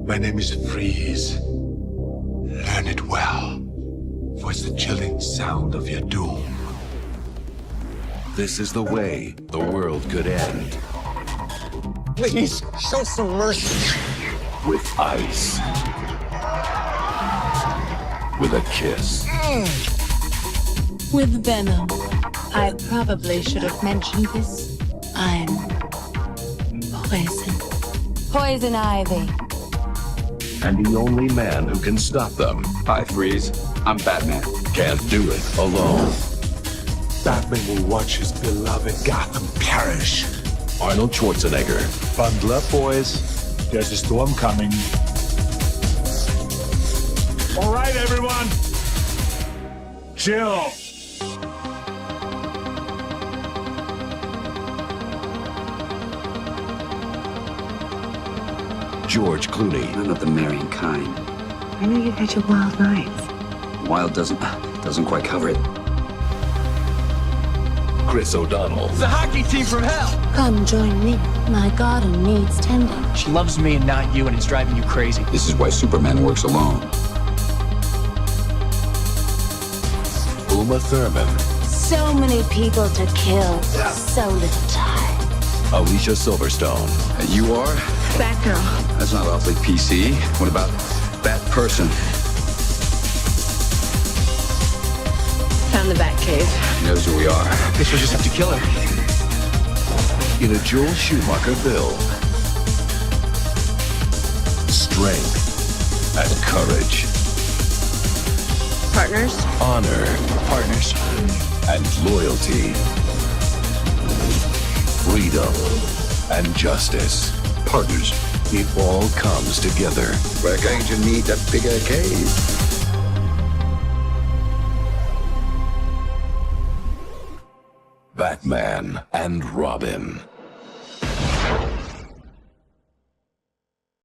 My name is Freeze. Learn it well, for it's the chilling sound of your doom. This is the way the world could end. Please, show some mercy. With ice. With a kiss. With venom. I probably should have mentioned this. I'm poison. Poison ivy. And the only man who can stop them. Hi, Freeze. I'm Batman. Can't do it alone. Batman will watch his beloved Gotham perish. Arnold Schwarzenegger. Bundle up, boys. There's a storm coming. All right, everyone. Chill. George Clooney. I'm not the marrying kind. I know you've had your wild nights. Wild doesn't quite cover it. Chris O'Donnell. It's a hockey team from hell. Come join me. My garden needs tending. She loves me and not you, and it's driving you crazy. This is why Superman works alone. Uma Thurman. So many people to kill. So little time. Alicia Silverstone. You are? Batgirl. That's not awfully PC. What about Bat Person? Found the Batcave. She knows who we are. Guess we'll just have to kill her. In a Joel Schumacher film. Strength and courage. Partners. Honor. Partners. And loyalty. Freedom and justice. Partners. It all comes together. We're going to need a bigger cave. Batman and Robin.